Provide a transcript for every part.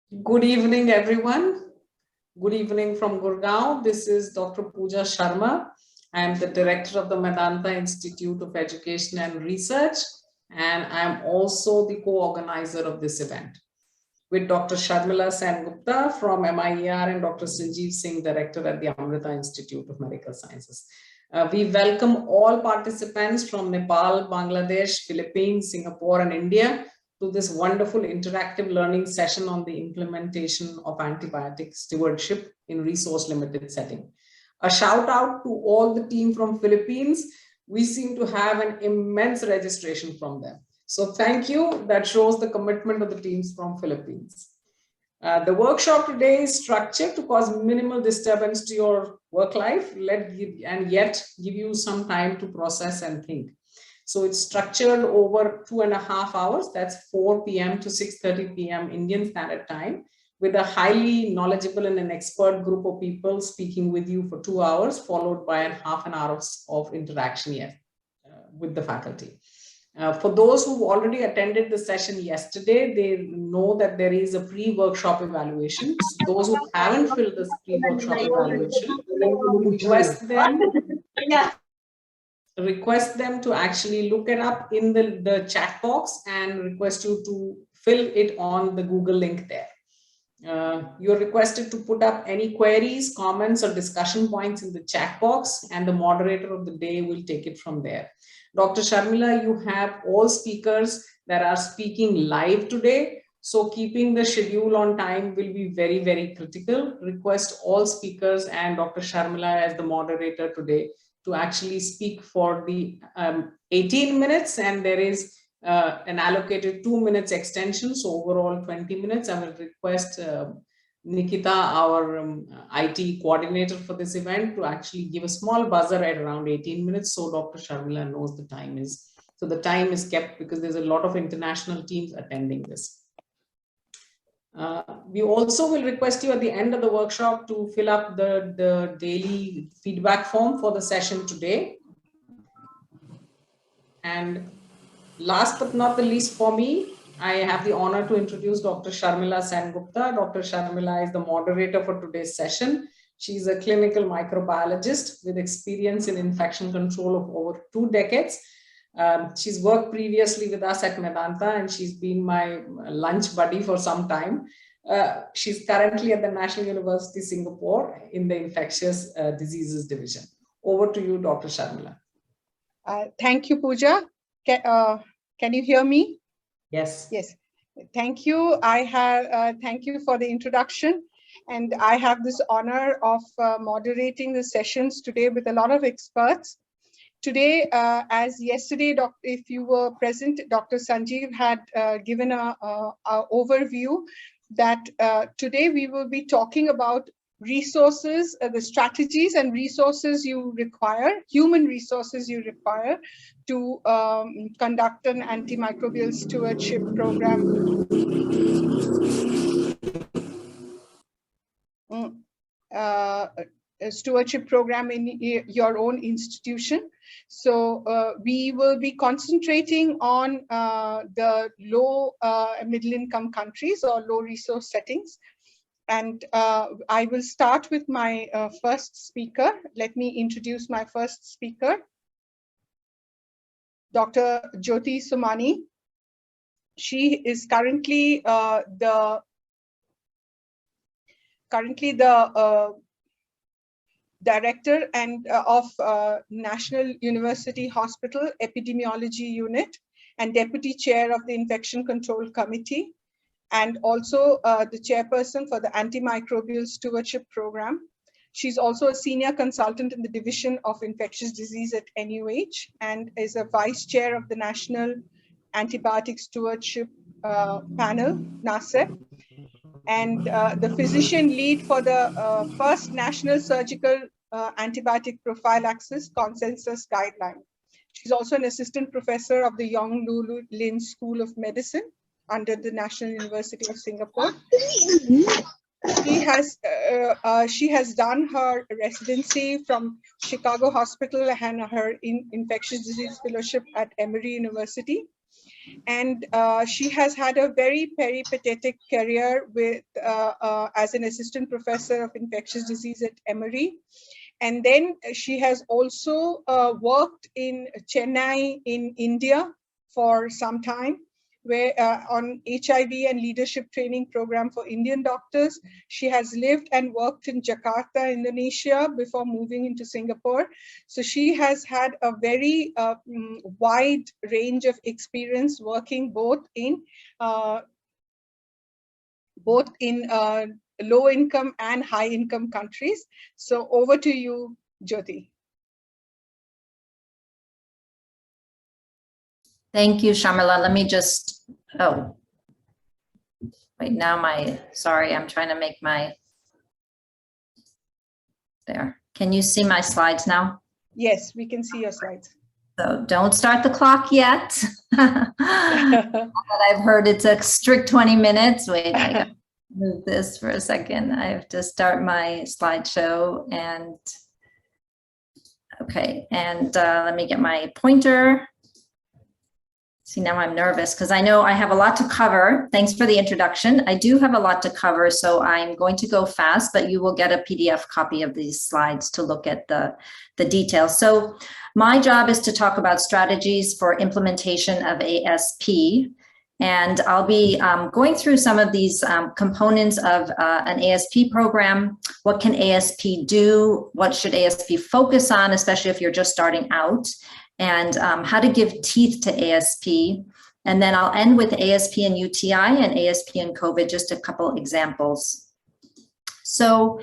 Good evening, everyone. Good evening from Gurgaon. This is Dr. Pooja Sharma. I am the director of the Medanta Institute of Education and Research, and I am also the co-organizer of this event with Dr. Sharmila Sengupta from MIER and Dr. Sanjeev Singh, director at the Amrita Institute of Medical Sciences. We welcome all participants from Nepal, Bangladesh, Philippines, Singapore, and India to this wonderful interactive learning session on the implementation of antibiotic stewardship in resource-limited setting. A shout out to all the team from Philippines. We seem to have an immense registration from them. So thank you. That shows the commitment of the teams from Philippines. The workshop today is structured to cause minimal disturbance to your work life and yet give you some time to process and think. So it's structured over 2.5 hours. That's 4 p.m. to 6:30 p.m. Indian Standard Time, with a highly knowledgeable and an expert group of people speaking with you for 2 hours, followed by half an hour of interaction with the faculty. For those who already attended the session yesterday, they know that there is a pre-workshop evaluation. Those who haven't filled this pre-workshop evaluation, request them to actually look it up in the chat box and request you to fill it on the Google link there. You're requested to put up any queries, comments, or discussion points in the chat box, and the moderator of the day will take it from there. Dr. Sharmila, you have all speakers that are speaking live today. So keeping the schedule on time will be very, very critical. Request all speakers and Dr. Sharmila as the moderator today to actually speak for the 18 minutes, and there is an allocated 2 minutes extension, so overall 20 minutes. I will request Nikita, our IT coordinator for this event, to actually give a small buzzer at around 18 minutes so Dr. Sharmila knows the time is. So the time is kept because there's a lot of international teams attending this. We also will request you at the end of the workshop to fill up the daily feedback form for the session today. And last but not the least for me, I have the honor to introduce Dr. Sharmila Sengupta. Dr. Sharmila is the moderator for today's session. She's a clinical microbiologist with experience in infection control of over 2 decades. She's worked previously with us at Medanta, and she's been my lunch buddy for some time. She's currently at the National University Singapore in the Infectious Diseases Division. Over to you, Dr. Sharmila. Thank you, Pooja. Can you hear me? Yes. Yes. Thank you. Thank you for the introduction. And I have this honor of moderating the sessions today with a lot of experts. Today, as yesterday, if you were present, Dr. Sanjeev had given an overview that today we will be talking about resources, the strategies and resources you require, human resources you require to conduct an antimicrobial stewardship program. A stewardship program in your own institution. So we will be concentrating on the low middle income countries or low resource settings. And I will start with my first speaker. Let me introduce my first speaker, Dr. Jyoti Somani. She is currently the director of National University Hospital Epidemiology Unit and deputy chair of the Infection Control Committee, and also the chairperson for the Antimicrobial Stewardship Program. She's also a senior consultant in the Division of Infectious Disease at NUH and is a vice chair of the National Antibiotic Stewardship Panel, NASEP, and the physician lead for the first National Surgical Antibiotic Prophylaxis Consensus Guideline. She's also an assistant professor of the Yong Lulu Lin School of Medicine under the National University of Singapore. She has done her residency from Chicago Hospital and her infectious disease fellowship at Emory University. And she has had a very peripatetic career with as an assistant professor of infectious disease at Emory. And then she has also worked in Chennai in India for some time, where on HIV and leadership training program for Indian doctors. She has lived and worked in Jakarta, Indonesia, before moving into Singapore. So she has had a very wide range of experience working both in low income and high income countries. So over to you, Jyoti. Thank you, Sharmila. Let me just, wait, now sorry, I'm trying to make there. Can you see my slides now? Yes, we can see your slides. So don't start the clock yet. I've heard it's a strict 20 minutes. Wait, I gotta move this for a second. I have to start my slideshow and, okay, and let me get my pointer. See, now I'm nervous because I know I have a lot to cover. Thanks for the introduction. I do have a lot to cover, so I'm going to go fast, but you will get a PDF copy of these slides to look at the details. So my job is to talk about strategies for implementation of ASP. And I'll be going through some of these components of an ASP program. What can ASP do? What should ASP focus on, especially if you're just starting out? And how to give teeth to ASP. And then I'll end with ASP and UTI and ASP and COVID, just a couple examples. So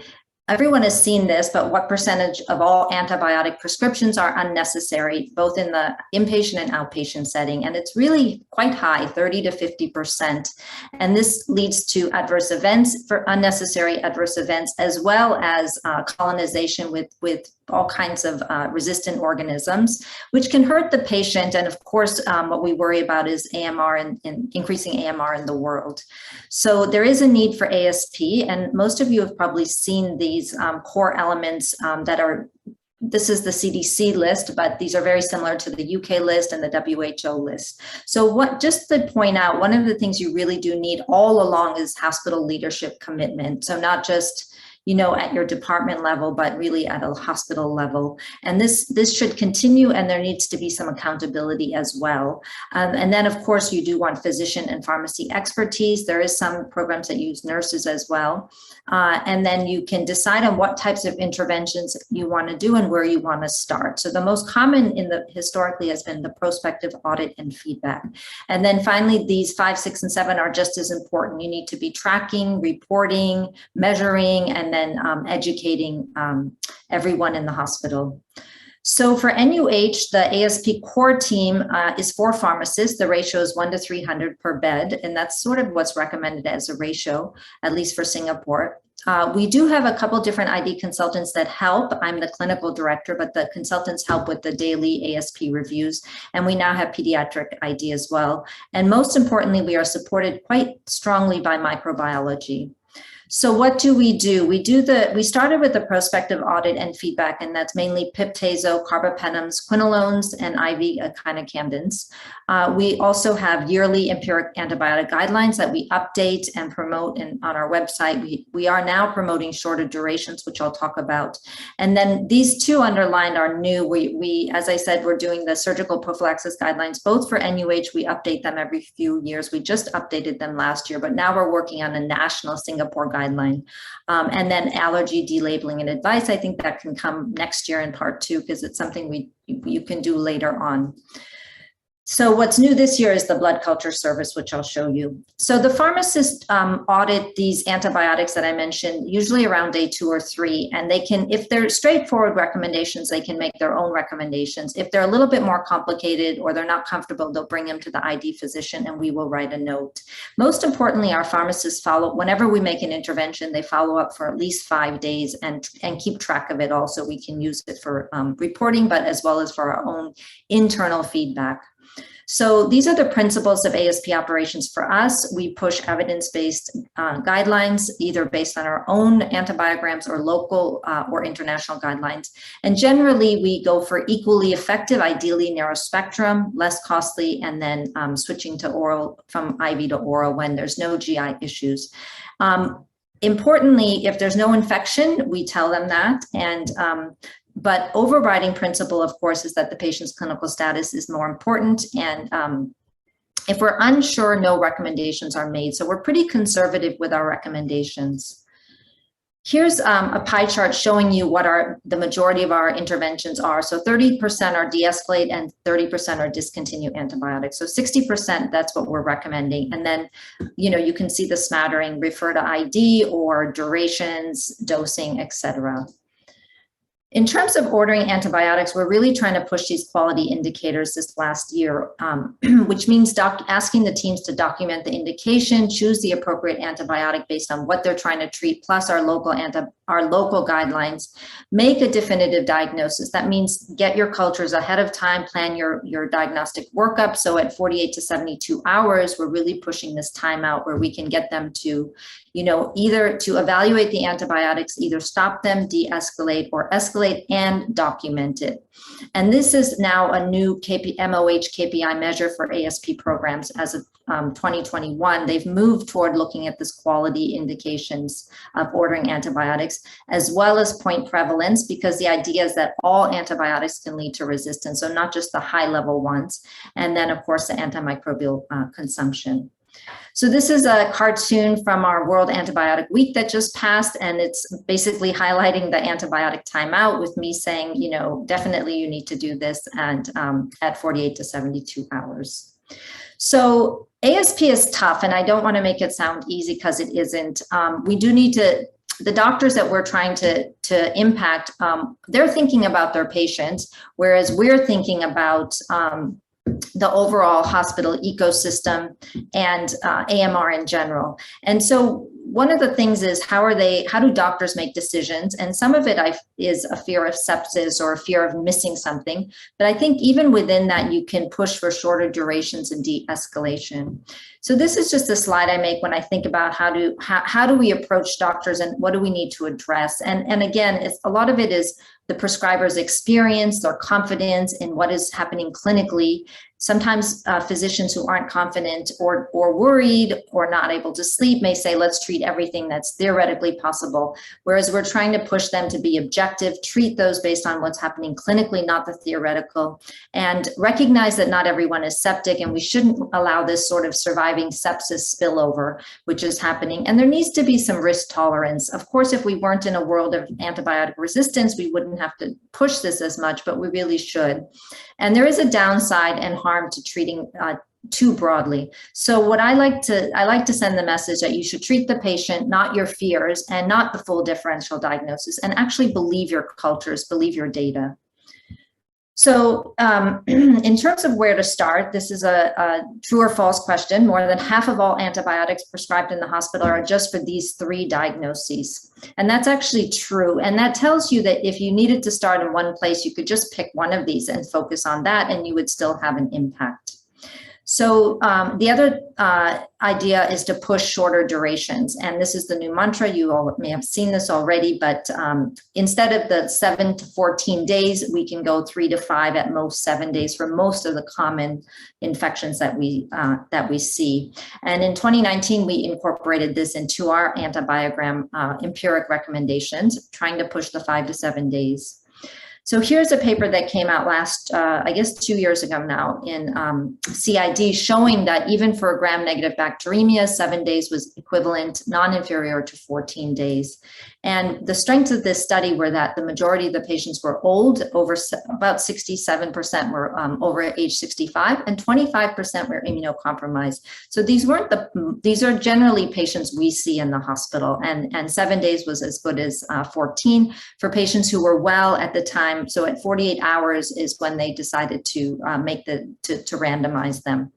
everyone has seen this, but what percentage of all antibiotic prescriptions are unnecessary, both in the inpatient and outpatient setting? And it's really quite high, 30 to 50%. And this leads to adverse events, for unnecessary adverse events, as well as colonization with all kinds of resistant organisms, which can hurt the patient. And of course, what we worry about is AMR and increasing AMR in the world. So there is a need for ASP, and most of you have probably seen these core elements that are, this is the CDC list, but these are very similar to the UK list and the WHO list. So just to point out, one of the things you really do need all along is hospital leadership commitment. So not just, you know, at your department level, but really at a hospital level. And this should continue, and there needs to be some accountability as well. And then of course you do want physician and pharmacy expertise. There is some programs that use nurses as well. And then you can decide on what types of interventions you want to do and where you want to start. So the most common historically has been the prospective audit and feedback. And then finally, these 5, 6, and 7 are just as important. You need to be tracking, reporting, measuring, and then educating everyone in the hospital. So for NUH, the ASP core team is 4 pharmacists. The ratio is 1 to 300 per bed, and that's sort of what's recommended as a ratio, at least for Singapore. We do have a couple different ID consultants that help. I'm the clinical director, but the consultants help with the daily ASP reviews, and we now have pediatric ID as well. And most importantly, we are supported quite strongly by microbiology. So what do? We started with the prospective audit and feedback, and that's mainly pip/tazo, carbapenems, quinolones, and IV echinocandins. We also have yearly empiric antibiotic guidelines that we update and promote on our website. We are now promoting shorter durations, which I'll talk about. And then these 2 underlined are new. We, as I said, we're doing the surgical prophylaxis guidelines, both for NUH. We update them every few years. We just updated them last year, but now we're working on a national Singapore guideline. And then allergy delabeling and advice, I think that can come next year in part 2, because it's something you can do later on. So what's new this year is the blood culture service, which I'll show you. So the pharmacists audit these antibiotics that I mentioned, usually around day 2 or 3, and they can, if they're straightforward recommendations, they can make their own recommendations. If they're a little bit more complicated or they're not comfortable, they'll bring them to the ID physician and we will write a note. Most importantly, our pharmacists follow, whenever we make an intervention, they follow up for at least 5 days and keep track of it also. We can use it for reporting, but as well as for our own internal feedback. So these are the principles of ASP operations for us. We push evidence-based guidelines, either based on our own antibiograms or local or international guidelines. And generally, we go for equally effective, ideally narrow spectrum, less costly, and then switching to oral, from IV to oral when there's no GI issues. Importantly, if there's no infection, we tell them that. And but overriding principle, of course, is that the patient's clinical status is more important. And if we're unsure, no recommendations are made. So we're pretty conservative with our recommendations. Here's a pie chart showing you what the majority of our interventions are. So 30% are de-escalate and 30% are discontinue antibiotics. So 60%, that's what we're recommending. And then, you can see the smattering, refer to ID or durations, dosing, etc. In terms of ordering antibiotics, we're really trying to push these quality indicators this last year, which means asking the teams to document the indication, choose the appropriate antibiotic based on what they're trying to treat, plus our local guidelines, make a definitive diagnosis. That means get your cultures ahead of time, plan your diagnostic workup. So at 48 to 72 hours, we're really pushing this time out where we can get them to, either to evaluate the antibiotics, either stop them, de-escalate, or escalate and document it. And this is now a new MOH KPI measure for ASP programs as of 2021. They've moved toward looking at this quality indications of ordering antibiotics, as well as point prevalence, because the idea is that all antibiotics can lead to resistance, so not just the high level ones. And then, of course, the antimicrobial consumption. So this is a cartoon from our World Antibiotic Week that just passed, and it's basically highlighting the antibiotic timeout with me saying, definitely you need to do this, and at 48 to 72 hours. So ASP is tough, and I don't want to make it sound easy because it isn't. We do need to, the doctors that we're trying to impact, they're thinking about their patients, whereas we're thinking about the overall hospital ecosystem and AMR in general. And so one of the things is how do doctors make decisions? And some of it is a fear of sepsis or a fear of missing something. But I think even within that, you can push for shorter durations and de-escalation. So this is just a slide I make when I think about how do we approach doctors and what do we need to address? And again, a lot of it is the prescriber's experience, their confidence in what is happening clinically. Sometimes physicians who aren't confident or worried or not able to sleep may say, let's treat everything that's theoretically possible. Whereas we're trying to push them to be objective, treat those based on what's happening clinically, not the theoretical, and recognize that not everyone is septic, and we shouldn't allow this sort of surviving sepsis spillover, which is happening. And there needs to be some risk tolerance. Of course, if we weren't in a world of antibiotic resistance, we wouldn't have to push this as much, but we really should. And there is a downside and harm to treating too broadly. So what I like to send the message that you should treat the patient, not your fears, and not the full differential diagnosis, and actually believe your cultures, believe your data. So in terms of where to start, this is a true or false question. More than half of all antibiotics prescribed in the hospital are just for these 3 diagnoses. And that's actually true. And that tells you that if you needed to start in one place, you could just pick one of these and focus on that, and you would still have an impact. So the other idea is to push shorter durations. And this is the new mantra. You all may have seen this already, but instead of the 7 to 14 days, we can go 3 to 5, at most 7 days for most of the common infections that we see. And in 2019, we incorporated this into our antibiogram empiric recommendations, trying to push the 5 to 7 days. So here's a paper that came out last, I guess 2 years ago now in CID, showing that even for gram-negative bacteremia, 7 days was equivalent, non-inferior to 14 days. And the strengths of this study were that the majority of the patients were old, about 67% were over age 65, and 25% were immunocompromised. So these are generally patients we see in the hospital, and 7 days was as good as 14 for patients who were well at the time. So at 48 hours is when they decided to to randomize them.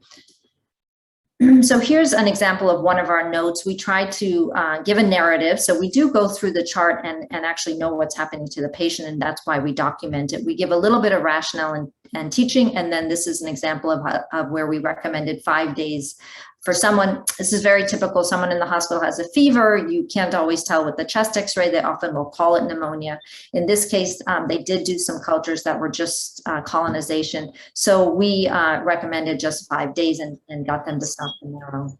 So here's an example of one of our notes. We try to give a narrative. So we do go through the chart and actually know what's happening to the patient, and that's why we document it. We give a little bit of rationale and teaching. And then this is an example of where we recommended 5 days for someone. This is very typical. Someone in the hospital has a fever. You can't always tell with the chest x-ray. They often will call it pneumonia. In this case, they did do some cultures that were just colonization. So we recommended just 5 days and got them to stop the marrow.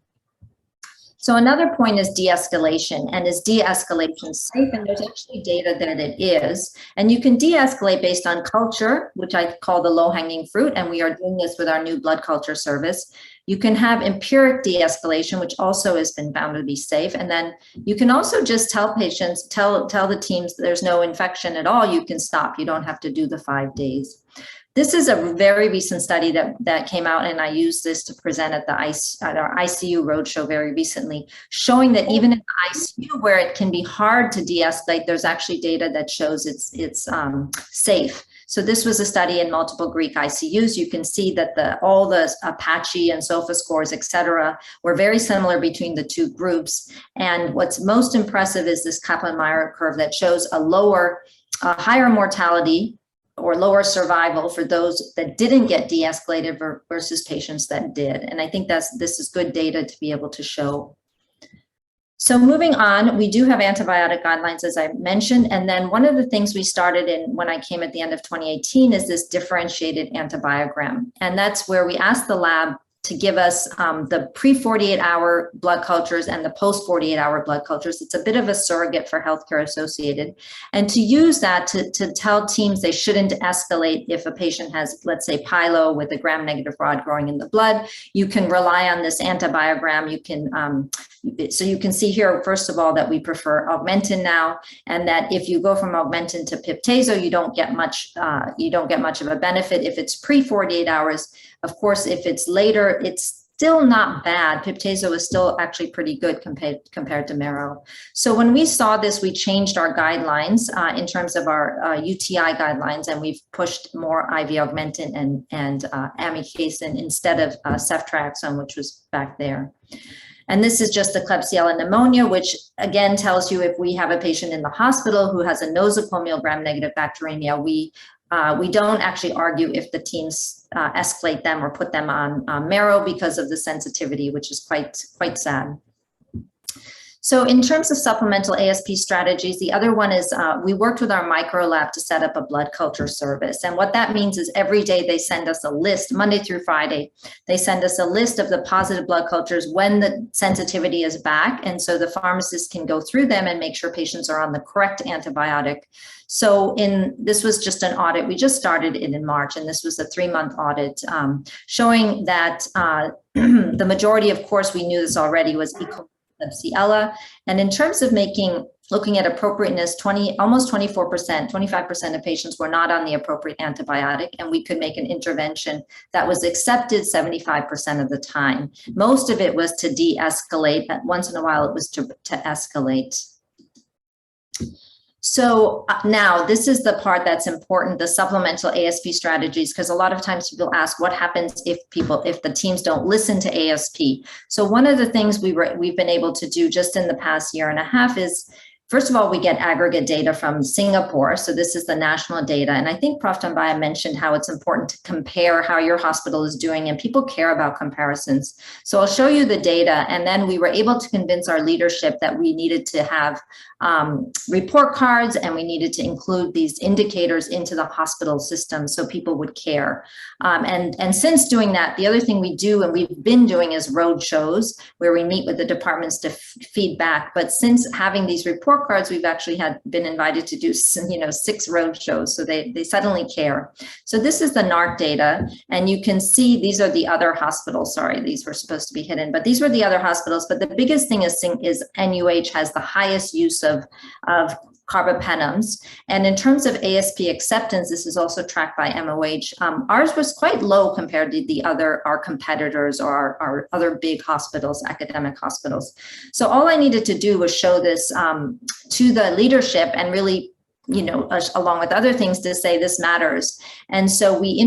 So another point is de-escalation, and is de-escalation safe? And there's actually data that it is. And you can de-escalate based on culture, which I call the low-hanging fruit, and we are doing this with our new blood culture service. You can have empiric de-escalation, which also has been found to be safe. And then you can also just tell patients, tell the teams there's no infection at all, you can stop. You don't have to do the 5 days. This is a very recent study that came out, and I used this to present at our ICU roadshow very recently, showing that even in the ICU, where it can be hard to de-escalate, there's actually data that shows it's safe. So this was a study in multiple Greek ICUs. You can see that all the Apache and SOFA scores, et cetera, were very similar between the two groups. And what's most impressive is this Kaplan-Meier curve that shows a higher mortality or lower survival for those that didn't get de-escalated versus patients that did. And I think this is good data to be able to show. So moving on, we do have antibiotic guidelines, as I mentioned. And then one of the things we started in when I came at the end of 2018 is this differentiated antibiogram. And that's where we asked the lab to give us the pre-48-hour blood cultures and the post-48-hour blood cultures. It's a bit of a surrogate for healthcare associated. And to use that to tell teams they shouldn't escalate if a patient has, let's say, pyelo with a gram-negative rod growing in the blood, you can rely on this antibiogram. You can, so you can see here, first of all, that we prefer Augmentin now, and that if you go from Augmentin to Piptazo, you don't get much of a benefit if it's pre-48 hours. Of course, if it's later, it's still not bad. Piptazo is still actually pretty good compared to marrow. So when we saw this, we changed our guidelines in terms of our UTI guidelines, and we've pushed more IV Augmentin and amikacin instead of ceftriaxone, which was back there. And this is just the Klebsiella pneumonia, which again tells you if we have a patient in the hospital who has a nosocomial gram-negative bacteremia, we don't actually argue if the teams escalate them or put them on marrow because of the sensitivity, which is quite sad. So in terms of supplemental ASP strategies, the other one is we worked with our micro lab to set up a blood culture service. And what that means is every day they send us a list, Monday through Friday, they send us a list of the positive blood cultures when the sensitivity is back. And so the pharmacist can go through them and make sure patients are on the correct antibiotic. So this was just an audit. We just started it in March, and this was a 3-month audit showing that the majority, of course, we knew this already, was Klebsiella. And in terms of looking at appropriateness, almost 24%, 25% of patients were not on the appropriate antibiotic, and we could make an intervention that was accepted 75% of the time. Most of it was to de-escalate, but once in a while it was to escalate. So now this is the part that's important, the supplemental ASP strategies, because a lot of times people ask what happens if the teams don't listen to ASP. So one of the things we've been able to do just in the past year and a half is, first of all, we get aggregate data from Singapore. So this is the national data. And I think Prof. Tambaya mentioned how it's important to compare how your hospital is doing, and people care about comparisons. So I'll show you the data. And then we were able to convince our leadership that we needed to have report cards, and we needed to include these indicators into the hospital system so people would care. And since doing that, the other thing we do, and we've been doing, is road shows where we meet with the departments to feed back. But since having these report cards, we've actually been invited to do 6 road shows, so they suddenly care. So this is the NARC data, and you can see these are the other hospitals. Sorry, these were supposed to be hidden, but these were the other hospitals. But the biggest thing is NUH has the highest use of carbapenems. And in terms of ASP acceptance, this is also tracked by MOH. Ours was quite low compared to our competitors or our other big hospitals, academic hospitals. So all I needed to do was show this to the leadership and really, along with other things, to say this matters. And so we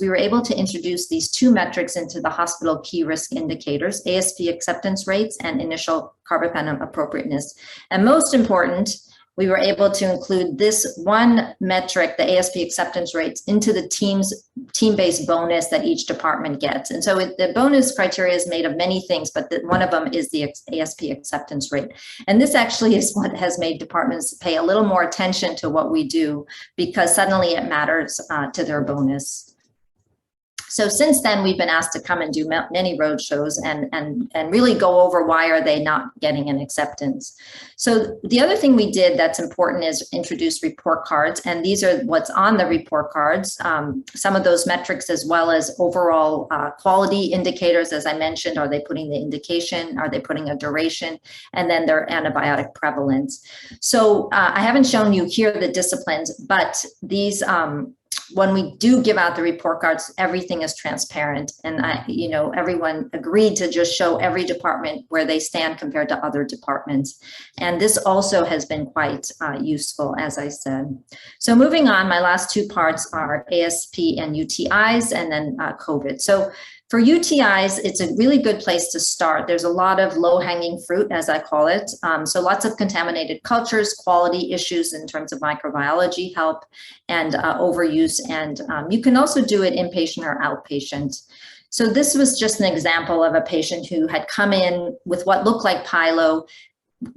were able to introduce these 2 metrics into the hospital key risk indicators, ASP acceptance rates and initial carbapenem appropriateness. And most important, we were able to include this one metric, the ASP acceptance rates, into the team-based bonus that each department gets. And so the bonus criteria is made of many things, but one of them is the ASP acceptance rate. And this actually is what has made departments pay a little more attention to what we do, because suddenly it matters to their bonus. So since then, we've been asked to come and do many roadshows and really go over why are they not getting an acceptance. So the other thing we did that's important is introduce report cards, and these are what's on the report cards. Some of those metrics, as well as overall quality indicators, as I mentioned. Are they putting the indication? Are they putting a duration? And then their antibiotic prevalence. So I haven't shown you here the disciplines, but these when we do give out the report cards, everything is transparent, and everyone agreed to just show every department where they stand compared to other departments. And this also has been quite useful, as I said. So moving on, my last two parts are ASP and UTIs, and then COVID. So for UTIs, it's a really good place to start. There's a lot of low-hanging fruit, as I call it. So lots of contaminated cultures, quality issues in terms of microbiology help, and overuse. And you can also do it inpatient or outpatient. So this was just an example of a patient who had come in with what looked like pyelo,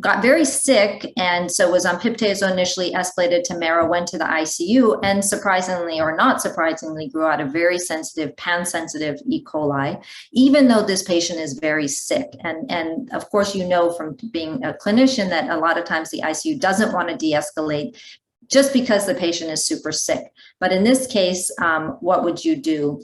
got very sick, and so was on piptazo initially, escalated to marrow, went to the ICU, and surprisingly or not surprisingly grew out a very sensitive, pan-sensitive E. coli, even though this patient is very sick. And of course, you know from being a clinician that a lot of times the ICU doesn't want to de-escalate just because the patient is super sick. But in this case, what would you do?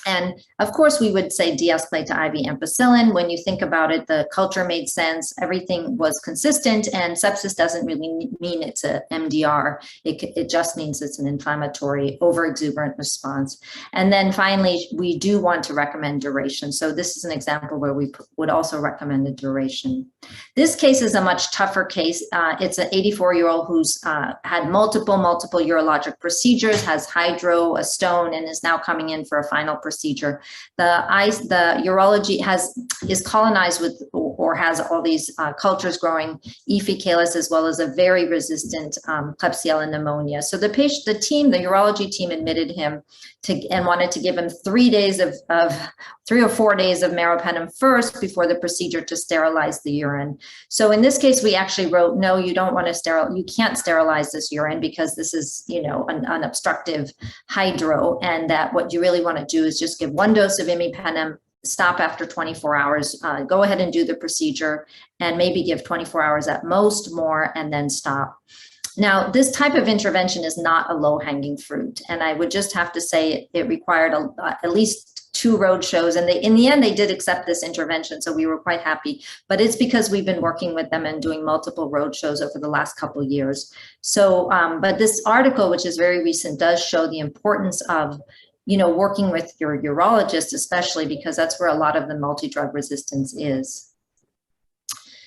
And of course, we would say de-escalate to IV ampicillin. When you think about it, the culture made sense, everything was consistent, and sepsis doesn't really mean it's a MDR. It just means it's an inflammatory, overexuberant response. And then finally, we do want to recommend duration. So this is an example where we would also recommend a duration. This case is a much tougher case. It's an 84-year-old who's had multiple urologic procedures, has hydro, a stone, and is now coming in for a final procedure. The urology is colonized with or has all these cultures growing, E. faecalis, as well as a very resistant Klebsiella pneumonia. So the urology team admitted him and wanted to give him 3 or 4 days of meropenem first before the procedure to sterilize the urine. So in this case, we actually wrote, no, you don't want to you can't sterilize this urine because this is, an obstructive hydro, and that what you really want to do is just give 1 dose of imipenem, stop after 24 hours, go ahead and do the procedure, and maybe give 24 hours at most more, and then stop. Now, this type of intervention is not a low-hanging fruit, and I would just have to say it required at least 2 road shows, and in the end, they did accept this intervention, so we were quite happy. But it's because we've been working with them and doing multiple road shows over the last couple of years. So, but this article, which is very recent, does show the importance of working with your urologist, especially because that's where a lot of the multi-drug resistance is.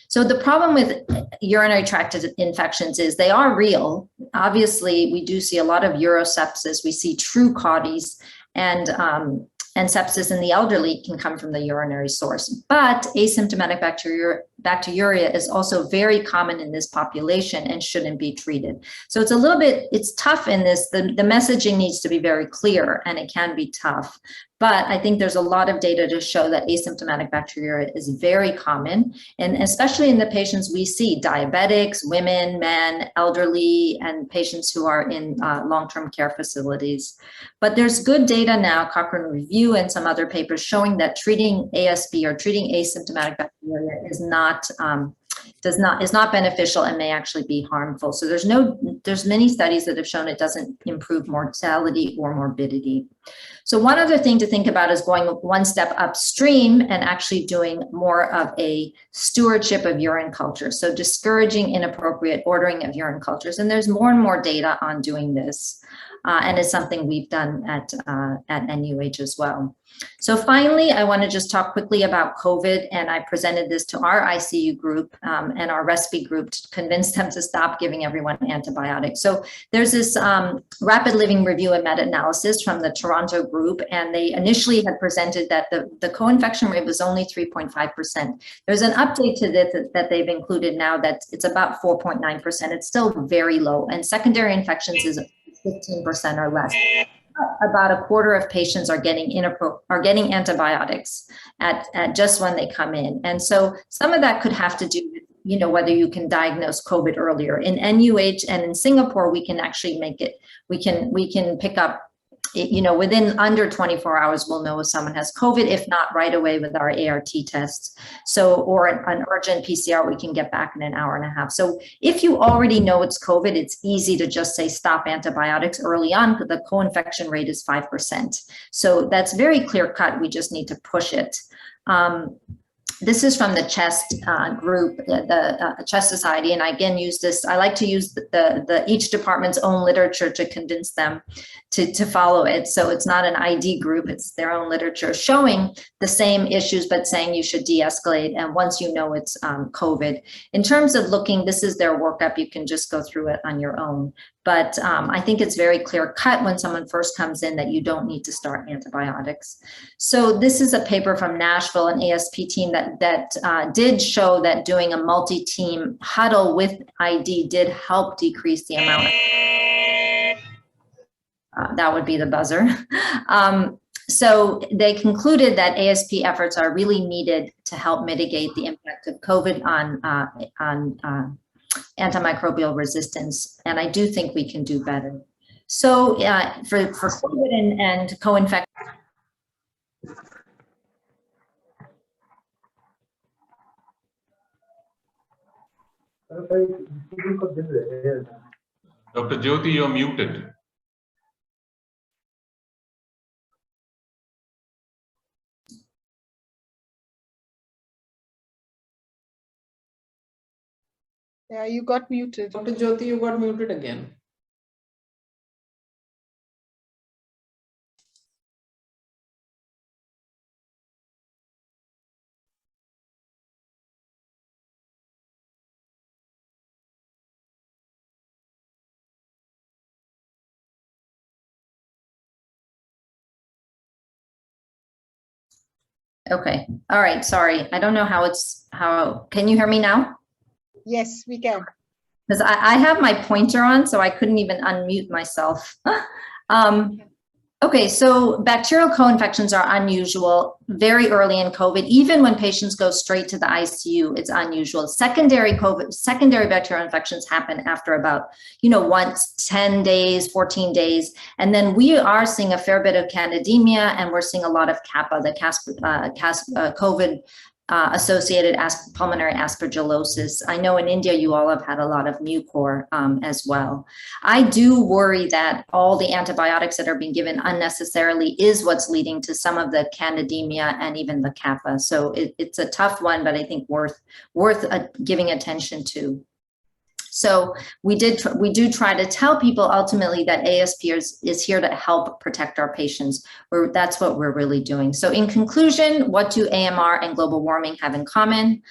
So the problem with urinary tract infections is they are real. Obviously, we do see a lot of urosepsis. We see true CAUTIs, and sepsis in the elderly can come from the urinary source. But asymptomatic bacteriuria is also very common in this population and shouldn't be treated. So it's tough in this. The messaging needs to be very clear, and it can be tough. But I think there's a lot of data to show that asymptomatic bacteriuria is very common, and especially in the patients we see, diabetics, women, men, elderly, and patients who are in long-term care facilities. But there's good data now, Cochrane Review and some other papers showing that treating ASB or treating asymptomatic bacteriuria is not beneficial and may actually be harmful. So there's many studies that have shown it doesn't improve mortality or morbidity. So one other thing to think about is going 1 step upstream and actually doing more of a stewardship of urine culture. So discouraging inappropriate ordering of urine cultures. And there's more and more data on doing this. and it's something we've done at NUH as well. So finally, I want to just talk quickly about COVID, and I presented this to our ICU group and our Respi group to convince them to stop giving everyone antibiotics. So there's this rapid living review and meta-analysis from the Toronto group, and they initially had presented that the co-infection rate was only 3.5%. There's an update to this that they've included now that it's about 4.9%. It's still very low, and secondary infections is 15% or less. About a quarter of patients are getting antibiotics at just when they come in. And so some of that could have to do with, you know, whether you can diagnose COVID earlier. In NUH and in Singapore, we can actually make it, we can pick up, you know, within under 24 hours, we'll know if someone has COVID, if not right away with our ART tests. So, or an urgent PCR, we can get back in an hour and a half. So if you already know it's COVID, it's easy to just say stop antibiotics early on, because the co-infection rate is 5%. So that's very clear cut. We just need to push it. This is from the CHEST group, the CHEST Society, and I again use this. I like to use each department's own literature to convince them to follow it. So it's not an ID group; it's their own literature showing the same issues, but saying you should de-escalate. And once you know it's COVID, in terms of looking, this is their workup. You can just go through it on your own. But I think it's very clear cut when someone first comes in that you don't need to start antibiotics. So this is a paper from Nashville, an ASP team that did show that doing a multi-team huddle with ID did help decrease the amount. That would be the buzzer. So they concluded that ASP efforts are really needed to help mitigate the impact of COVID on antimicrobial resistance, and I do think we can do better. So for COVID and co-infection. Dr. Jyoti, you're muted. Yeah, you got muted. Dr. Jyoti, you got muted again. Okay, all right, sorry. I don't know how can you hear me now? Yes, we can. Because I have my pointer on, so I couldn't even unmute myself. Okay, so bacterial co-infections are unusual very early in COVID. Even when patients go straight to the ICU, it's unusual. Secondary bacterial infections happen after about, once 10 days, 14 days. And then we are seeing a fair bit of candidemia, and we're seeing a lot of Kappa, the COVID associated pulmonary aspergillosis. I know in India, you all have had a lot of mucor as well. I do worry that all the antibiotics that are being given unnecessarily is what's leading to some of the candidemia and even the Kappa. So it's a tough one, but I think worth giving attention to. So we do try to tell people ultimately that ASP is here to help protect our patients. That's what we're really doing. So in conclusion, what do AMR and global warming have in common?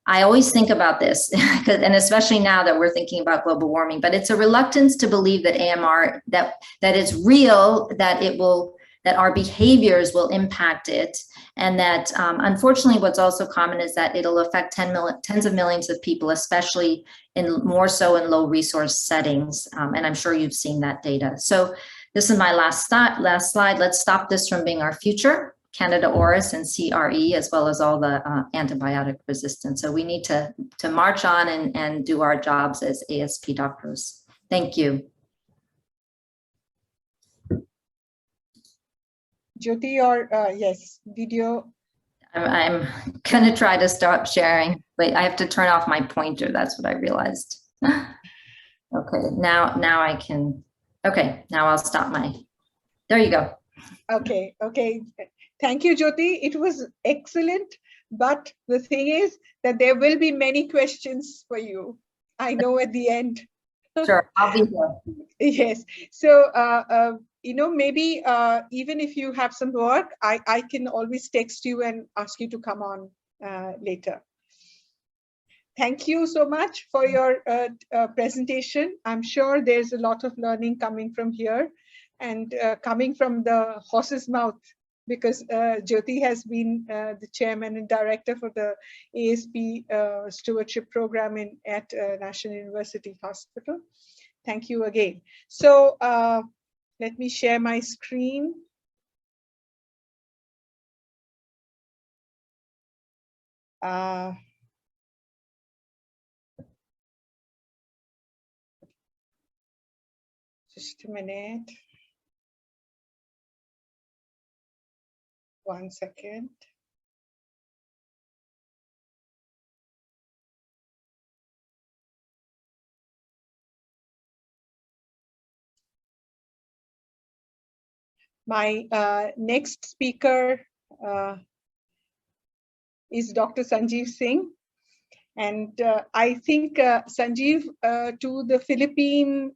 I always think about this, and especially now that we're thinking about global warming, but it's a reluctance to believe that AMR, that it's real, that our behaviors will impact it. And that unfortunately, what's also common is that it'll affect tens of millions of people, especially more so in low resource settings. And I'm sure you've seen that data. So this is my last slide. Let's stop this from being our future, Candida auris and CRE, as well as all the antibiotic resistance. So we need to march on and do our jobs as ASP doctors. Thank you. Jyoti, your yes, video. I'm gonna try to stop sharing. Wait, I have to turn off my pointer. That's what I realized. Okay, now I can. Okay, now I'll stop my. There you go. Okay. Thank you, Jyoti. It was excellent. But the thing is that there will be many questions for you. I know at the end. Sure, I'll be here. Yes. So, maybe even if you have some work, I can always text you and ask you to come on later. Thank you so much for your presentation. I'm sure there's a lot of learning coming from here and coming from the horse's mouth, because Jyoti has been the chairman and director for the ASP Stewardship Program at National University Hospital. Thank you again. So let me share my screen. Just a minute. 1 second. My next speaker is Dr. Sanjeev Singh. And I think Sanjeev, to the Philippine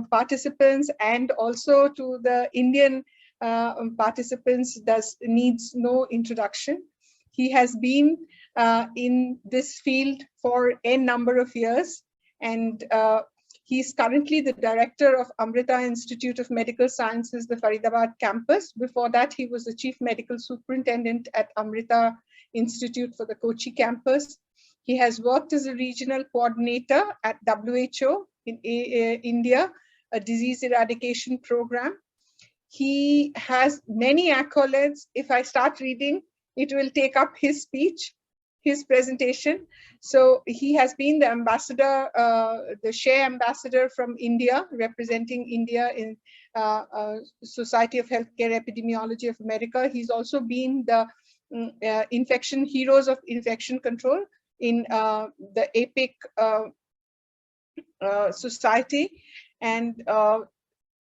participants and also to the Indian participants, needs no introduction. He has been in this field for a number of years, and he's currently the director of Amrita Institute of Medical Sciences, the Faridabad campus. Before that, he was the chief medical superintendent at Amrita Institute for the Kochi campus. He has worked as a regional coordinator at WHO in India, a disease eradication program. He has many accolades. If I start reading, it will take up his speech, his presentation. So he has been the ambassador, the Shea ambassador from India, representing India in Society of Healthcare Epidemiology of America. He's also been the infection heroes of infection control in the APIC society, and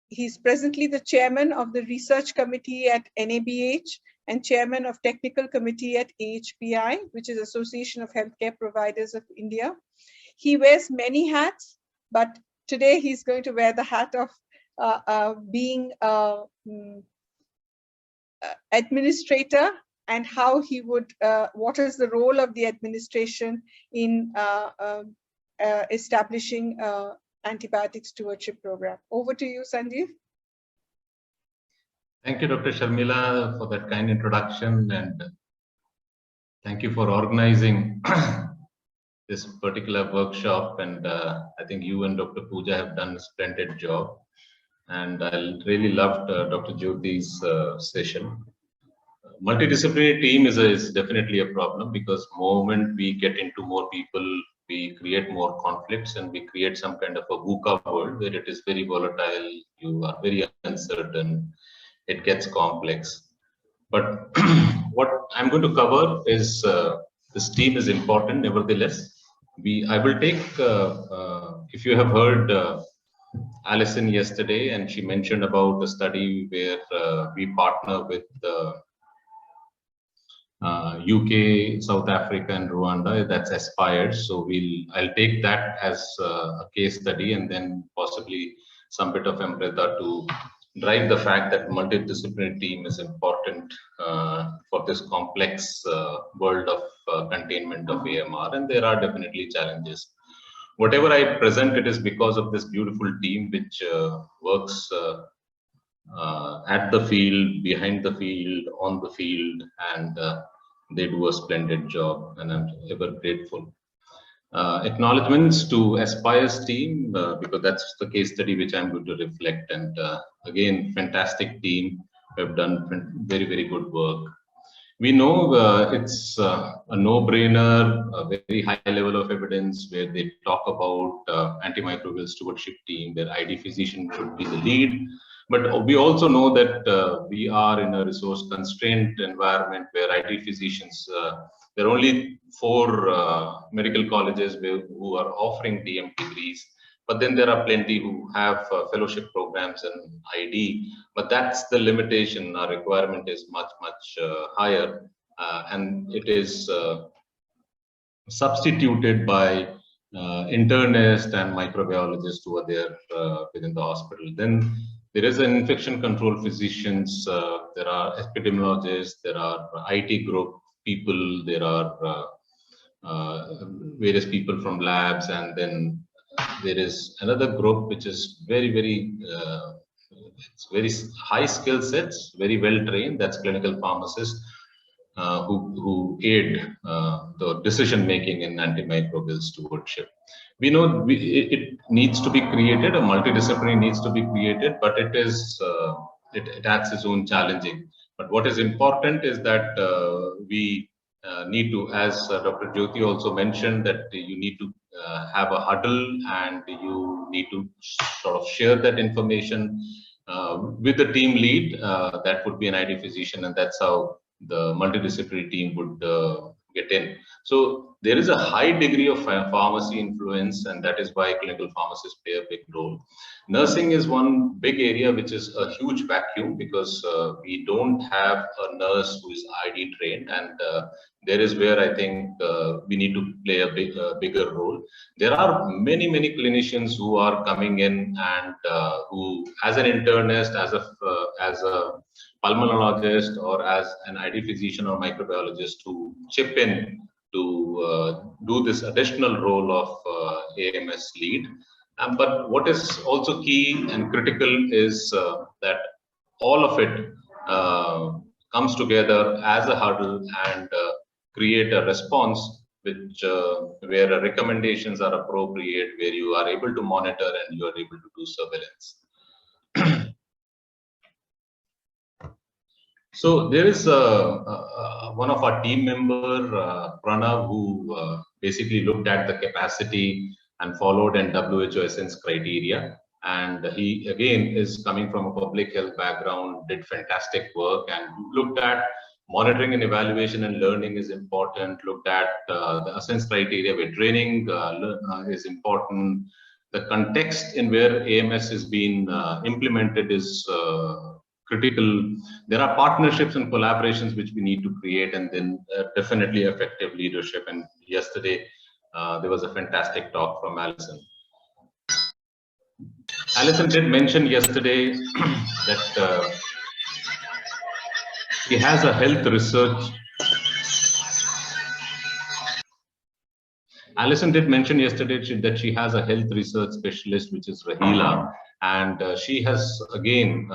he's presently the chairman of the research committee at NABH and chairman of technical committee at AHPI, which is Association of Healthcare Providers of India. He wears many hats, but today he's going to wear the hat of being administrator, and how he would, what is the role of the administration in establishing antibiotic stewardship program. Over to you, Sanjeev. Thank you, Dr. Sharmila, for that kind introduction, and thank you for organizing this particular workshop. And I think you and Dr. Pooja have done a splendid job, and I really loved Dr. Jyoti's session. Multidisciplinary team is definitely a problem, because moment we get into more people, we create more conflicts, and we create some kind of a VUCA world where it is very volatile, you are very uncertain, it gets complex. But what I'm going to cover is this team is important. Nevertheless, I will take, if you have heard Alison yesterday, and she mentioned about a study where we partner with UK, South Africa, and Rwanda. That's Aspire. So I'll take that as a case study, and then possibly some bit of Amrita to drive the fact that multidisciplinary team is important for this complex world of containment of AMR, and there are definitely challenges. Whatever I present, it is because of this beautiful team which works at the field, behind the field, on the field, and they do a splendid job, and I'm ever grateful. Acknowledgements to Aspire's team, because that's the case study which I'm going to reflect. And again, fantastic team who have done very, very good work. We know it's a no-brainer, a very high level of evidence where they talk about antimicrobial stewardship team, their ID physician should be the lead. But we also know that we are in a resource-constrained environment where ID physicians, there are only 4 medical colleges who are offering DM degrees, but then there are plenty who have fellowship programs and ID, but that's the limitation. Our requirement is much, much higher, and it is substituted by internists and microbiologists who are there within the hospital. Then there is an infection control physicians, there are epidemiologists, there are IT group people, there are various people from labs, and then there is another group which is very it's very high skill sets, very well trained. That's clinical pharmacists who aid the decision making in antimicrobial stewardship. We know it needs to be created, a multidisciplinary needs to be created, but it is it adds its own challenging. But what is important is that we need to, as Dr. Jyoti also mentioned, that you need to have a huddle and you need to sort of share that information with the team lead. That would be an ID physician, and that's how the multidisciplinary team would get in. So there is a high degree of pharmacy influence, and that is why clinical pharmacists play a big role. Nursing is one big area which is a huge vacuum, because we don't have a nurse who is ID trained, and there is where I think we need to play a bigger role. There are many clinicians who are coming in and who, as an internist, as a pulmonologist, or as an ID physician or microbiologist, who chip in to do this additional role of AMS lead. But what is also key and critical is that all of it comes together as a huddle and create a response which where recommendations are appropriate, where you are able to monitor and you are able to do surveillance. So there is one of our team member, Pranav, who basically looked at the capacity and followed an WHO Essence criteria. And he again is coming from a public health background, did fantastic work, and looked at monitoring and evaluation and learning is important, looked at the Essence criteria where training is important. The context in where AMS is being implemented is critical. There are partnerships and collaborations which we need to create, and then definitely effective leadership. And yesterday there was a fantastic talk from Alison. Alison did mention yesterday that she has a health research. Alison did mention yesterday that she has a health research specialist, which is Rahila, and she has again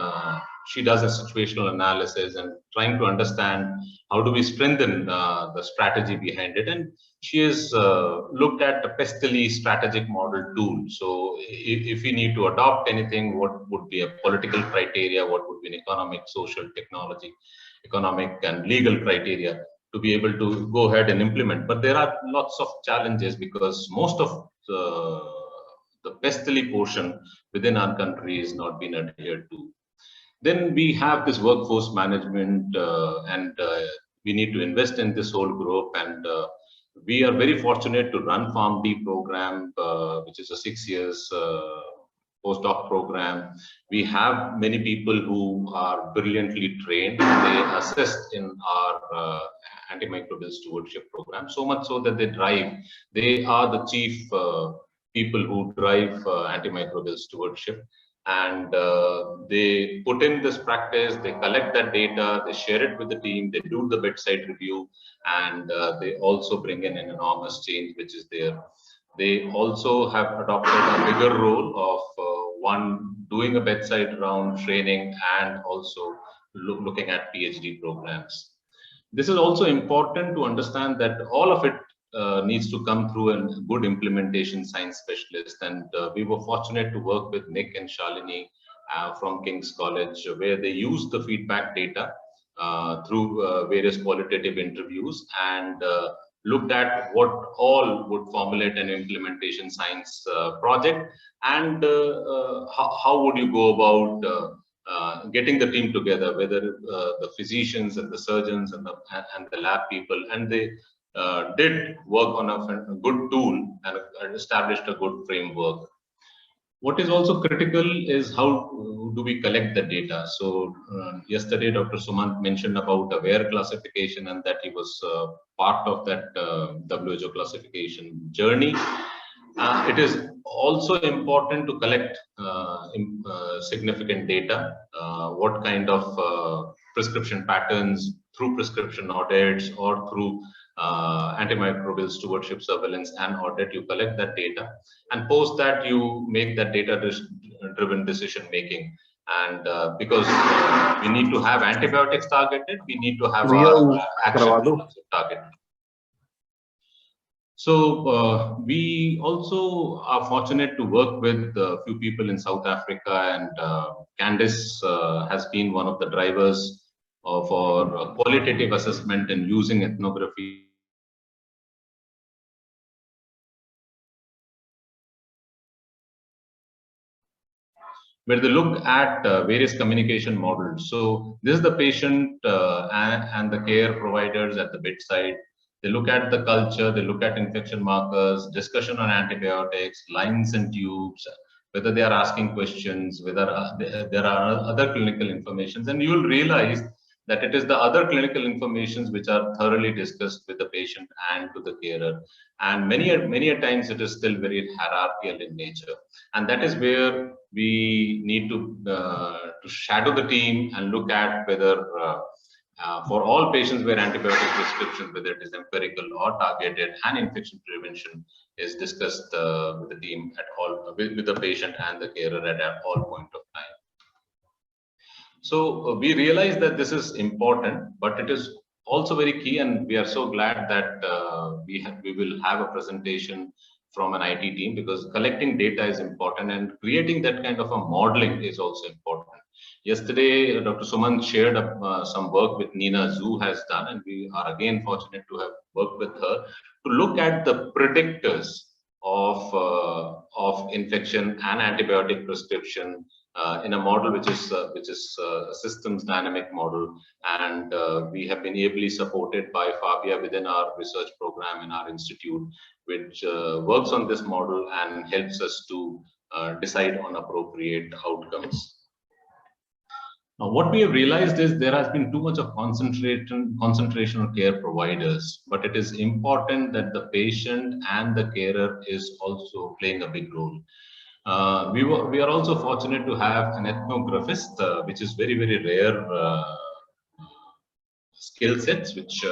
she does a situational analysis and trying to understand how do we strengthen the strategy behind it. And she has looked at the Pestily strategic model tool. So if we need to adopt anything, what would be a political criteria, what would be an economic, social, technology, economic and legal criteria to be able to go ahead and implement. But there are lots of challenges because most of the Pestily portion within our country is not being adhered to. Then we have this workforce management and we need to invest in this whole group, and we are very fortunate to run PharmD program, which is a 6 years postdoc program. We have many people who are brilliantly trained. They assist in our antimicrobial stewardship program, so much so that they are the chief people who drive antimicrobial stewardship. And they put in this practice, they collect that data, they share it with the team, they do the bedside review, and they also bring in an enormous change which is there. They also have adopted a bigger role of one doing a bedside round training and also looking at PhD programs. This is also important to understand that all of it needs to come through a good implementation science specialist. And we were fortunate to work with Nick and Shalini from King's College, where they used the feedback data through various qualitative interviews and looked at what all would formulate an implementation science project, and how would you go about getting the team together, whether the physicians and the surgeons and the lab people, and they did work on a good tool and established a good framework. What is also critical is how do we collect the data. So yesterday, Dr. Sumant mentioned about aware classification and that he was part of that WHO classification journey. It is also important to collect significant data, what kind of prescription patterns through prescription audits or through antimicrobial stewardship surveillance and audit. You collect that data, and post that you make that data-driven decision making. And because we need to have antibiotics targeted, we need to have our action targeted. So we also are fortunate to work with a few people in South Africa, and Candice has been one of the drivers for qualitative assessment and using ethnography where they look at various communication models. So this is the patient and the care providers at the bedside. They look at the culture, they look at infection markers, discussion on antibiotics, lines and tubes, whether they are asking questions, whether there are other clinical informations, and you will realize that it is the other clinical informations which are thoroughly discussed with the patient and to the carer. And many a times it is still very hierarchical in nature. And that is where we need to shadow the team and look at whether for all patients where antibiotic prescription, whether it is empirical or targeted, and infection prevention is discussed with the team at all, with the patient and the carer at all point of time. So we realize that this is important, but it is also very key, and we are so glad that we will have a presentation from an IT team, because collecting data is important and creating that kind of a modeling is also important. Yesterday, Dr. Suman shared some work with Nina Zhu has done, and we are again fortunate to have worked with her to look at the predictors of infection and antibiotic prescription in a model which is a systems dynamic model, and we have been ably supported by Fabia within our research program in our institute, which works on this model and helps us to decide on appropriate outcomes. Now, what we have realized is there has been too much of concentration on care providers, but it is important that the patient and the carer is also playing a big role. We are also fortunate to have an ethnographist, which is very, very rare skill sets, which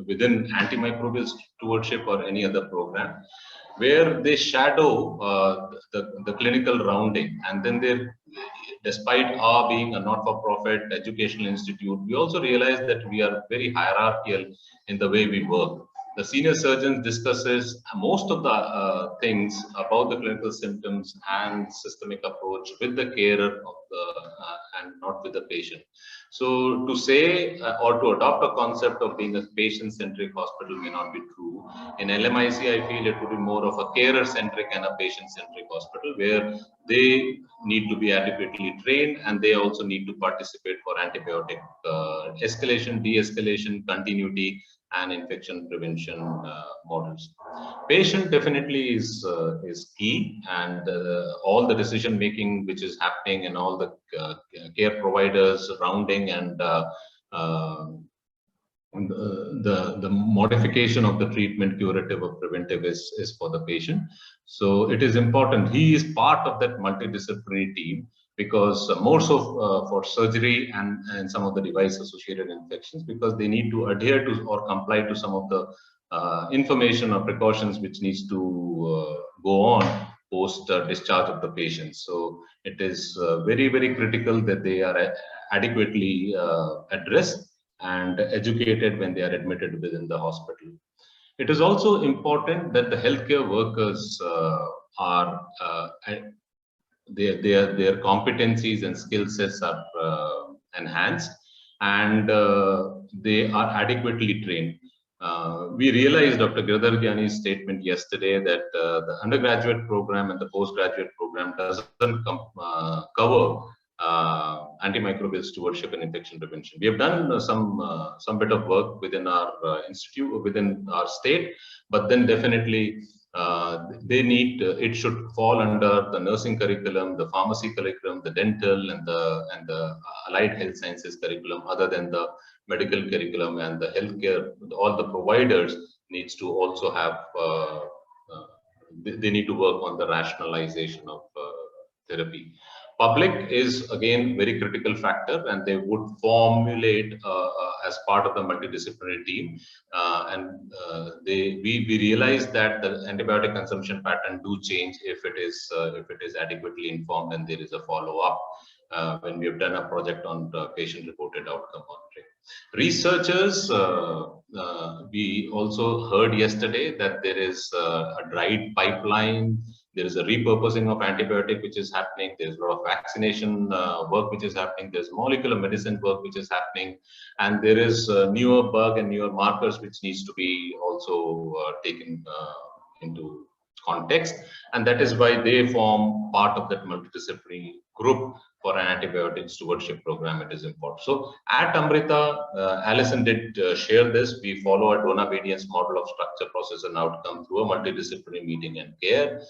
within antimicrobial stewardship or any other program, where they shadow the clinical rounding, and then they, despite our being a not-for-profit educational institute, we also realize that we are very hierarchical in the way we work. The senior surgeon discusses most of the things about the clinical symptoms and systemic approach with the carer of and not with the patient. So to say or to adopt a concept of being a patient-centric hospital may not be true. In LMIC, I feel it would be more of a carer-centric and a patient-centric hospital, where they need to be adequately trained and they also need to participate for antibiotic escalation, de-escalation, continuity, and infection prevention models. Patient definitely is key, and all the decision making which is happening and all the care providers rounding and the modification of the treatment, curative or preventive, is for the patient. So it is important. He is part of that multidisciplinary team, because more so for surgery and some of the device associated infections, because they need to adhere to or comply to some of the information or precautions which needs to go on post discharge of the patient. So it is very, very critical that they are adequately addressed and educated when they are admitted within the hospital. It is also important that the healthcare workers are their competencies and skill sets are enhanced, and they are adequately trained. We realized Dr. Girdhar Gyani's statement yesterday that the undergraduate program and the postgraduate program doesn't cover antimicrobial stewardship and infection prevention. We have done some bit of work within our institute, within our state, but then definitely they need it should fall under the nursing curriculum, the pharmacy curriculum, the dental and the allied health sciences curriculum, other than the medical curriculum, and the healthcare, all the providers needs to also have they need to work on the rationalization of therapy. Public is again very critical factor, and they would formulate as part of the multidisciplinary team. We realize that the antibiotic consumption pattern do change if it is adequately informed and there is a follow up when we have done a project on patient reported outcome monitoring. Researchers, we also heard yesterday that there is a dried pipeline. There is a repurposing of antibiotic which is happening. There's a lot of vaccination work which is happening. There's molecular medicine work which is happening, and there is newer bug and newer markers which needs to be also taken into context, and that is why they form part of that multidisciplinary group for an antibiotic stewardship program. It is important. So at Amrita, Alison did share this. We follow a donor-obedience model of structure, process, and outcome through a multidisciplinary meeting and care.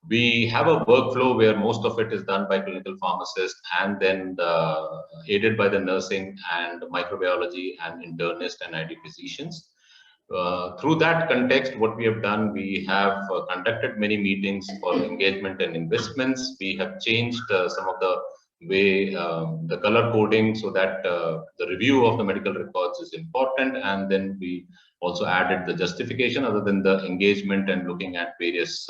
We have a workflow where most of it is done by clinical pharmacists and then aided by the nursing and microbiology and internist and ID physicians. Through that context, what we have done, we have conducted many meetings for engagement and investments. We have changed some of the way the color coding so that the review of the medical records is important, and then we also added the justification other than the engagement and looking at various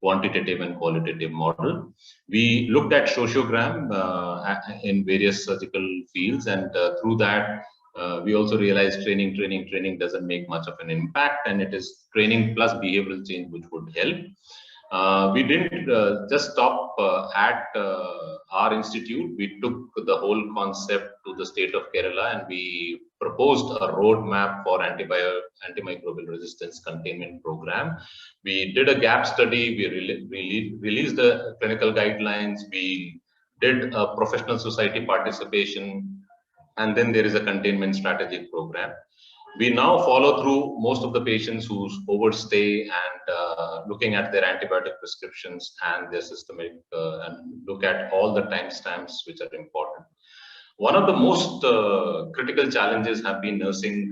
quantitative and qualitative model. We looked at sociogram in various surgical fields, and through that we also realized training doesn't make much of an impact, and it is training plus behavioral change which would help. We didn't just stop at our institute. We took the whole concept to the state of Kerala, and we proposed a roadmap for antimicrobial resistance containment program. We did a gap study. We released the clinical guidelines. We did a professional society participation, and then there is a containment strategic program. We now follow through most of the patients who overstay and looking at their antibiotic prescriptions and their systemic and look at all the timestamps which are important. One of the most critical challenges have been nursing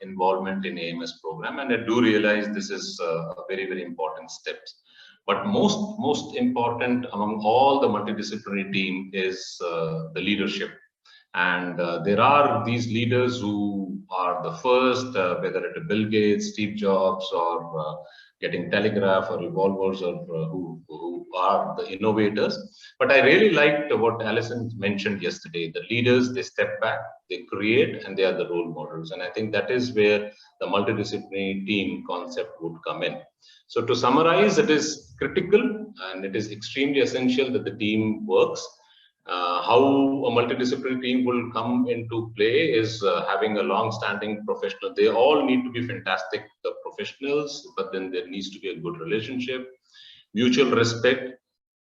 involvement in AMS program, and I do realize this is a very, very important step. But most important among all the multidisciplinary team is the leadership. And there are these leaders who are the first, whether it is Bill Gates, Steve Jobs, or getting Telegraph or revolvers, or who are the innovators. But I really liked what Alison mentioned yesterday. The leaders, they step back, they create, and they are the role models. And I think that is where the multidisciplinary team concept would come in. So to summarize, it is critical and it is extremely essential that the team works. How a multidisciplinary team will come into play is having a long-standing professional. They all need to be fantastic professionals, but then there needs to be a good relationship, mutual respect,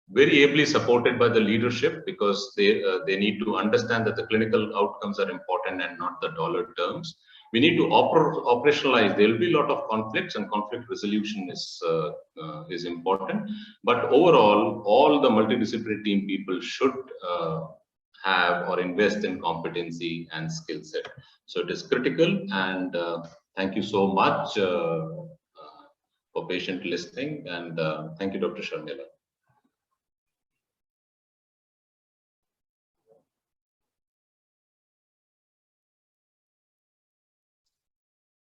very ably supported by the leadership, because they need to understand that the clinical outcomes are important and not the dollar terms. We need to operationalize. There will be a lot of conflicts, and conflict resolution is important. But overall, all the multidisciplinary team people should have or invest in competency and skill set. So it is critical, and thank you so much for patient listening, and thank you, Dr. Sharmila.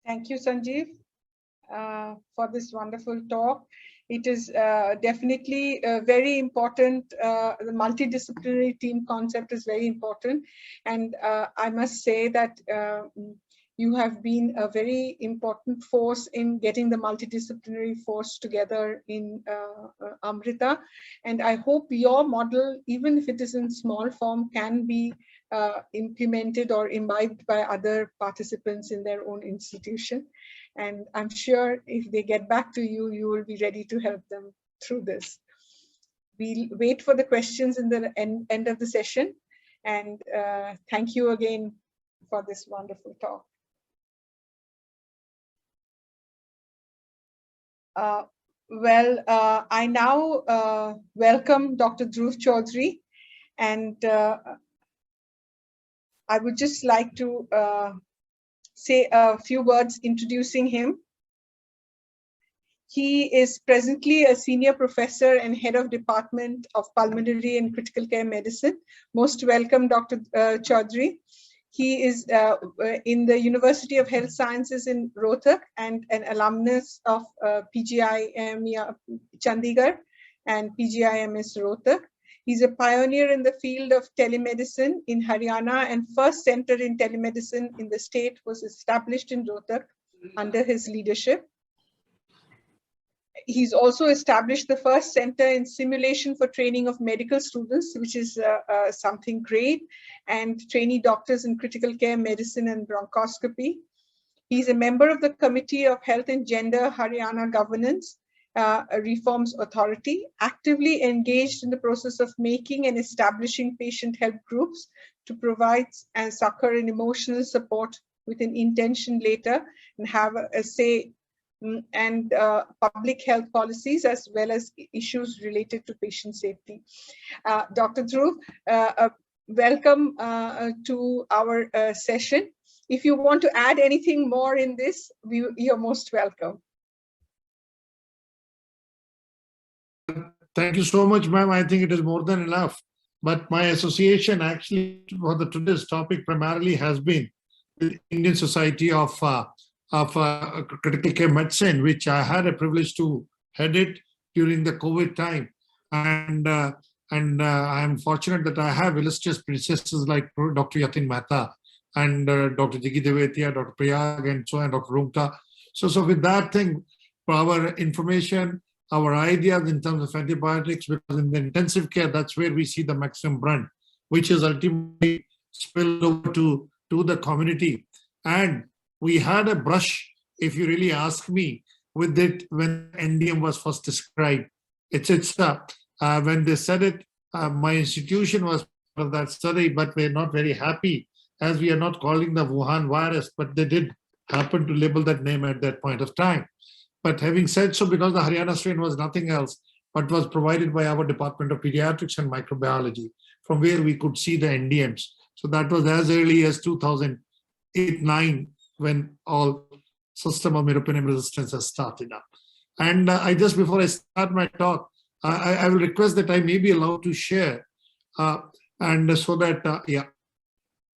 Thank you, Sanjeev, for this wonderful talk. It is definitely very important. The multidisciplinary team concept is very important. And I must say that you have been a very important force in getting the multidisciplinary force together in Amrita. And I hope your model, even if it is in small form, can be implemented or imbibed by other participants in their own institution. And I'm sure if they get back to you, you will be ready to help them through this. We'll wait for the questions in the end of the session. And thank you again for this wonderful talk. I now welcome Dr. Dhruv Chaudhary, and I would just like to say a few words introducing him. He is presently a senior professor and head of Department of Pulmonary and Critical Care Medicine. Most welcome, Dr. Chaudhary. He is in the University of Health Sciences in Rohtak and an alumnus of PGIMS Chandigarh and PGIMS Rohtak. He's a pioneer in the field of telemedicine in Haryana, and first center in telemedicine in the state was established in Rohtak under his leadership. He's also established the first center in simulation for training of medical students, which is something great, and trainee doctors in critical care medicine and bronchoscopy. He's a member of the Committee of Health and Gender Haryana Governance Reforms Authority, actively engaged in the process of making and establishing patient help groups to provide and succor and emotional support with an intention later and have a say and public health policies as well as issues related to patient safety. Dr. Dhruv, welcome to our session. If you want to add anything more in this, you're most welcome. Thank you so much, ma'am. I think it is more than enough. But my association actually for today's topic primarily has been the Indian Society of Critical Care Medicine, which I had a privilege to head it during the COVID time. And I'm fortunate that I have illustrious predecessors like Dr. Yatin Mehta and Dr. Jiggy Devetia, Dr. Priyag, and so on, Dr. Rumta. So with that thing, for our information, our ideas in terms of antibiotics, because in the intensive care, that's where we see the maximum brunt, which is ultimately spilled over to the community. And we had a brush, if you really ask me, with it when NDM was first described. When they said it, my institution was part of that study, but we're not very happy as we are not calling the Wuhan virus, but they did happen to label that name at that point of time. But having said so, because the Haryana strain was nothing else, but was provided by our Department of Pediatrics and Microbiology, from where we could see the NDMs. So that was as early as 2008-9, when all system of meropenem resistance has started up. And I just, before I start my talk, I will request that I may be allowed to share. And so that,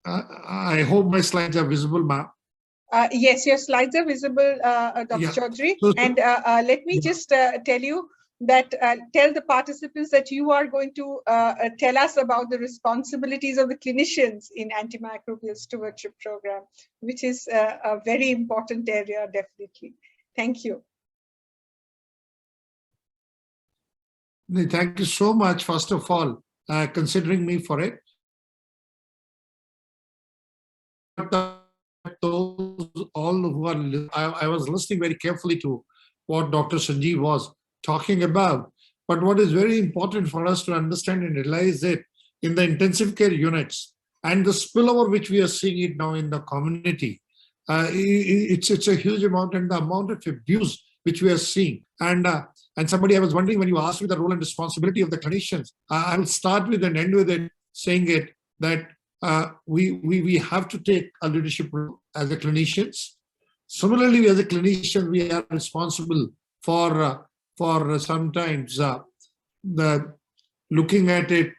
I hope my slides are visible, ma'am. Yes, your slides are visible, Dr. Chaudhary. And let me just tell you that, tell the participants that you are going to tell us about the responsibilities of the clinicians in Antimicrobial Stewardship Program, which is a very important area, definitely. Thank you. Thank you so much, first of all, considering me for it. Those all who are, I was listening very carefully to what Dr. Sanjeev was talking about. But what is very important for us to understand and realize that in the intensive care units and the spillover which we are seeing it now in the community, it's a huge amount, and the amount of abuse which we are seeing. And somebody, I was wondering when you asked me the role and responsibility of the clinicians, I'll start with and end with it, saying it that we have to take a leadership role as a clinicians. Similarly, as a clinician, we are responsible for sometimes the looking at it,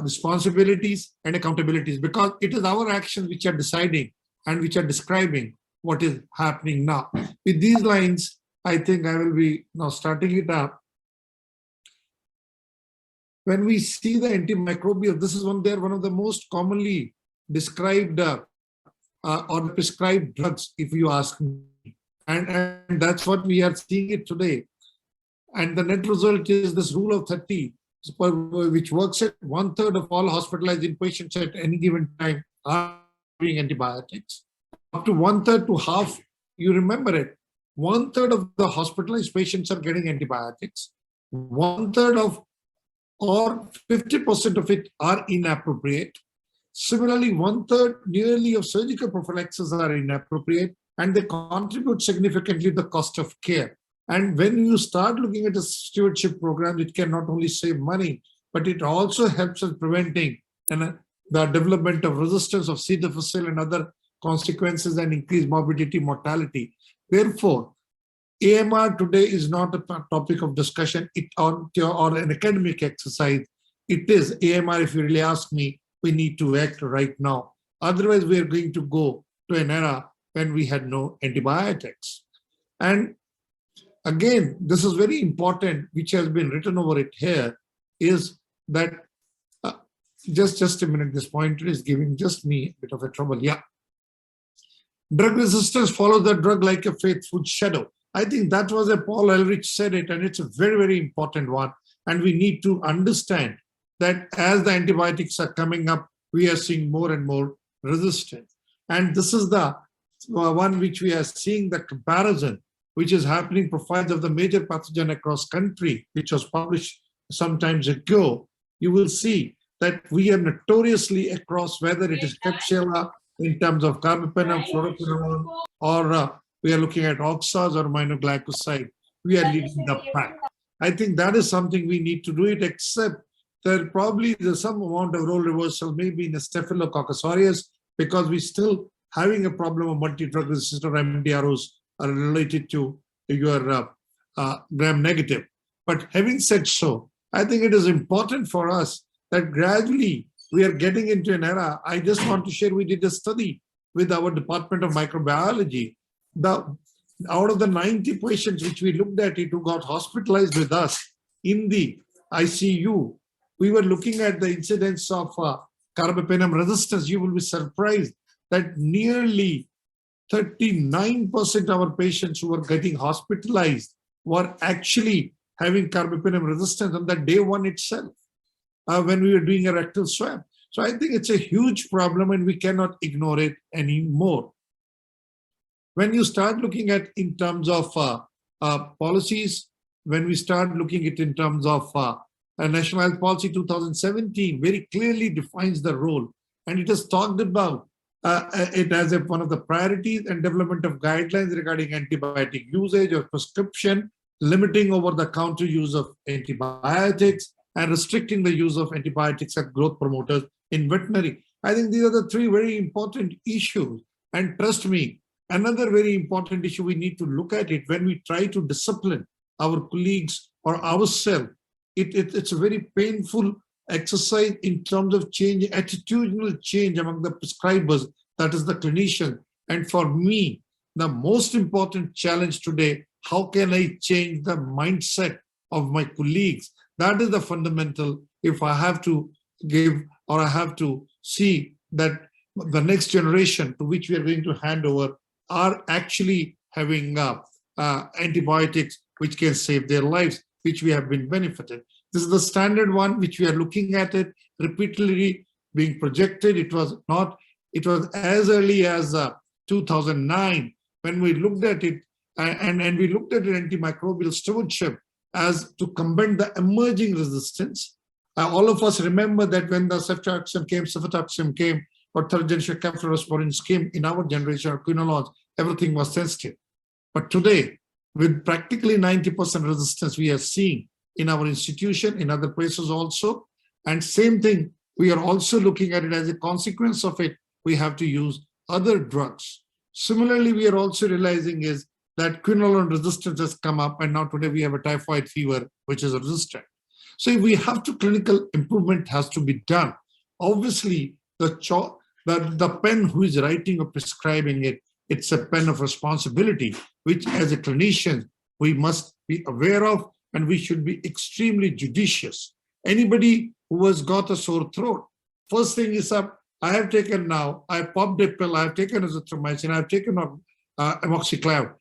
responsibilities and accountabilities, because it is our actions which are deciding and which are describing what is happening now. With these lines, I think I will be now starting it up. When we see the antimicrobial, this is one of the most commonly described or prescribed drugs, if you ask me. And that's what we are seeing it today. And the net result is this rule of 30, which works at 1/3 of all hospitalized inpatients at any given time are having antibiotics. Up to 1/3 to half, you remember it, 1/3 of the hospitalized patients are getting antibiotics. 1/3 of or 50% of it are inappropriate. Similarly, 1/3 nearly of surgical prophylaxis are inappropriate, and they contribute significantly to the cost of care. And when you start looking at a stewardship program, it can not only save money, but it also helps in preventing the development of resistance of C. difficile and other consequences and increased morbidity, mortality. Therefore, AMR today is not a topic of discussion or an academic exercise. It is AMR, if you really ask me, we need to act right now. Otherwise, we are going to go to an era when we had no antibiotics. And again, this is very important, which has been written over it here, is that, just a minute, this pointer is giving just me a bit of a trouble. Yeah. Drug resistance follows the drug like a faithful shadow. I think that was a Paul Ehrlich said it, and it's a very, very important one. And we need to understand that as the antibiotics are coming up, we are seeing more and more resistance. And this is the one which we are seeing the comparison, which is happening, profiles of the major pathogen across country, which was published some time ago. You will see that we are notoriously across, whether it is Klebsiella in terms of carbapenem, fluoroquinolone, or we are looking at oxaz or aminoglycoside. We are leading the pack. I think that is something we need to do it, except that probably there's some amount of role reversal, maybe in a Staphylococcus aureus, because we're still having a problem of multi-drug resistant MDROs are related to your gram-negative. But having said so, I think it is important for us that gradually we are getting into an era. I just want to share, we did a study with our Department of Microbiology. Out of the 90 patients which we looked at, who got hospitalized with us in the ICU, we were looking at the incidence of carbapenem resistance. You will be surprised that nearly 39% of our patients who were getting hospitalized were actually having carbapenem resistance on the day one itself, when we were doing a rectal swab. So I think it's a huge problem and we cannot ignore it anymore. When you start looking at in terms of policies, when we start looking at in terms of National Health Policy 2017 very clearly defines the role, and it has talked about it as one of the priorities and development of guidelines regarding antibiotic usage or prescription, limiting over-the-counter use of antibiotics, and restricting the use of antibiotics and growth promoters in veterinary. I think these are the three very important issues. And trust me, another very important issue we need to look at it when we try to discipline our colleagues or ourselves. It's a very painful exercise in terms of change, attitudinal change among the prescribers, that is the clinician. And for me, the most important challenge today, how can I change the mindset of my colleagues? That is the fundamental. If I have to give, or I have to see that the next generation to which we are going to hand over are actually having antibiotics which can save their lives, which we have been benefited. This is the standard one which we are looking at it repeatedly being projected. It was as early as 2009 when we looked at it, and we looked at antimicrobial stewardship as to combat the emerging resistance. All of us remember that when the cefotaxime came, or third generation cephalosporins came in our generation of quinolones, everything was sensitive. But today, with practically 90% resistance we are seeing in our institution, in other places also, and same thing, we are also looking at it as a consequence of it, we have to use other drugs. Similarly, we are also realizing is that quinolone resistance has come up, and now today we have a typhoid fever, which is resistant. So we have to, clinical improvement has to be done. Obviously, the pen who is writing or prescribing it, it's a pen of responsibility, which as a clinician, we must be aware of, and we should be extremely judicious. Anybody who has got a sore throat, first thing is up, I have taken now, I popped a pill, I have taken azithromycin, I have taken amoxiclav.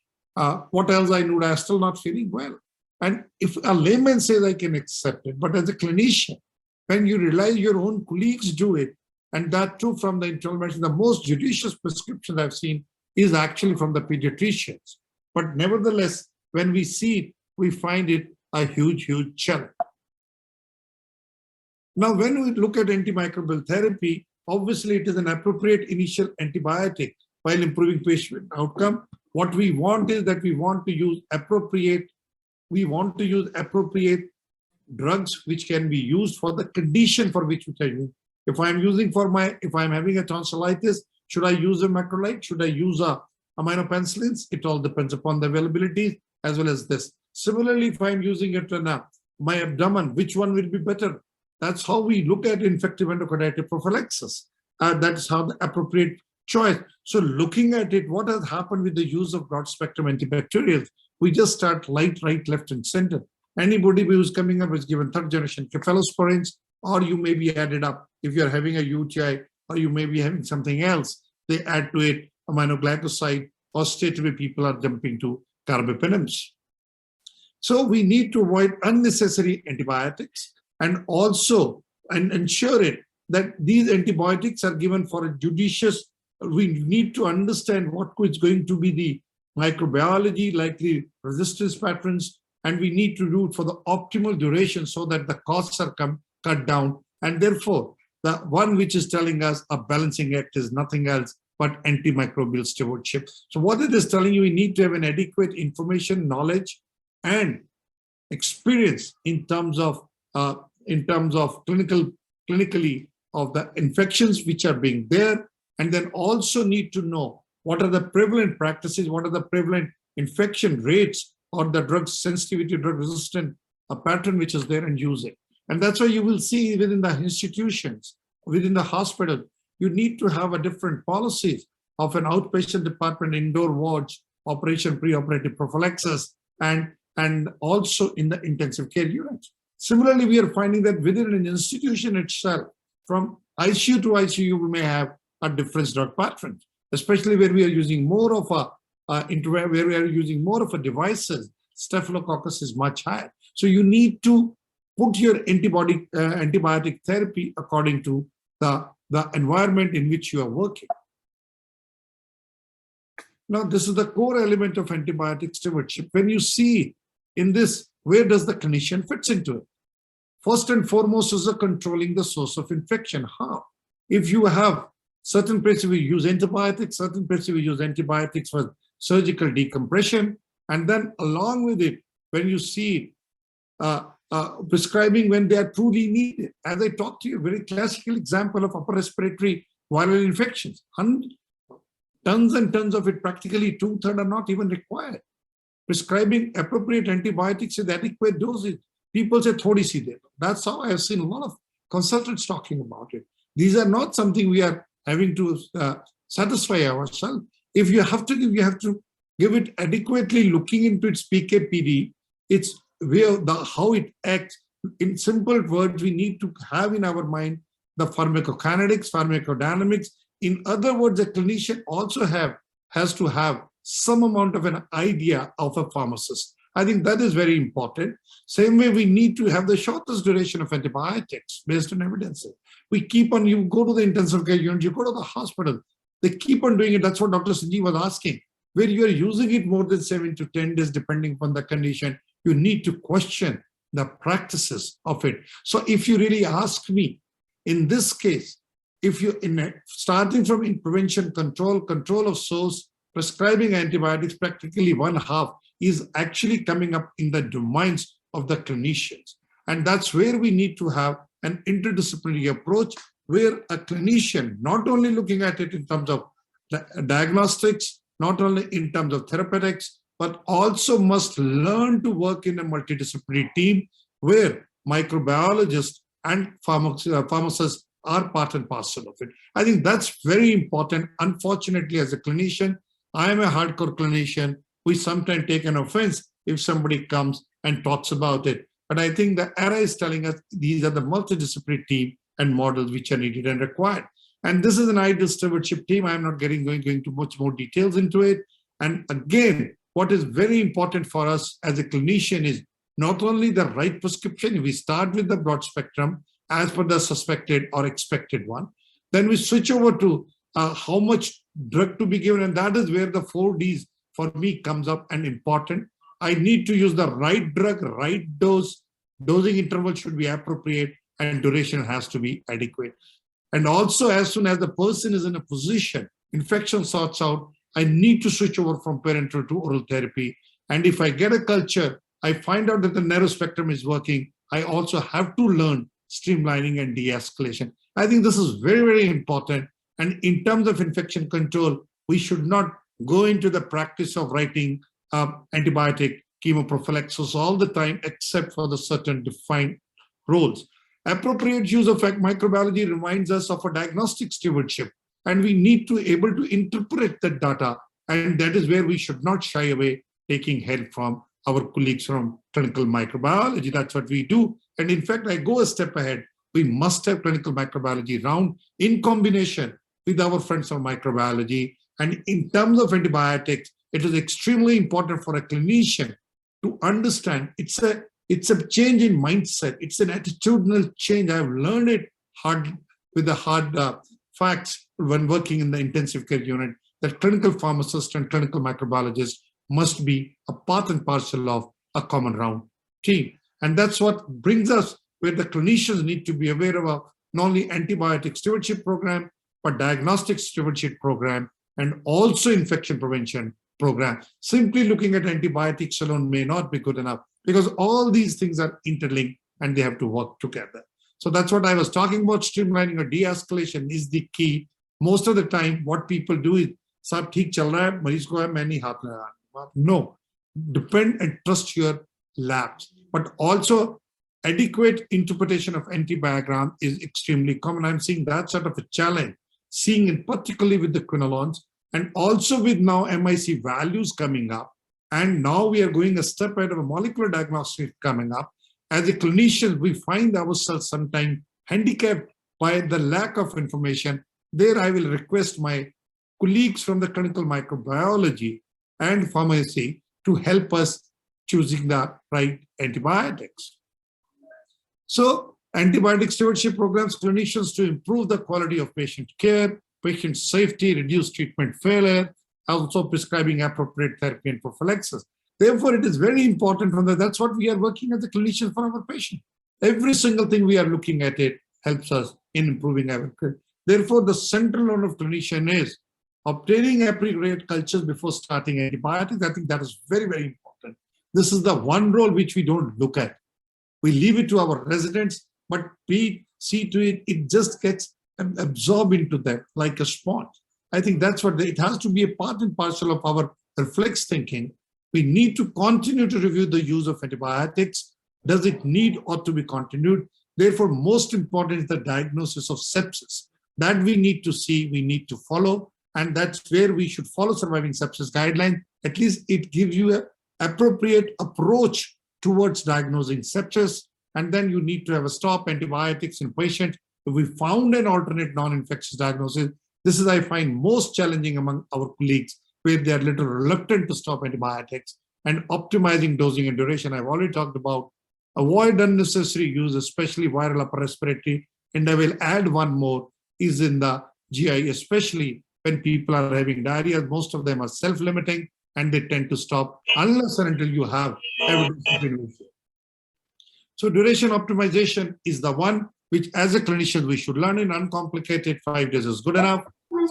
What else I need? I'm still not feeling well. And if a layman says I can accept it, but as a clinician, when you realize your own colleagues do it, and that too from the internal medicine, the most judicious prescriptions I've seen is actually from the pediatricians. But nevertheless, when we see it, we find it a huge, huge challenge. Now, when we look at antimicrobial therapy, obviously it is an appropriate initial antibiotic while improving patient outcome. What we want is that we want to use appropriate drugs which can be used for the condition for which I use. If I'm having a tonsillitis, should I use a macrolide? Should I use a aminopenicillins? It all depends upon the availability. as well as this. Similarly, if I'm using it in my abdomen, which one will be better? That's how we look at infective endocarditis prophylaxis. That's how the appropriate choice. So looking at it, what has happened with the use of broad spectrum antibacterials? We just start right, left, and center. Anybody who's coming up is given third generation cephalosporins, or you may be added up if you're having a UTI, or you may be having something else. They add to it aminoglycoside, or straight away people are jumping to carbapenems. So we need to avoid unnecessary antibiotics and also ensure it that these antibiotics are given for a judicious. We need to understand what is going to be the microbiology, likely resistance patterns, and we need to do it for the optimal duration so that the costs are cut down. And therefore, the one which is telling us a balancing act is nothing else but antimicrobial stewardship. So what it is telling you, we need to have an adequate information, knowledge, and experience in terms of clinically of the infections which are being there, and then also need to know what are the prevalent practices, what are the prevalent infection rates, or the drug sensitivity, drug resistant pattern which is there, and use it. And that's why you will see within the institutions, within the hospital, you need to have a different policies of an outpatient department, indoor wards, operation, preoperative prophylaxis, and also in the intensive care units. Similarly, we are finding that within an institution itself, from ICU to ICU, we may have a different drug pattern, especially where we are using more of devices. Staphylococcus is much higher. So you need to put your antibiotic therapy according to the environment in which you are working. Now, this is the core element of antibiotic stewardship. When you see in this, where does the clinician fits into it? First and foremost is controlling the source of infection. How? If you have certain places we use antibiotics, certain places we use antibiotics for surgical decompression, and then along with it, when you see prescribing when they are truly needed. As I talked to you, a very classical example of upper respiratory viral infections. Tons and tons of it, practically 2/3 are not even required. Prescribing appropriate antibiotics with adequate doses. People say, "Thodi si de." That's how I have seen a lot of consultants talking about it. These are not something we are having to satisfy ourselves. If you have to give, you have to give it adequately, looking into its PK/PD, its how it acts. In simple words, we need to have in our mind the pharmacokinetics, pharmacodynamics. In other words, a clinician also has to have some amount of an idea of a pharmacist. I think that is very important. Same way, we need to have the shortest duration of antibiotics based on evidence. We keep on, you go to the intensive care unit, you go to the hospital, they keep on doing it. That's what Dr. Sanjeev was asking. Where you are using it more than 7 to 10 days, depending upon the condition, you need to question the practices of it. So if you really ask me, in this case, if you starting from prevention, control of source, prescribing antibiotics, practically 1/2 is actually coming up in the domains of the clinicians. And that's where we need to have an interdisciplinary approach, where a clinician, not only looking at it in terms of diagnostics, not only in terms of therapeutics, but also must learn to work in a multidisciplinary team where microbiologists and pharmacists are part and parcel of it. I think that's very important. Unfortunately, as a clinician, I am a hardcore clinician. We sometimes take an offense if somebody comes and talks about it. But I think the era is telling us these are the multidisciplinary team and models which are needed and required. And this is an ideal stewardship team. I'm not going into much more details into it. And again, what is very important for us as a clinician is not only the right prescription. We start with the broad spectrum as per the suspected or expected one. Then we switch over to how much drug to be given. And that is where the 4 Ds for me comes up and important. I need to use the right drug, right dose, dosing interval should be appropriate, and duration has to be adequate. And also, as soon as the person is in a position, infection sorts out, I need to switch over from parenteral to oral therapy. And if I get a culture, I find out that the narrow spectrum is working, I also have to learn streamlining and de-escalation. I think this is very, very important. And in terms of infection control, we should not go into the practice of writing antibiotic chemoprophylaxis all the time, except for the certain defined roles. Appropriate use of microbiology reminds us of a diagnostic stewardship, and we need to be able to interpret that data, and that is where we should not shy away taking help from our colleagues from clinical microbiology. That's what we do. And in fact, I go a step ahead. We must have clinical microbiology round in combination with our friends from microbiology. And in terms of antibiotics, it is extremely important for a clinician to understand it's a change in mindset. It's an attitudinal change. I've learned it hard with the hard facts when working in the intensive care unit, that clinical pharmacists and clinical microbiologists must be a part and parcel of a common round team. And that's what brings us where the clinicians need to be aware of not only antibiotic stewardship program, but diagnostic stewardship program, and also infection prevention program. Simply looking at antibiotics alone may not be good enough, because all these things are interlinked and they have to work together. So that's what I was talking about. Streamlining or de-escalation is the key. Most of the time, what people do is, "Sab theek chal raha hai, mareez ko hai, main nahi haath lagana." No, depend and trust your labs. But also, adequate interpretation of antibiogram is extremely common. I'm seeing that sort of a challenge, seeing in particularly with the quinolones, and also with now MIC values coming up. And now we are going a step ahead of a molecular diagnostic coming up. As a clinician, we find ourselves sometimes handicapped by the lack of information. There I will request my colleagues from the clinical microbiology and pharmacy to help us choosing the right antibiotics. So antibiotic stewardship programs clinicians to improve the quality of patient care, patient safety, reduce treatment failure, also prescribing appropriate therapy and prophylaxis. Therefore, it is very important that's what we are working as a clinician for our patient. Every single thing we are looking at it helps us in improving our care. Therefore, the central role of clinician is obtaining appropriate cultures before starting antibiotics. I think that is very, very important. This is the one role which we don't look at. We leave it to our residents, but we see to it, it just gets absorbed into them like a sponge. I think that's what it has to be a part and parcel of our reflex thinking. We need to continue to review the use of antibiotics. Does it need or to be continued? Therefore, most important is the diagnosis of sepsis. That we need to see, we need to follow, and that's where we should follow surviving sepsis guideline. At least it gives you an appropriate approach towards diagnosing sepsis, and then you need to have a stop antibiotics in patients. If we found an alternate non-infectious diagnosis, this is, I find, most challenging among our colleagues, where they are a little reluctant to stop antibiotics, and optimizing dosing and duration. I've already talked about. Avoid unnecessary use, especially viral upper respiratory. And I will add one more, is in the GI, especially when people are having diarrhea. Most of them are self-limiting and they tend to stop unless and until you have evidence of invasion. So duration optimization is the one which as a clinician we should learn in uncomplicated. 5 days is good enough.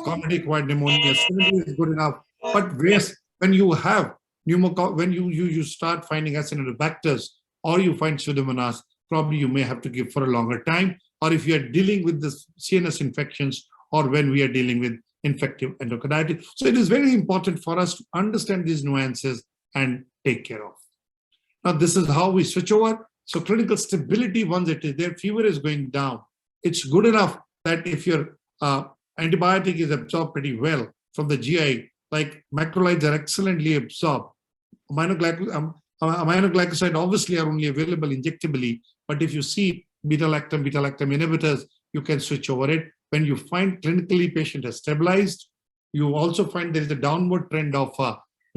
Commonly acquired pneumonia 7 days is good enough. But when you have when you start finding Acinetobacters or you find Pseudomonas, probably you may have to give for a longer time. Or if you are dealing with the CNS infections, or when we are dealing with infective endocarditis. So it is very important for us to understand these nuances and take care of. Now, this is how we switch over. So clinical stability, once it is there, fever is going down. It's good enough that if your antibiotic is absorbed pretty well from the GI, like macrolides are excellently absorbed. Aminoglycoside obviously are only available injectably, but if you see beta-lactam inhibitors, you can switch over it. When you find clinically patient has stabilized, you also find there is a downward trend of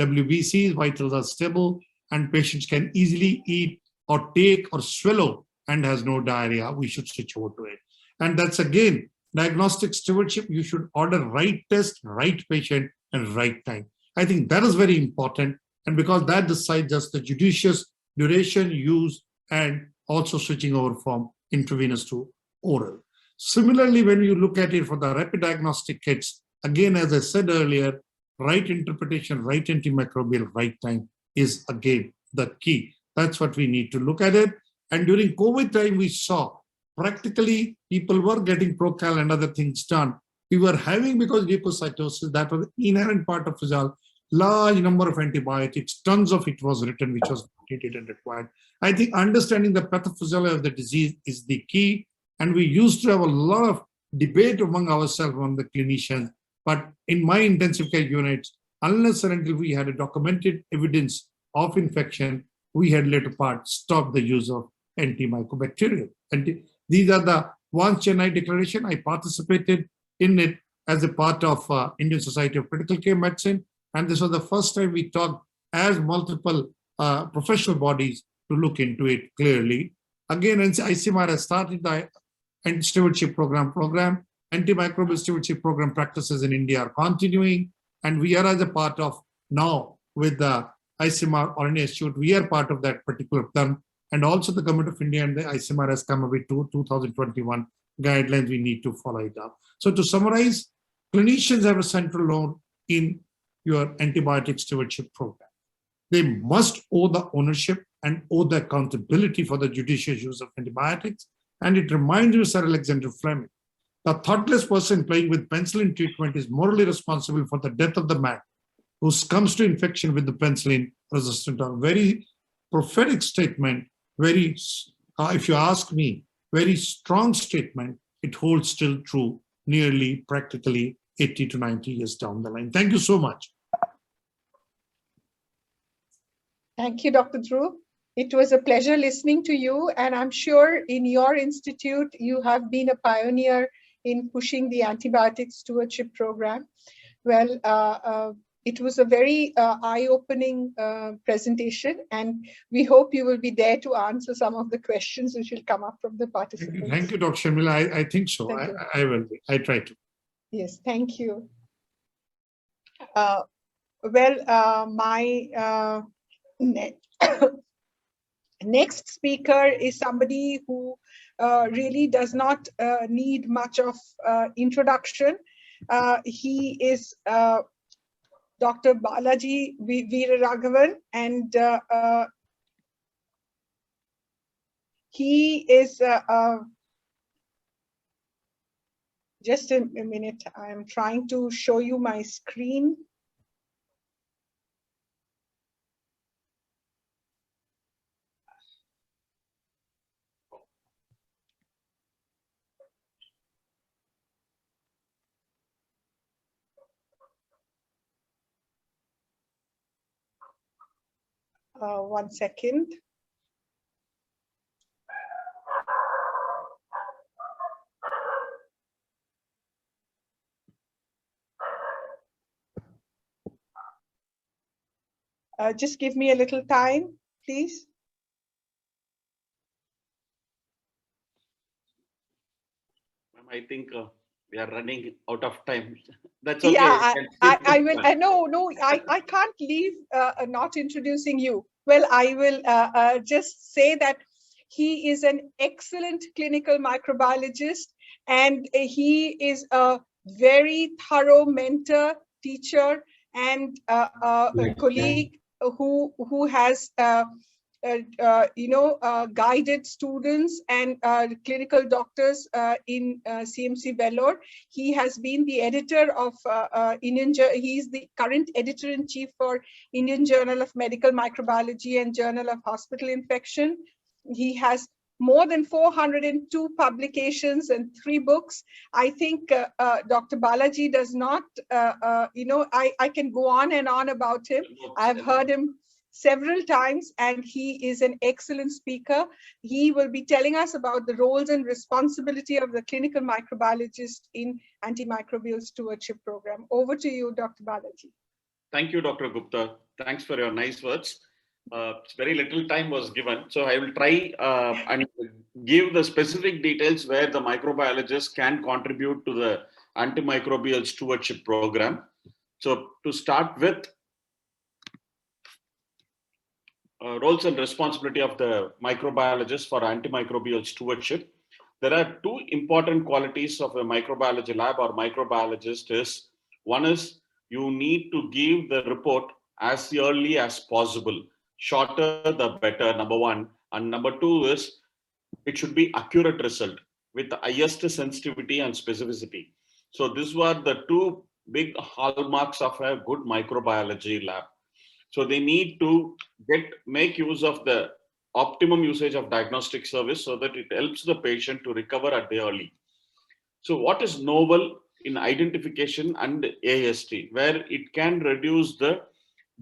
WBCs, vitals are stable, and patients can easily eat or take or swallow and has no diarrhea, we should switch over to it. And that's again, diagnostic stewardship, you should order right test, right patient, and right time. I think that is very important. And because that decides just the judicious duration, use, and also switching over from intravenous to oral. Similarly, when you look at it for the rapid diagnostic kits, again, as I said earlier, right interpretation, right antimicrobial, right time is again the key. That's what we need to look at it. And during COVID time, we saw practically people were getting Procal and other things done. We were having, because leukocytosis, that was an inherent part of physiology. large number of antibiotics, tons of it was written, which was needed and required. I think understanding the pathophysiology of the disease is the key. And we used to have a lot of debate among ourselves, among the clinicians. But in my intensive care units, unless and until we had a documented evidence of infection, we had later part stopped the use of antimicrobial. And these are the once Chennai Declaration. I participated in it as a part of Indian Society of Critical Care Medicine. And this was the first time we talked as multiple professional bodies to look into it clearly. Again, ICMR has started the Anti-Stewardship program. Antimicrobial Stewardship program practices in India are continuing. And we are as a part of now with the ICMR RNA Institute, we are part of that particular plan. And also the Government of India and the ICMR has come up with 2021 guidelines. We need to follow it up. So to summarize, clinicians have a central role in your antibiotic stewardship program. They must owe the ownership and owe the accountability for the judicious use of antibiotics. And it reminds you, Sir Alexander Fleming, the thoughtless person playing with penicillin treatment is morally responsible for the death of the man who comes to infection with the penicillin resistant dog. Very prophetic statement, very, if you ask me, very strong statement. It holds still true nearly practically 80 to 90 years down the line. Thank you so much. Thank you, Dr. Dhruv. It was a pleasure listening to you, and I'm sure in your institute, you have been a pioneer in pushing the antibiotic stewardship program. Well, it was a very eye-opening presentation, and we hope you will be there to answer some of the questions which will come up from the participants. Thank you, Dr. Sharmila. I think so. I will be. I try to. Yes, thank you. My next speaker is somebody who really does not need much of introduction. He is Dr. Balaji V Raghavan, and he is just a minute. I'm trying to show you my screen. One second. Just give me a little time, please. I think we are running out of time. That's okay. Yeah, I will. I can't leave not introducing you. Well, I will just say that he is an excellent clinical microbiologist, and he is a very thorough mentor, teacher, and a colleague who has guided students and clinical doctors in CMC Vellore. He has been the editor of he is the current editor-in-chief for Indian Journal of Medical Microbiology and Journal of Hospital Infection. He has more than 402 publications and 3 books. I think Dr. Balaji does not, I can go on and on about him. I've heard him several times, and he is an excellent speaker. He will be telling us about the roles and responsibility of the clinical microbiologist in antimicrobial stewardship program. Over to you, Dr. Balaji. Thank you, Dr. Gupta. Thanks for your nice words. Very little time was given, so I will try and give the specific details where the microbiologist can contribute to the antimicrobial stewardship program. So to start with, roles and responsibility of the microbiologist for antimicrobial stewardship. There are 2 important qualities of a microbiology lab or microbiologist is, one is you need to give the report as early as possible. Shorter the better, number 1. And number 2 is it should be accurate result with the highest sensitivity and specificity. So these were the 2 big hallmarks of a good microbiology lab. So they need to make use of the optimum usage of diagnostic service so that it helps the patient to recover at the early. So what is novel in identification and AST, where it can reduce the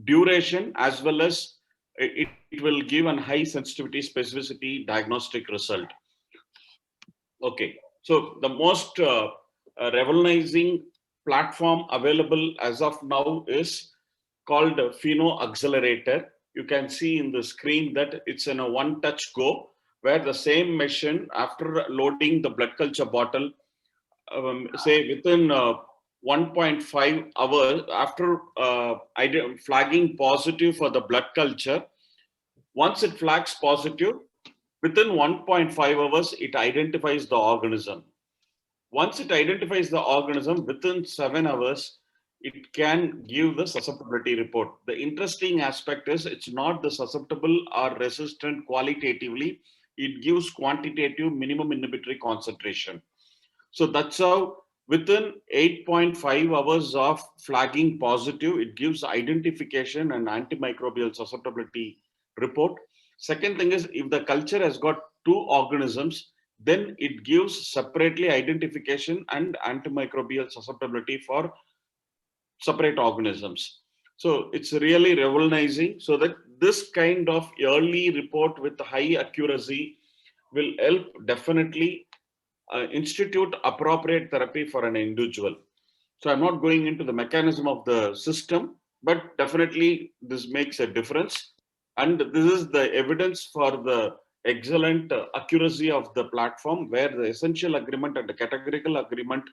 duration as well as it will give a high sensitivity specificity diagnostic result. Okay, so the most revolutionizing platform available as of now is called Pheno Accelerator. You can see in the screen that it's in a one touch go, where the same machine, after loading the blood culture bottle, say within 1.5 hours after flagging positive for the blood culture, once it flags positive, within 1.5 hours, it identifies the organism. Once it identifies the organism, within 7 hours, it can give the susceptibility report. The interesting aspect is it's not the susceptible or resistant qualitatively, it gives quantitative minimum inhibitory concentration. So that's how within 8.5 hours of flagging positive, it gives identification and antimicrobial susceptibility report. Second thing is, if the culture has got 2 organisms, then it gives separately identification and antimicrobial susceptibility for separate organisms. So it's really revolutionizing, so that this kind of early report with high accuracy will help definitely institute appropriate therapy for an individual. So I'm not going into the mechanism of the system, but definitely this makes a difference. And this is the evidence for the excellent accuracy of the platform, where the essential agreement and the categorical agreement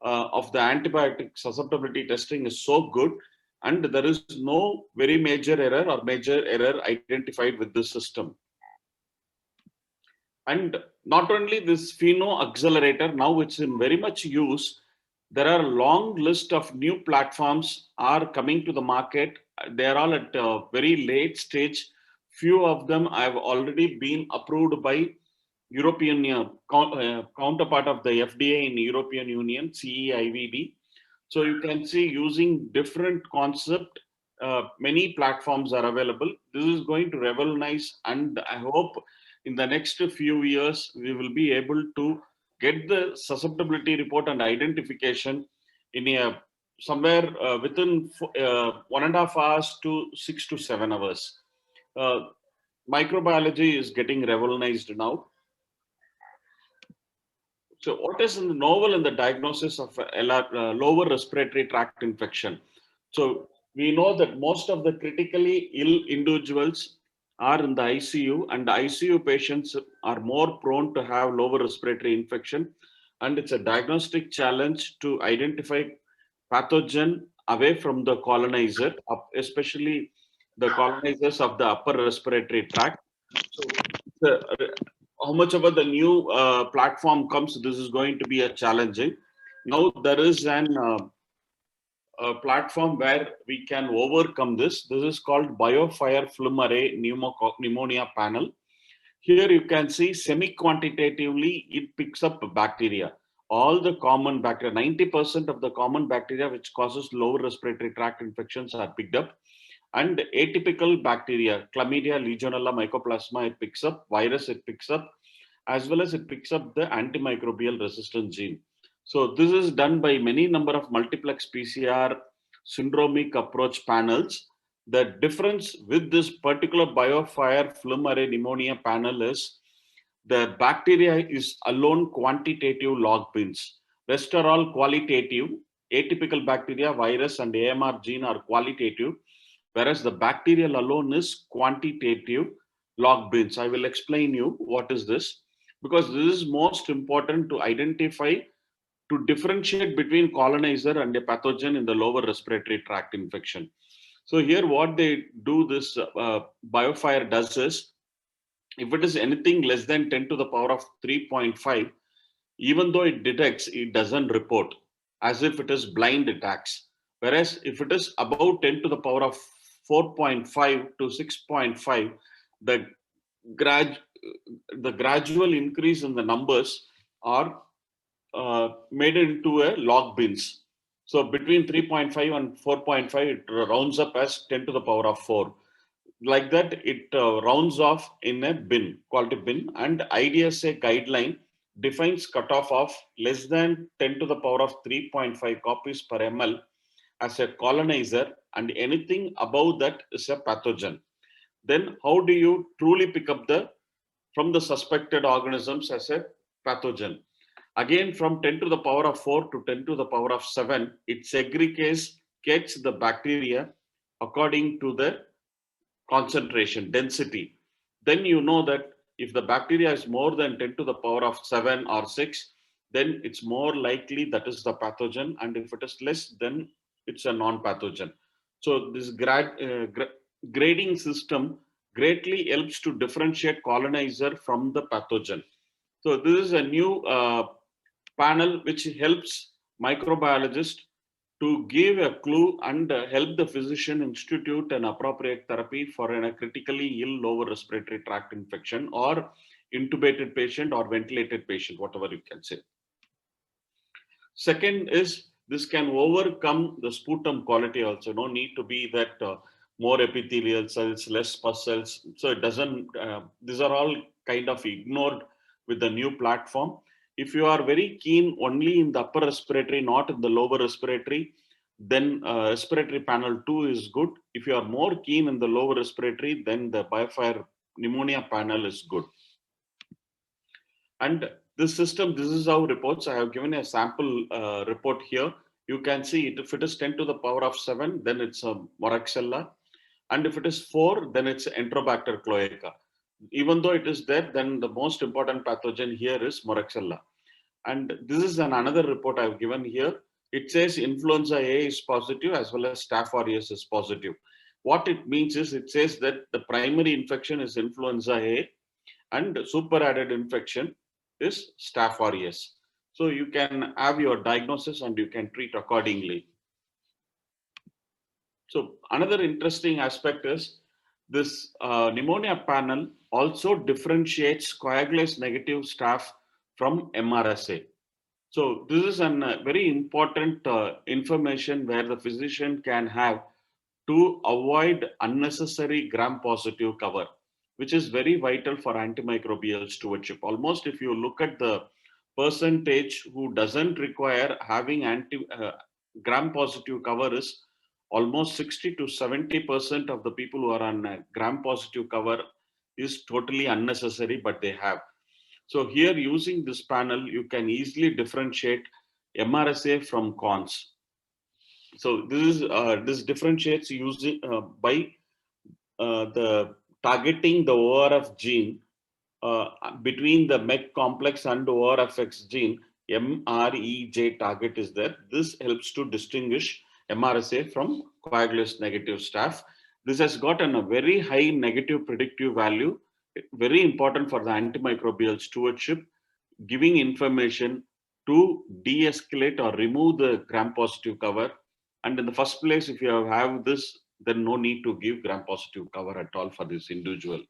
of the antibiotic susceptibility testing is so good, and there is no very major error or major error identified with this system. And not only this Pheno Accelerator, now it's in very much use. There are a long list of new platforms are coming to the market. They are all at a very late stage. Few of them have already been approved by European counterpart of the FDA in European Union, CEIVD. So you can see, using different concept, many platforms are available. This is going to revolutionize, and I hope in the next few years, we will be able to get the susceptibility report and identification in a somewhere within 1.5 hours to 6 to 7 hours. Microbiology is getting revolutionized now. So what is novel in the diagnosis of lower respiratory tract infection? So we know that most of the critically ill individuals are in the ICU, and the ICU patients are more prone to have lower respiratory infection. And it's a diagnostic challenge to identify pathogen away from the colonizer, especially the colonizers of the upper respiratory tract. So how much ever the new platform comes, this is going to be a challenging. Now there is an a platform where we can overcome this. This is called BioFire Film Array Pneumonia Panel. Here you can see semi-quantitatively it picks up bacteria. All the common bacteria, 90% of the common bacteria which causes lower respiratory tract infections are picked up. And atypical bacteria, Chlamydia, Legionella, Mycoplasma, it picks up. Virus, it picks up. As well as it picks up the antimicrobial resistance gene. So this is done by many number of multiplex PCR syndromic approach panels. The difference with this particular BioFire Film Array Pneumonia panel is the bacteria is alone quantitative log bins. Rest are all qualitative. Atypical bacteria, virus and AMR gene are qualitative, whereas the bacterial alone is quantitative log bins. I will explain you what is this, because this is most important to identify, to differentiate between colonizer and a pathogen in the lower respiratory tract infection. So here what they do, this BioFire does is, if it is anything less than 10 to the power of 3.5, even though it detects, it doesn't report, as if it is blind attacks. Whereas if it is above 10 to the power of 4.5 to 6.5, the gradual increase in the numbers are made into a log bins. So between 3.5 and 4.5, it rounds up as 10 to the power of 4. Like that, it rounds off in a bin, quality bin, and IDSA guideline defines cutoff of less than 10 to the power of 3.5 copies per ml as a colonizer, and anything above that is a pathogen. Then how do you truly pick up from the suspected organisms as a pathogen? Again, from 10 to the power of 4 to 10 to the power of 7, it segregates the bacteria according to the concentration, density. Then you know that if the bacteria is more than 10 to the power of 7 or 6, then it's more likely that is the pathogen. And if it is less, then it's a non-pathogen. So this grading system greatly helps to differentiate colonizer from the pathogen. So this is a new panel which helps microbiologists to give a clue and help the physician institute an appropriate therapy for a critically ill lower respiratory tract infection or intubated patient or ventilated patient, whatever you can say. Second is this can overcome the sputum quality also. No need to be that more epithelial cells, less pus cells. So it doesn't, these are all kind of ignored with the new platform. If you are very keen only in the upper respiratory, not in the lower respiratory, then respiratory panel 2 is good. If you are more keen in the lower respiratory, then the BioFire pneumonia panel is good. And this system, this is how reports. I have given a sample report here. You can see it, if it is 10 to the power of 7, then it's a Moraxella. And if it is 4, then it's Enterobacter cloaca. Even though it is there, then the most important pathogen here is Moraxella. And this is another report I've given here. It says influenza A is positive as well as Staph aureus is positive. What it means is it says that the primary infection is influenza A and superadded infection is Staph aureus. So you can have your diagnosis and you can treat accordingly. So another interesting aspect is this pneumonia panel also differentiates coagulase negative staph from MRSA. So this is a very important information where the physician can have to avoid unnecessary gram-positive cover, which is very vital for antimicrobial stewardship. Almost if you look at the percentage who doesn't require having gram-positive cover is almost 60 to 70% of the people who are on gram-positive cover is totally unnecessary, but they have. So here using this panel, you can easily differentiate MRSA from cons. So this differentiates using by the targeting the ORF gene between the MEC complex and ORFX gene. MREJ target is there. This helps to distinguish MRSA from coagulase negative staph. This has gotten a very high negative predictive value, very important for the antimicrobial stewardship, giving information to de-escalate or remove the gram-positive cover. And in the first place, if you have this, then no need to give gram-positive cover at all for this individual.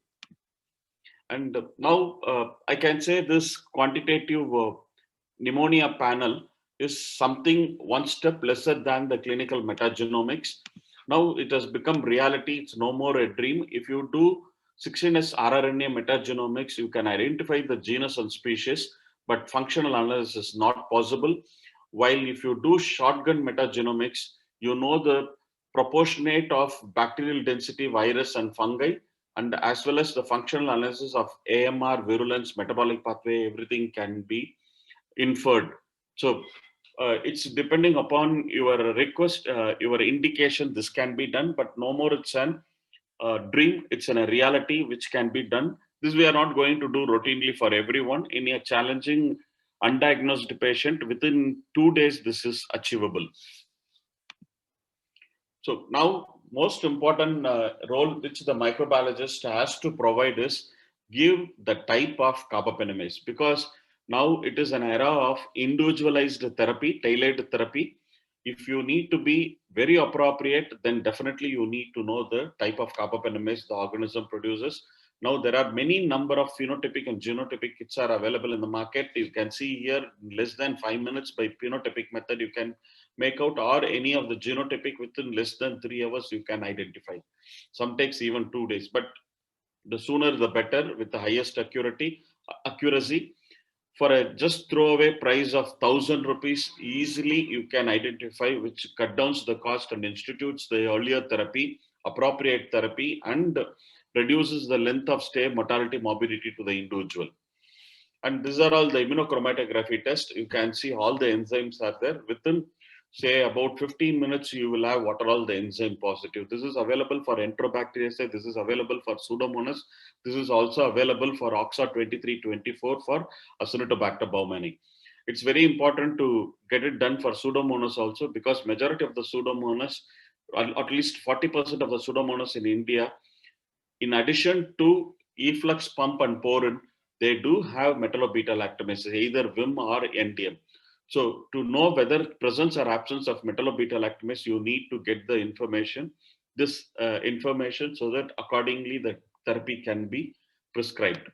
And now I can say this quantitative pneumonia panel is something one step lesser than the clinical metagenomics. Now it has become reality. It's no more a dream. If you do 16S rRNA metagenomics, you can identify the genus and species, but functional analysis is not possible. While if you do shotgun metagenomics, you know the proportionate of bacterial density, virus and fungi, and as well as the functional analysis of AMR, virulence, metabolic pathway, everything can be inferred. So it's depending upon your request, your indication, this can be done, but no more it's an dream, it's a reality which can be done. This we are not going to do routinely for everyone. In a challenging undiagnosed patient, within 2 days, this is achievable. So now, most important role which the microbiologist has to provide is give the type of carbapenemase, because now it is an era of individualized therapy, tailored therapy. If you need to be very appropriate, then definitely you need to know the type of carbapenemase the organism produces. Now there are many number of phenotypic and genotypic kits are available in the market. You can see here in less than 5 minutes by phenotypic method, you can make out, or any of the genotypic within less than 3 hours, you can identify. Some takes even 2 days, but the sooner the better with the highest accuracy. For a just throwaway price of 1,000 rupees, easily you can identify, which cut down the cost and institutes the earlier therapy, appropriate therapy, and reduces the length of stay, mortality, morbidity to the individual. And these are all the immunochromatography test. You can see all the enzymes are there. Within, say, about 15 minutes, you will have what are all the enzyme positive. This is available for Enterobacteriaceae. This is available for Pseudomonas. This is also available for Oxa 2324 for Acinetobacter baumannii. It's very important to get it done for Pseudomonas also, because majority of the Pseudomonas, at least 40% of the Pseudomonas in India, in addition to efflux pump and pour-in, they do have metallo-beta-lactamases, either Vim or NDM. So to know whether presence or absence of metallo-beta-lactamase, you need to get the information, information, so that accordingly the therapy can be prescribed.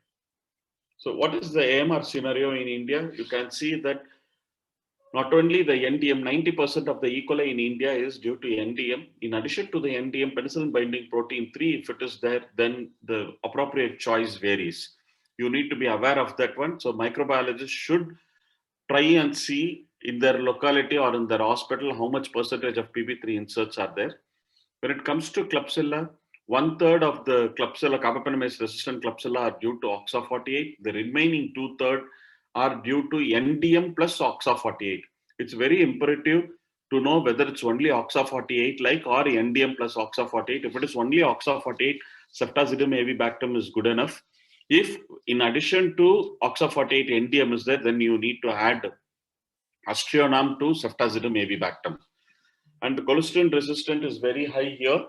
So what is the AMR scenario in India? You can see that not only the NDM, 90% of the E. coli in India is due to NDM. In addition to the NDM, penicillin binding protein 3, if it is there, then the appropriate choice varies. You need to be aware of that one. So microbiologists should try and see in their locality or in their hospital how much percentage of PB3 inserts are there. When it comes to Klebsiella, 1/3 of the Klebsiella, carbapenemase resistant Klebsiella are due to OXA48. The remaining 2/3 are due to NDM plus OXA48. It's very imperative to know whether it's only OXA48 like or NDM plus OXA48. If it is only OXA48, ceftazidime avibactam is good enough. If in addition to OXA48 NDM is there, then you need to add aztreonam to ceftazidime avibactam. And the cholesterol resistant is very high here.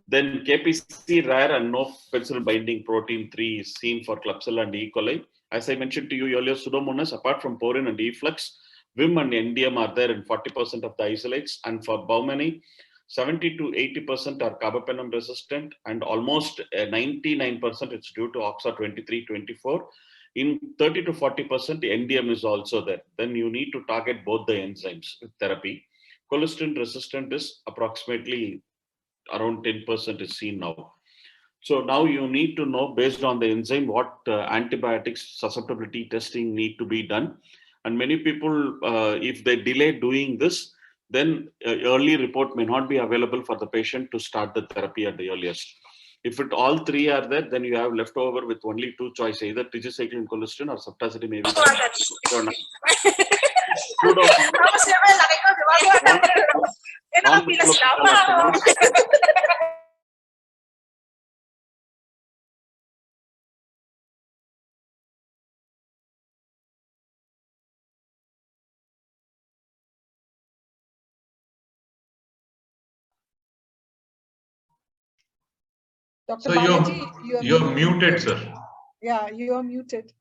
Then KPC rare and no penicillin binding protein 3 is seen for Klebsiella and E. coli. As I mentioned to you earlier, Pseudomonas, apart from pour-in and efflux, Vim and NDM are there in 40% of the isolates. And for baumannii, 70 to 80% are carbapenem resistant, and almost 99% it's due to OXA 2324. In 30 to 40%, NDM is also there. Then you need to target both the enzymes with therapy. Cholesterol resistant is approximately around 10% is seen now. So now you need to know, based on the enzyme, what antibiotics susceptibility testing need to be done. And many people, if they delay doing this, then early report may not be available for the patient to start the therapy at the earliest. If it all three are there, then you have left over with only two choices, either tigecycline cholesterol or ceftazidime avibactam. Dr. So Balaji, you're muted, sir. Yeah, you are muted.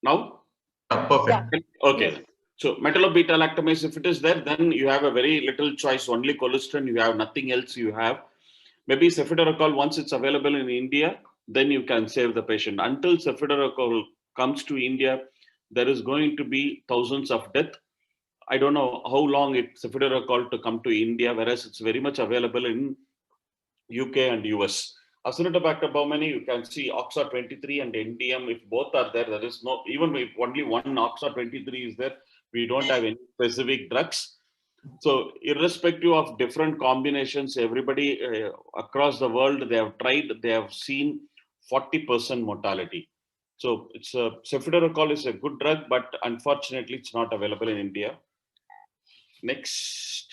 Now? Perfect. Yeah. Okay. Yes. So metallo-beta-lactamase, if it is there, then you have a very little choice, only cholesterol, you have nothing else you have. Maybe cefiderocol, once it's available in India, then you can save the patient. Until cefiderocol comes to India, there is going to be thousands of deaths. I don't know how long it's cefiderocol to come to India, whereas it's very much available in UK and US. Acinetobacter baumannii, you can see OXA 23 and NDM. If both are there, there is no, even if only one OXA 23 is there, we don't have any specific drugs. So irrespective of different combinations, everybody across the world, they have tried, they have seen 40% mortality. So it's cefiderocol is a good drug, but unfortunately it's not available in India. Next.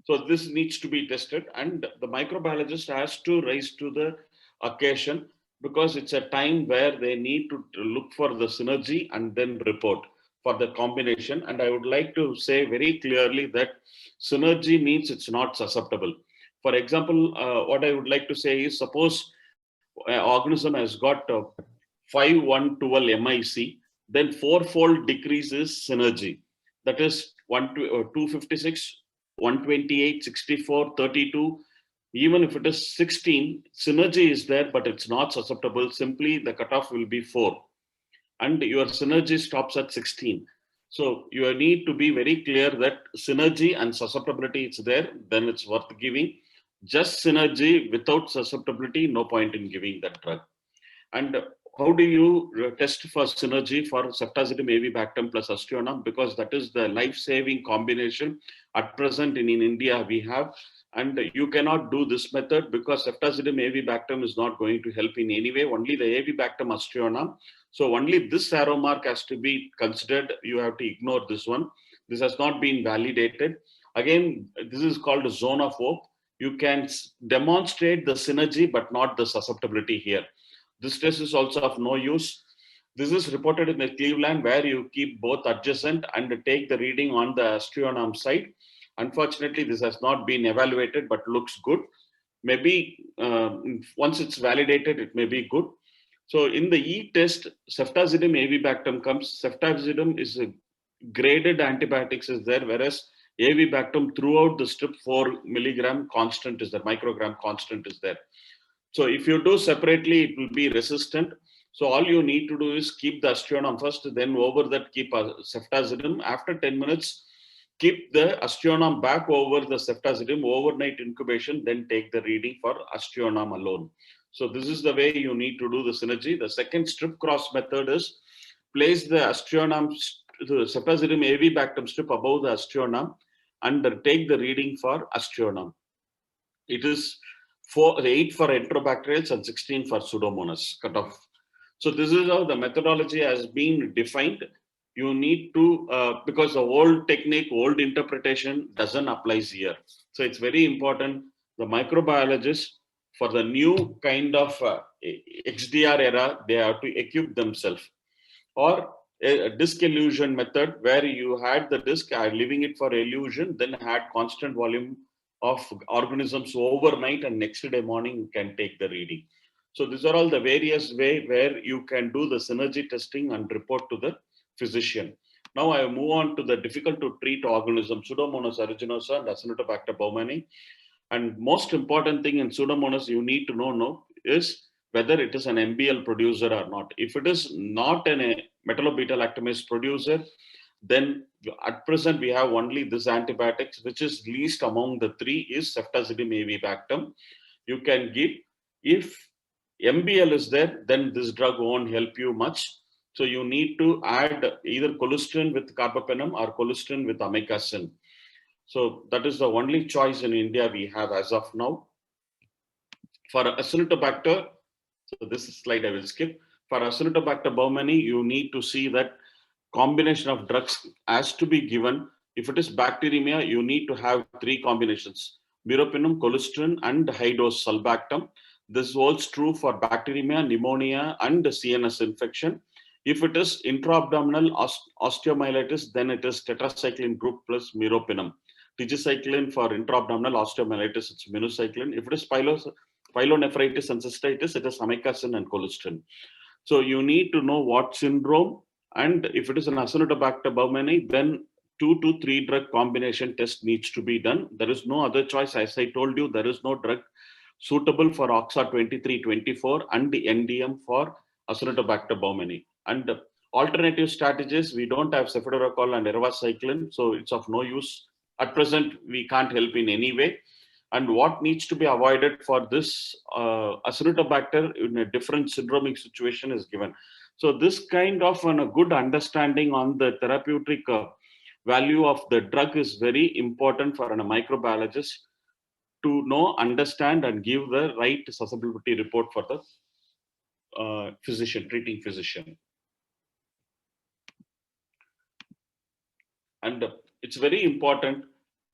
So this needs to be tested, and the microbiologist has to rise to the occasion, because it's a time where they need to look for the synergy and then report for the combination. And I would like to say very clearly that synergy means it's not susceptible. For example, what I would like to say is, suppose an organism has got 5/112 MIC, then fourfold decreases synergy. That is 256, 128, 64, 32. Even if it is 16, synergy is there, but it's not susceptible. Simply the cutoff will be 4. And your synergy stops at 16. So you need to be very clear that synergy and susceptibility is there, then it's worth giving. Just synergy without susceptibility, no point in giving that drug. And how do you test for synergy for ceftazidime avibactam plus aztreonam? Because that is the life-saving combination at present in India we have. And you cannot do this method because ceftazidime avibactam is not going to help in any way, only the avibactam aztreonam. So only this arrow mark has to be considered. You have to ignore this one. This has not been validated. Again, this is called a zone of hope. You can demonstrate the synergy, but not the susceptibility here. This test is also of no use. This is reported in the Cleveland where you keep both adjacent and take the reading on the aztreonam side. Unfortunately, this has not been evaluated, but looks good. Maybe once it's validated, it may be good. So in the E-test, ceftazidime avibactam comes. Ceftazidime is a graded antibiotics is there, whereas avibactam throughout the strip 4 milligram constant is there, microgram constant is there. So if you do separately, it will be resistant. So all you need to do is keep the aztreonam first, then over that keep ceftazidime. After 10 minutes, keep the aztreonam back over the ceftazidime, overnight incubation, then take the reading for aztreonam alone. So this is the way you need to do the synergy. The second strip cross method is place the aztreonam, the ceftazidime avibactam strip above the aztreonam and take the reading for aztreonam. It is 8 for enterobacterials and 16 for Pseudomonas cutoff. So this is how the methodology has been defined. You need to, because the old technique, old interpretation doesn't apply here. So it's very important, the microbiologists for the new kind of XDR era, they have to equip themselves. Or a disc elution method where you had the disc, leaving it for elution, then had constant volume of organisms overnight and next day morning you can take the reading. So these are all the various ways where you can do the synergy testing and report to the physician. Now I move on to the difficult to treat organisms, Pseudomonas aeruginosa and Acinetobacter baumannii. And most important thing in Pseudomonas you need to know is whether it is an MBL producer or not. If it is not a metallo-beta-lactamase producer, then at present we have only this antibiotics, which is least among the three is ceftazidime avibactam. You can give, if MBL is there, then this drug won't help you much. So you need to add either colistin with carbapenem or colistin with amikacin. So that is the only choice in India we have as of now. For Acinetobacter, so this slide I will skip. For Acinetobacter baumannii, you need to see that combination of drugs has to be given. If it is bacteremia, you need to have 3 combinations: meropenem, colistin, and high-dose sulbactam. This holds true for bacteremia, pneumonia, and CNS infection. If it is intra-abdominal osteomyelitis, then it is tetracycline group plus meropenem. Tigecycline for intra-abdominal osteomyelitis, it's minocycline. If it is pyelonephritis and cystitis, it is amikacin and colistin. So you need to know what syndrome, and if it is an Acinetobacter baumannii, then 2 to 3 drug combination test needs to be done. There is no other choice. As I told you, there is no drug suitable for OXA 23-24 and the NDM for Acinetobacter baumannii. And alternative strategies, we don't have cefiderocol and eravacycline, so it's of no use. At present, we can't help in any way. And what needs to be avoided for this Acinetobacter in a different syndromic situation is given. So this kind of a good understanding on the therapeutic value of the drug is very important for a microbiologist to know, understand, and give the right susceptibility report for the physician, treating physician. And it's very important,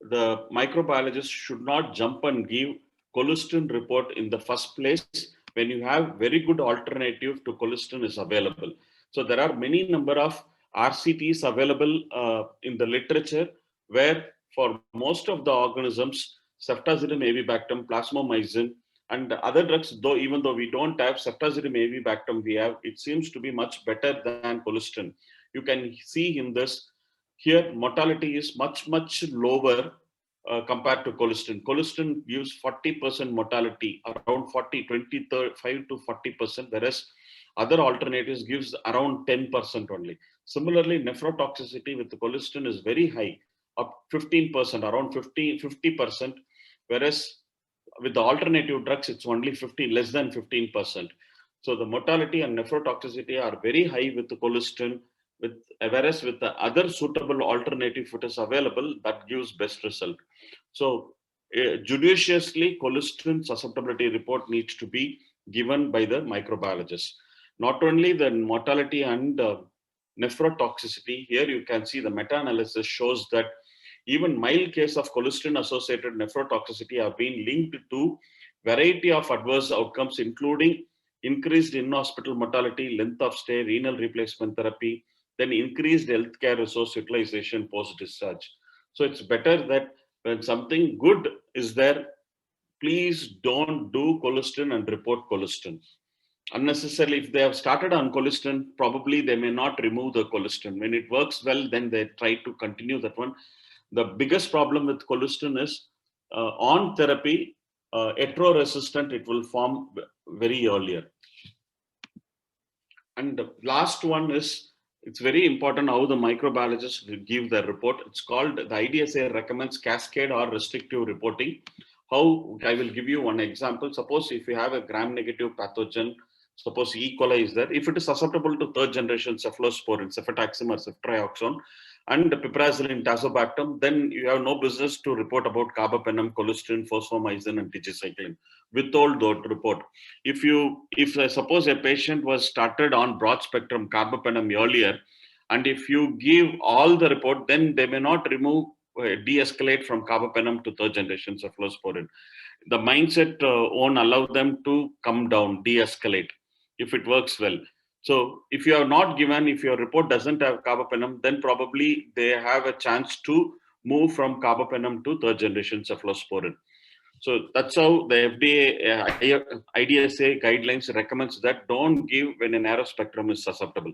the microbiologist should not jump and give colistin report in the first place when you have very good alternative to colistin is available. So there are many number of RCTs available in the literature where for most of the organisms, ceftazidime avibactam, plasmomycin, and other drugs, though even though we don't have ceftazidime avibactam, we have, it seems to be much better than colistin. You can see in this, here mortality is much lower compared to colistin. Colistin gives 40% mortality, around 25 to 40%, whereas other alternatives gives around 10% only. Similarly, nephrotoxicity with the colistin is very high, up 15%, around 50%, whereas with the alternative drugs, it's only less than 15%. So the mortality and nephrotoxicity are very high with the colistin, whereas with the other suitable alternative, if it is available, that gives best result. So judiciously, colistin susceptibility report needs to be given by the microbiologist. Not only the mortality and nephrotoxicity, here you can see the meta-analysis shows that even mild case of colistin-associated nephrotoxicity have been linked to variety of adverse outcomes, including increased in-hospital mortality, length of stay, renal replacement therapy, then increased healthcare resource utilization post-discharge. So it's better that when something good is there, please don't do colistin and report colistin. Unnecessarily, if they have started on colistin, probably they may not remove the colistin. When it works well, then they try to continue that one. The biggest problem with colistin is on therapy, heteroresistant, it will form very earlier. And the last one is, it's very important how the microbiologists will give their report. It's called, the IDSA recommends cascade or restrictive reporting. How, I will give you one example. Suppose if you have a gram-negative pathogen, suppose E. coli is there. If it is susceptible to third generation cephalosporin, cefotaxime or ceftriaxone, and piperazoline, tazobactam, then you have no business to report about carbapenem, colistin, fosfomycin, and tigecycline. Withhold that report. If suppose a patient was started on broad spectrum carbapenem earlier, and if you give all the report, then they may not remove, de-escalate from carbapenem to third generation cephalosporin. The mindset won't allow them to come down, de-escalate, if it works well. So if you are not given, if your report doesn't have carbapenem, then probably they have a chance to move from carbapenem to third generation cephalosporin. So that's how the FDA IDSA guidelines recommends that don't give when a narrow spectrum is susceptible.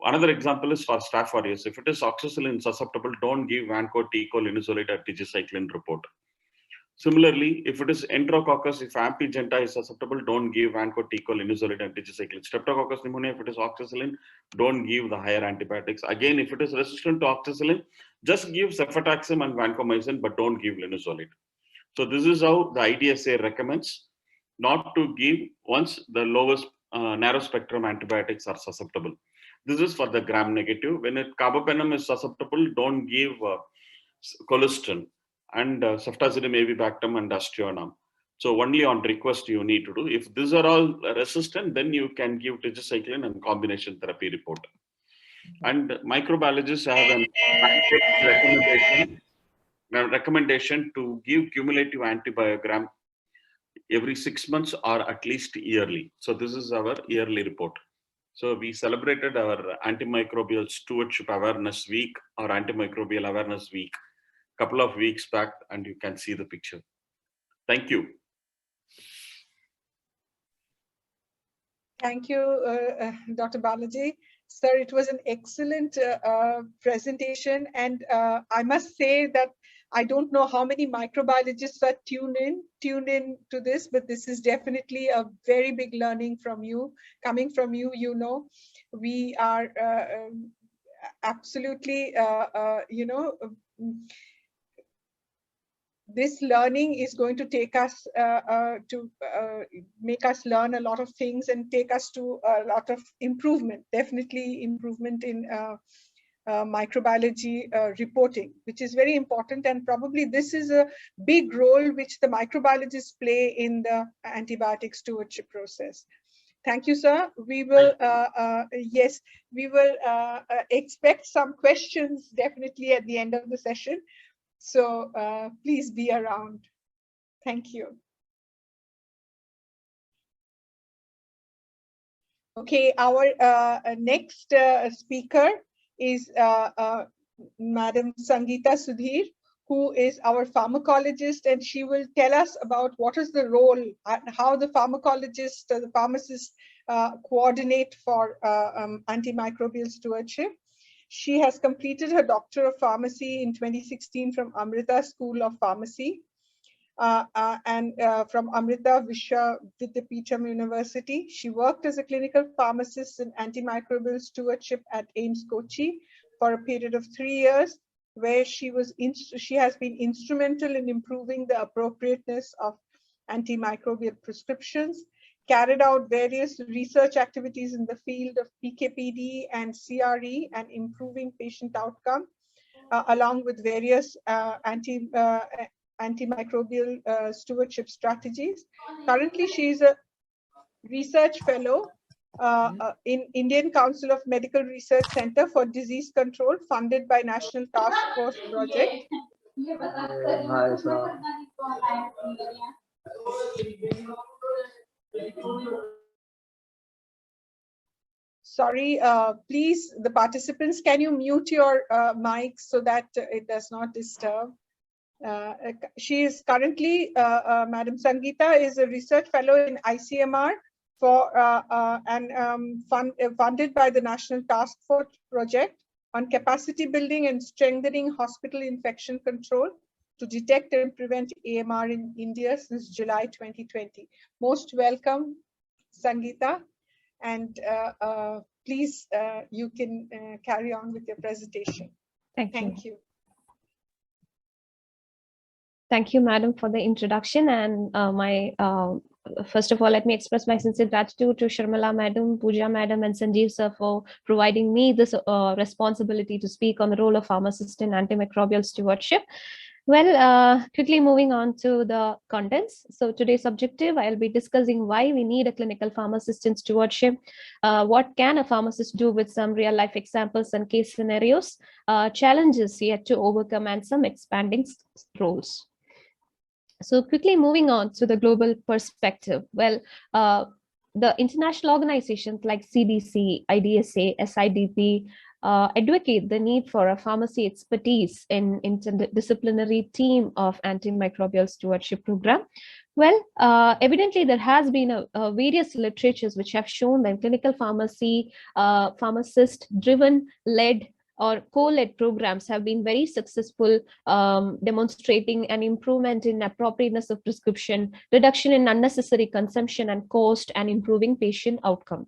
Another example is for Staph aureus. If it is oxacillin susceptible, don't give Vanco, Tico, linezolid, or tigecycline report. Similarly, if it is Enterococcus, if Ampigenta is susceptible, don't give Vanco, Tico, linezolid, and tigecycline. Streptococcus pneumoniae, if it is oxacillin, don't give the higher antibiotics. Again, if it is resistant to oxacillin, just give cefotaxime and vancomycin, but don't give linezolid. So this is how the IDSA recommends not to give once the lowest narrow spectrum antibiotics are susceptible. This is for the gram-negative. When carbapenem is susceptible, don't give colistin and ceftazidime, avibactam, and aztreonam. So only on request you need to do. If these are all resistant, then you can give tigecycline and combination therapy report. And microbiologists have a recommendation to give cumulative antibiogram every 6 months or at least yearly. So this is our yearly report. So we celebrated our Antimicrobial Stewardship Awareness Week or Antimicrobial Awareness Week a couple of weeks back, and you can see the picture. Thank you. Thank you, Dr. Balaji. Sir, it was an excellent presentation, and I must say that I don't know how many microbiologists are tuned in to this, but this is definitely a very big learning from you, coming from you. You know, we are absolutely, this learning is going to take us to make us learn a lot of things and take us to a lot of improvement, definitely improvement in microbiology reporting, which is very important. And probably this is a big role which the microbiologists play in the antibiotic stewardship process. Thank you, sir. We will, yes, we will expect some questions definitely at the end of the session. So please be around. Thank you. Okay, our next speaker is Madam Sangeeta Sudhir, who is our pharmacologist, and she will tell us about what is the role and how the pharmacologist, the pharmacist coordinate for antimicrobial stewardship. She has completed her Doctor of Pharmacy in 2016 from Amrita School of Pharmacy and from Amrita Vidyapeetham University. She worked as a clinical pharmacist in antimicrobial stewardship at AIIMS Kochi for a period of 3 years, where she has been instrumental in improving the appropriateness of antimicrobial prescriptions, carried out various research activities in the field of PKPD and CRE and improving patient outcome, along with various antimicrobial stewardship strategies. Currently, she is a research fellow in Indian Council of Medical Research Center for Disease Control, funded by National Task Force Project. Sorry, please, the participants, can you mute your mics so that it does not disturb? She is currently, Madam Sangeeta is a research fellow in ICMR funded by the National Task Force Project on capacity building and strengthening hospital infection control to detect and prevent AMR in India since July 2020. Most welcome, Sangeeta, and please, you can carry on with your presentation. Thank you. you. Thank you, Madam, for the introduction. And first of all, let me express my sincere gratitude to Sharmila Madam, Pooja Madam, and Sanjeev Sir for providing me this responsibility to speak on the role of pharmacist in antimicrobial stewardship. Well, quickly moving on to the contents. So today's objective, I'll be discussing why we need a clinical pharmacist in stewardship, what can a pharmacist do with some real life examples and case scenarios, challenges yet to overcome, and some expanding roles. So quickly moving on to the global perspective. Well, the international organizations like CDC, IDSA, SIDP advocate the need for a pharmacy expertise in interdisciplinary team of antimicrobial stewardship program. Well, evidently there has been various literatures which have shown that clinical pharmacy, pharmacist-driven, led or co-led programs have been very successful, demonstrating an improvement in appropriateness of prescription, reduction in unnecessary consumption and cost, and improving patient outcome.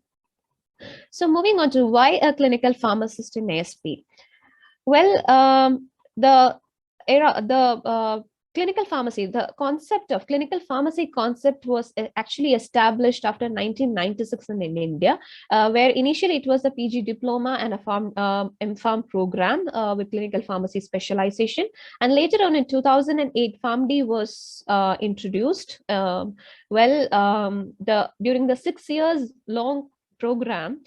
So moving on to why a clinical pharmacist in ASP. Well, clinical pharmacy, the concept of clinical pharmacy concept was actually established after 1996 in India, where initially it was a PG diploma and a MPharm program with clinical pharmacy specialization. And later on in 2008, PharmD was introduced. During the 6 years long program,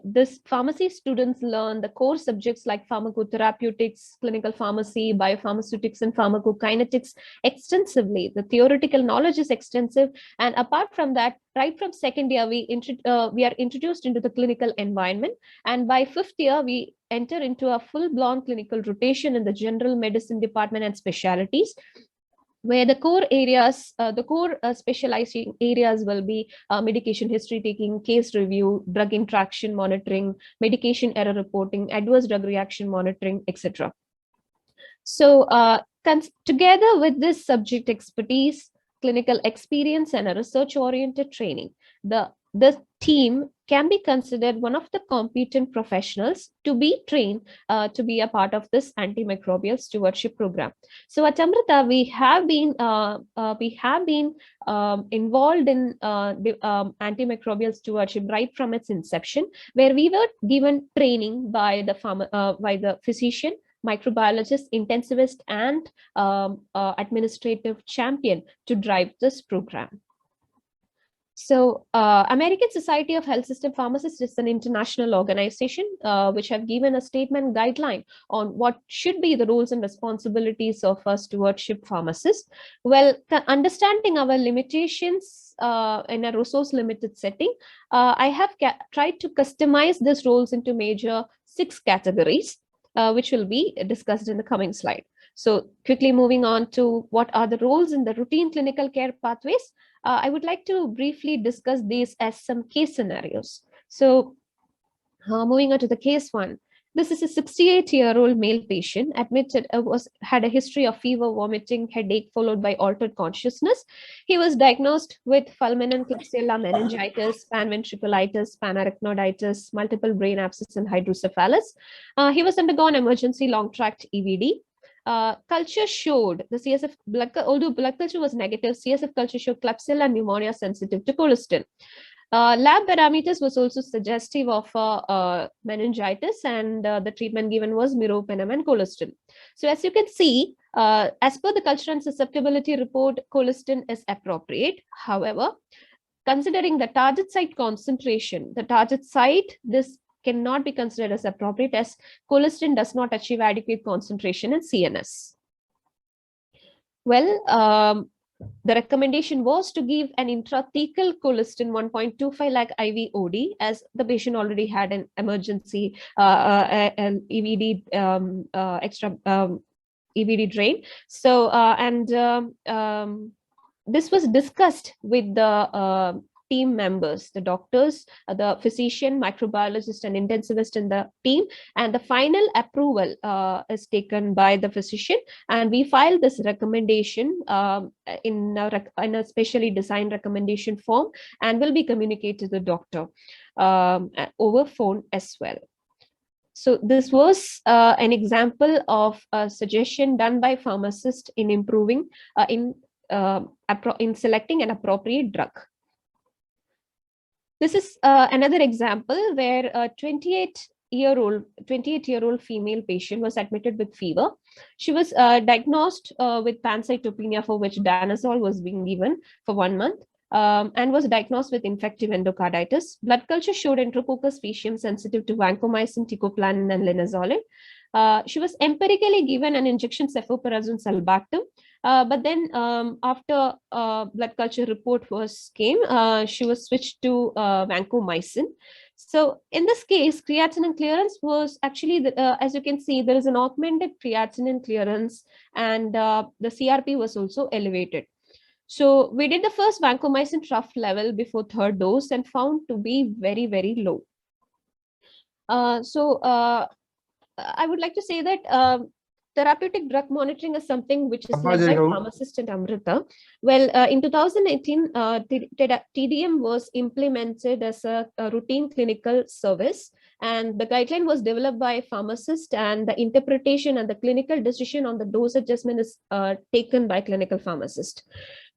this pharmacy students learn the core subjects like pharmacotherapeutics, clinical pharmacy, biopharmaceutics, and pharmacokinetics extensively. The theoretical knowledge is extensive, and apart from that, right from second year, we are introduced into the clinical environment, and by 5th year, we enter into a full-blown clinical rotation in the general medicine department and specialties, where the core areas, specializing areas will be medication history taking, case review, drug interaction monitoring, medication error reporting, adverse drug reaction monitoring, etc. So together with this subject expertise, clinical experience, and a research-oriented training, the team can be considered one of the competent professionals to be trained to be a part of this antimicrobial stewardship program. So at Amrita, we have been involved in antimicrobial stewardship right from its inception, where we were given training by the physician, microbiologist, intensivist, and administrative champion to drive this program. So American Society of Health System Pharmacists is an international organization which have given a statement guideline on what should be the roles and responsibilities of a stewardship pharmacist. Well, understanding our limitations in a resource limited setting, I have tried to customize these roles into major 6 categories, which will be discussed in the coming slide. So quickly moving on to what are the roles in the routine clinical care pathways, I would like to briefly discuss these as some case scenarios. So moving on to the case one, This is a 68-year-old male patient admitted had a history of fever, vomiting, headache, followed by altered consciousness. He was diagnosed with fulminant Klebsiella meningitis, panventriculitis, panarachnoiditis, multiple brain abscess, and hydrocephalus. He was undergone emergency long tract EVD. Culture showed the CSF blood, although blood culture was negative, CSF culture showed Klebsiella pneumonia sensitive to colistin. Lab parameters was also suggestive of meningitis, and the treatment given was meropenem and colistin. So as you can see, as per the culture and susceptibility report, colistin is appropriate. However, considering the target site concentration, the target site, this cannot be considered as appropriate as colistin does not achieve adequate concentration in CNS. Well, the recommendation was to give an intrathecal colistin 1.25 lakh IV OD, as the patient already had an emergency an EVD extra EVD drain. So this was discussed with the team members, the doctors, the physician, microbiologist, and intensivist in the team, and the final approval is taken by the physician, and we filed this recommendation in a specially designed recommendation form, and will be communicated to the doctor over phone as well. So this was an example of a suggestion done by pharmacist in improving in selecting an appropriate drug. This is another example where a 28-year-old female patient was admitted with fever. She was diagnosed with pancytopenia, for which danazol was being given for 1 month, and was diagnosed with infective endocarditis. Blood culture showed Enterococcus faecium sensitive to vancomycin, teicoplanin, and linezolid. She was empirically given an injection cefoperazone sulbactam. But then after blood culture report came, she was switched to vancomycin. So in this case, creatinine clearance was actually, as you can see, there is an augmented creatinine clearance, and the CRP was also elevated. So we did the first vancomycin trough level before 3rd dose and found to be very, very low. I would like to say that therapeutic drug monitoring is something which is led by pharmacist and Amrita. Well, in 2018, TDM was implemented as a routine clinical service, and the guideline was developed by a pharmacist, and the interpretation and the clinical decision on the dose adjustment is taken by clinical pharmacist.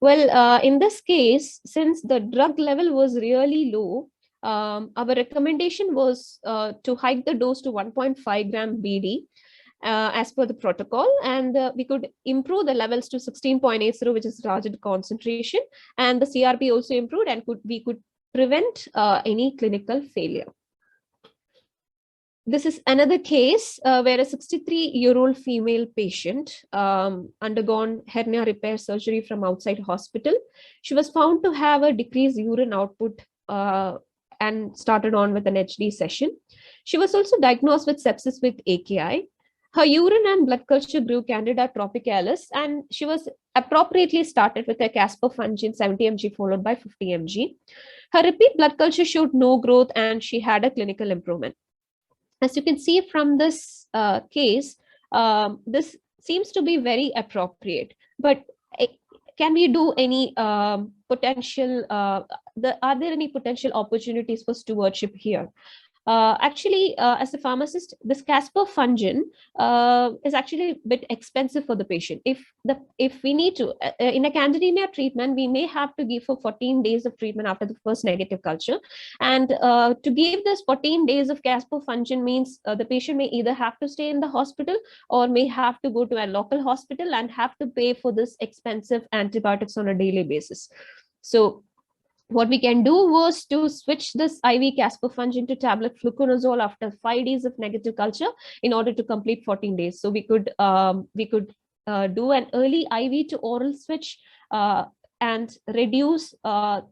Well, in this case, since the drug level was really low, our recommendation was to hike the dose to 1.5 gram BD as per the protocol, and we could improve the levels to 16.80, which is target concentration, and the CRP also improved, and we could prevent any clinical failure. This is another case where a 63-year-old female patient undergone hernia repair surgery from outside hospital. She was found to have a decreased urine output and started on with an HD session. She was also diagnosed with sepsis with AKI. Her urine and blood culture grew Candida tropicalis, and she was appropriately started with a caspofungin 70 mg followed by 50 mg. Her repeat blood culture showed no growth, and she had a clinical improvement. As you can see from this case, this seems to be very appropriate, but can we do any potential, are there any potential opportunities for stewardship here? Actually, as a pharmacist, this caspofungin is actually a bit expensive for the patient. If we need to, in a candidemia treatment, we may have to give for 14 days of treatment after the first negative culture. And to give this 14 days of caspofungin means the patient may either have to stay in the hospital or may have to go to a local hospital and have to pay for this expensive antibiotics on a daily basis. So what we can do was to switch this IV caspofungin to tablet fluconazole after 5 days of negative culture in order to complete 14 days. So we could do an early IV to oral switch and reduce an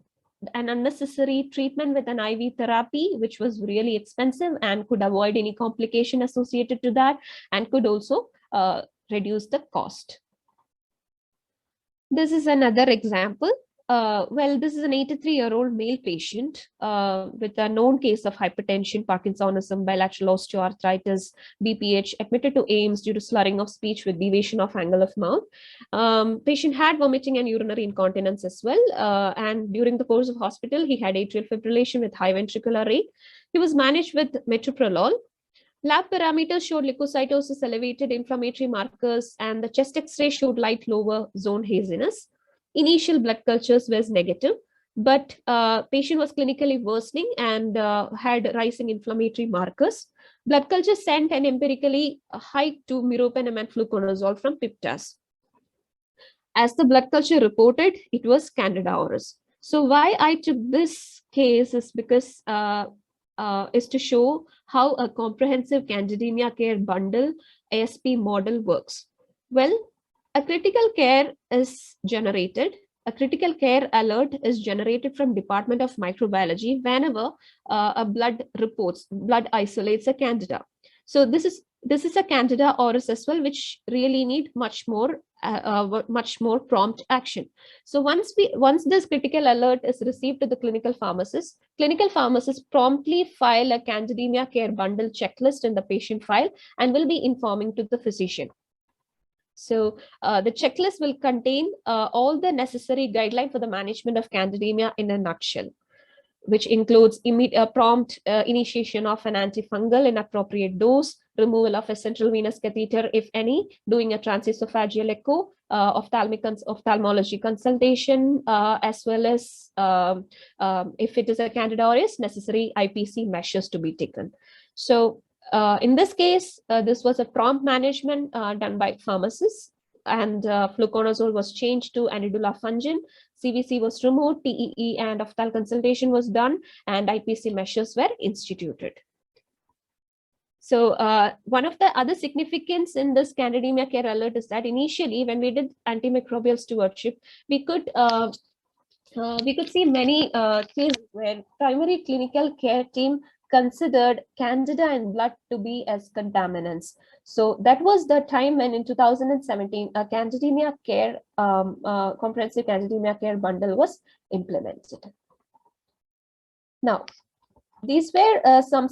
unnecessary treatment with an IV therapy, which was really expensive and could avoid any complication associated to that, and could also reduce the cost. This is another example Well, this is an 83-year-old male patient with a known case of hypertension, Parkinsonism, bilateral osteoarthritis, BPH, admitted to AIMS due to slurring of speech with deviation of angle of mouth. Patient had vomiting and urinary incontinence as well. And during the course of hospital, he had atrial fibrillation with high ventricular rate. He was managed with metoprolol. Lab parameters showed leukocytosis, elevated inflammatory markers, and the chest X-ray showed light lower zone haziness. Initial blood cultures was negative, but patient was clinically worsening and had rising inflammatory markers. Blood culture sent an empirically high to meropenem and fluconazole from PIPTAS. As the blood culture reported, it was Candida auris. So why I took this case is because is to show how a comprehensive candidemia care bundle ASP model works. Well, a critical care is generated. A critical care alert is generated from Department of Microbiology whenever a blood isolates a Candida. So this is a Candida auris as well, which really need much more prompt action. So once this critical alert is received to the clinical pharmacist promptly file a candidemia care bundle checklist in the patient file and will be informing to the physician. So the checklist will contain all the necessary guidelines for the management of candidemia in a nutshell, which includes prompt initiation of an antifungal in appropriate dose, removal of a central venous catheter, if any, doing a transesophageal echo, ophthalmology consultation, as well as if it is a Candida auris, necessary IPC measures to be taken. So in this case, this was a prompt management done by pharmacists, and fluconazole was changed to anidulafungin. CVC was removed, TEE and ophthalm consultation was done, and IPC measures were instituted. So one of the other significance in this candidemia care alert is that initially, when we did antimicrobial stewardship, we could see many cases where primary clinical care team considered Candida in blood to be as contaminants. So that was the time when in 2017, a candidemia care, comprehensive candidemia care bundle was implemented. Now, these were some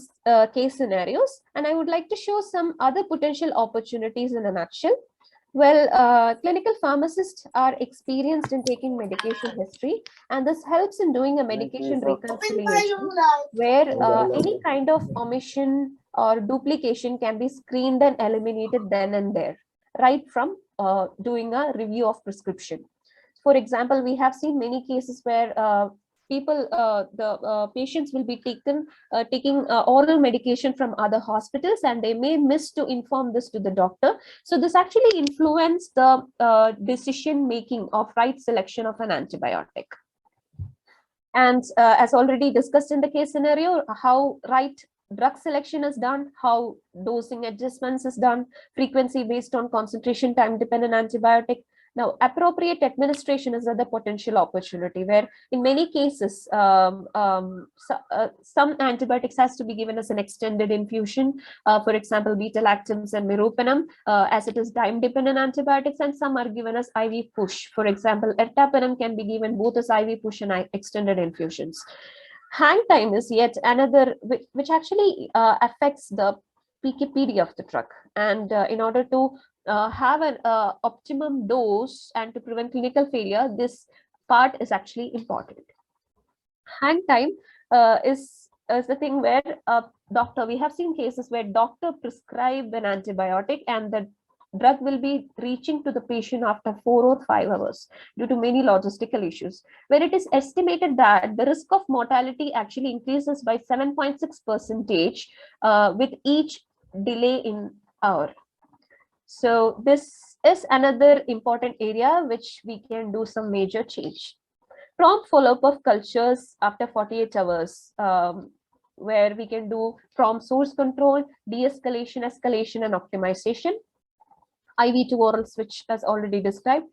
case scenarios, and I would like to show some other potential opportunities in a nutshell. Well, clinical pharmacists are experienced in taking medication history, and this helps in doing a medication reconciliation where any kind of omission or duplication can be screened and eliminated then and there, right from doing a review of prescription. For example, we have seen many cases where patients will be taking oral medication from other hospitals, and they may miss to inform this to the doctor. So this actually influenced the decision making of right selection of an antibiotic. And as already discussed in the case scenario, how right drug selection is done, how dosing adjustments is done, frequency based on concentration, time dependent antibiotic. Now, appropriate administration is another potential opportunity where in many cases, some antibiotics has to be given as an extended infusion. For example, beta-lactams and meropenem, as it is time-dependent antibiotics, and some are given as IV push. For example, ertapenem can be given both as IV push and extended infusions. Hang time is yet another, which actually affects the PKPD of the drug. And in order to have an optimum dose and to prevent clinical failure, this part is actually important. Hang time is the thing where we have seen cases where doctor prescribe an antibiotic and the drug will be reaching to the patient after 4 or 5 hours due to many logistical issues, where it is estimated that the risk of mortality actually increases by 7.6% with each delay in hour. So this is another important area which we can do some major change. Prompt follow-up of cultures after 48 hours, where we can do prompt source control, de-escalation, escalation, and optimization. IV to oral switch as already described.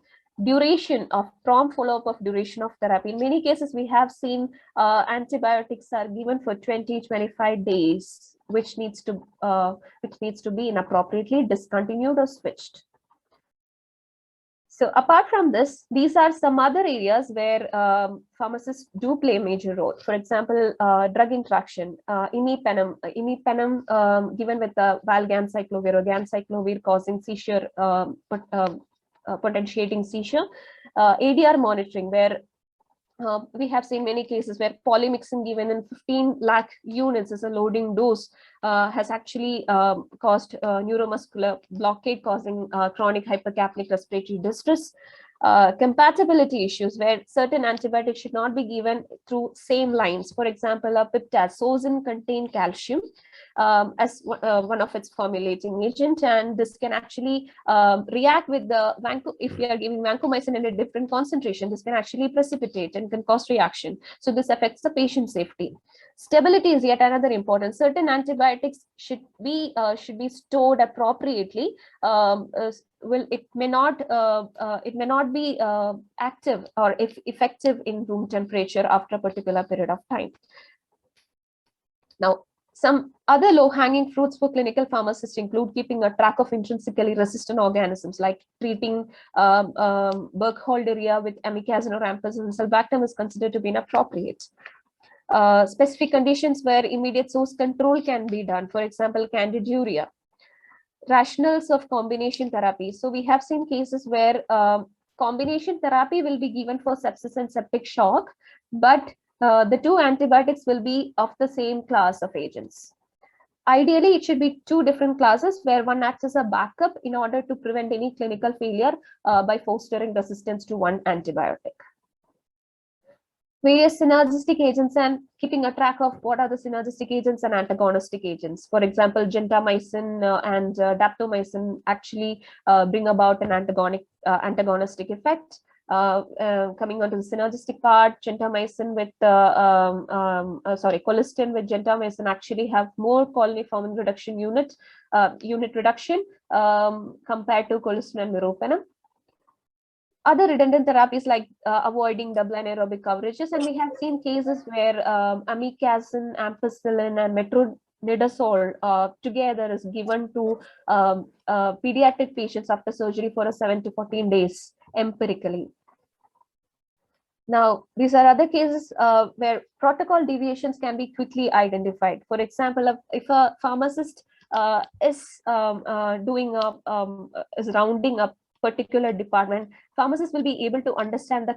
Duration of prompt follow-up of duration of therapy. In many cases, we have seen antibiotics are given for 20-25 days, which needs to be inappropriately discontinued or switched. So apart from this, these are some other areas where pharmacists do play a major role. For example, drug interaction, imipenem given with the valganciclovir or ganciclovir causing seizure, potentiating seizure, ADR monitoring, where we have seen many cases where polymyxin given in 15 lakh units as a loading dose has actually caused neuromuscular blockade, causing chronic hypercapnic respiratory distress. Compatibility issues where certain antibiotics should not be given through same lines. For example, a peptide, sozin contain calcium as one of its formulating agent, and this can actually react with the if we are giving vancomycin in a different concentration, this can actually precipitate and can cause reaction. So this affects the patient safety. Stability is yet another important. Certain antibiotics should be stored appropriately. It may not be active or effective in room temperature after a particular period of time. Now, some other low-hanging fruits for clinical pharmacists include keeping a track of intrinsically resistant organisms, like treating Burkholderia with amikacin or ampicillin sulbactam is considered to be inappropriate. Specific conditions where immediate source control can be done, for example, candiduria. Rationales of combination therapy. So we have seen cases where combination therapy will be given for sepsis and septic shock, but the two antibiotics will be of the same class of agents. Ideally, it should be two different classes where one acts as a backup in order to prevent any clinical failure by fostering resistance to one antibiotic. Various synergistic agents and keeping a track of what are the synergistic agents and antagonistic agents. For example, gentamicin and daptomycin actually bring about an antagonistic effect. Coming on to the synergistic part, gentamicin with colistin with gentamicin actually have more colony-forming reduction unit reduction compared to colistin and meropenem. Other redundant therapies like avoiding double anaerobic coverages, and we have seen cases where amikacin, ampicillin, and metronidazole together is given to pediatric patients after surgery for a 7 to 14 days empirically. Now, these are other cases where protocol deviations can be quickly identified. For example, if a pharmacist is rounding up particular department, pharmacists will be able to understand the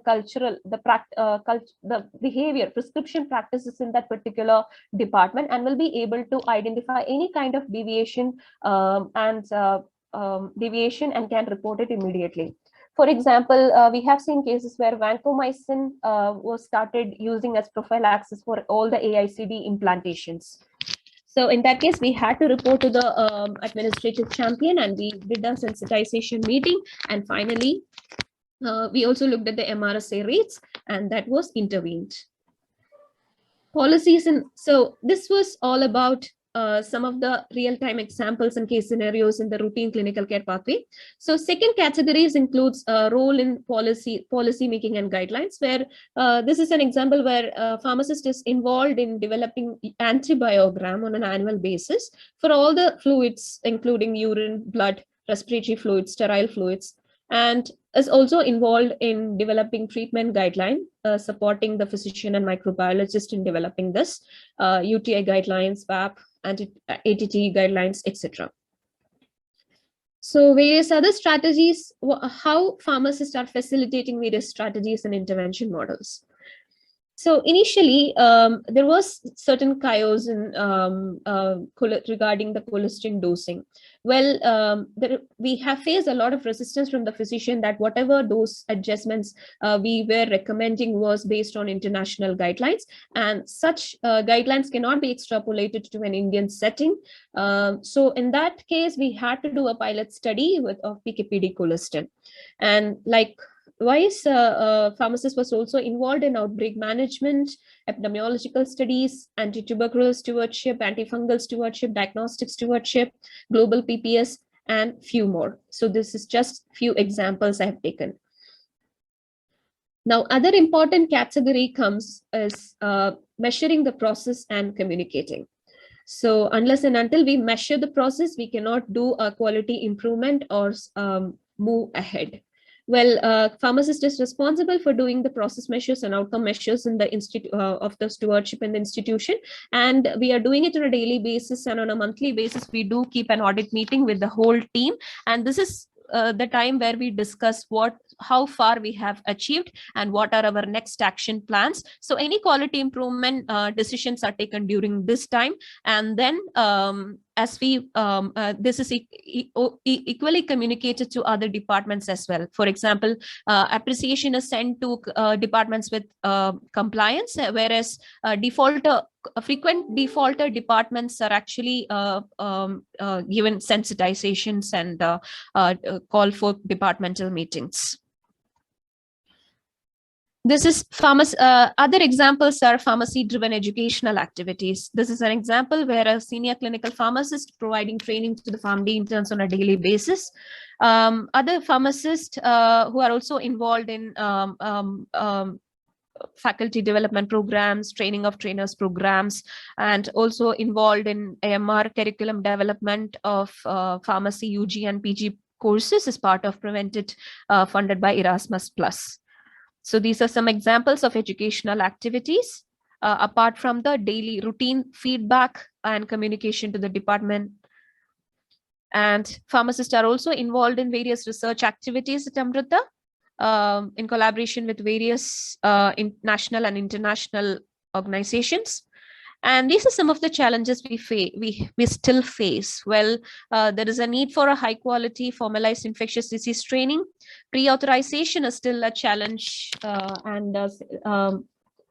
behavior, prescription practices in that particular department, and will be able to identify any kind of deviation and can report it immediately. For example, we have seen cases where vancomycin was started using as prophylaxis for all the AICD implantations. So in that case, we had to report to the administrative champion, and we did a sensitization meeting. And finally, we also looked at the MRSA rates, and that was intervened. Policies, and so this was all about some of the real-time examples and case scenarios in the routine clinical care pathway. So second categories includes a role in policy making and guidelines, where this is an example where a pharmacist is involved in developing antibiogram on an annual basis for all the fluids, including urine, blood, respiratory fluids, sterile fluids, and is also involved in developing treatment guideline, supporting the physician and microbiologist in developing this, UTI guidelines, VAP, ATT guidelines, etc. So various other strategies, how pharmacists are facilitating various strategies and intervention models. So initially, there was certain chaos in, regarding the colistin dosing. Well, we have faced a lot of resistance from the physician that whatever dose adjustments we were recommending was based on international guidelines, and such guidelines cannot be extrapolated to an Indian setting. So in that case, we had to do a pilot study of PKPD colistin. And like pharmacist was also involved in outbreak management, epidemiological studies, anti-tuberculosis stewardship, antifungal stewardship, diagnostic stewardship, global PPS, and few more. So this is just few examples I have taken. Now, other important category comes as measuring the process and communicating. So unless and until we measure the process, we cannot do a quality improvement or move ahead. Well, pharmacist is responsible for doing the process measures and outcome measures in the of the stewardship in the institution, and we are doing it on a daily basis, and on a monthly basis we do keep an audit meeting with the whole team, and this is the time where we discuss how far we have achieved and what are our next action plans. So any quality improvement decisions are taken during this time, and then as we this is equally communicated to other departments as well. For example, appreciation is sent to departments with compliance, whereas frequent defaulter departments are actually given sensitizations and call for departmental meetings. This is other examples are pharmacy-driven educational activities. This is an example where a senior clinical pharmacist providing training to the pharmacy interns on a daily basis. Other pharmacists who are also involved in faculty development programs, training of trainers programs, and also involved in AMR curriculum development of pharmacy UG and PG courses as part of Prevented funded by Erasmus+. So these are some examples of educational activities apart from the daily routine feedback and communication to the department. And pharmacists are also involved in various research activities at Amrita in collaboration with various national and international organizations. And these are some of the challenges we still face. Well, there is a need for a high quality formalized infectious disease training. Pre-authorization is still a challenge,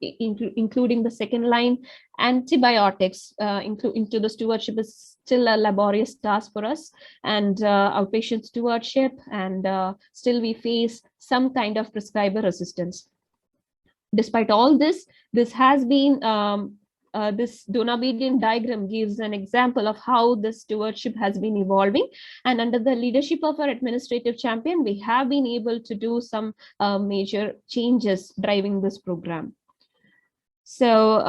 including the second line. Antibiotics into the stewardship is still a laborious task for us, and outpatient stewardship, and still we face some kind of prescriber resistance. Despite all this, this has been this Donabedian diagram gives an example of how the stewardship has been evolving, and under the leadership of our administrative champion, we have been able to do some major changes driving this program. So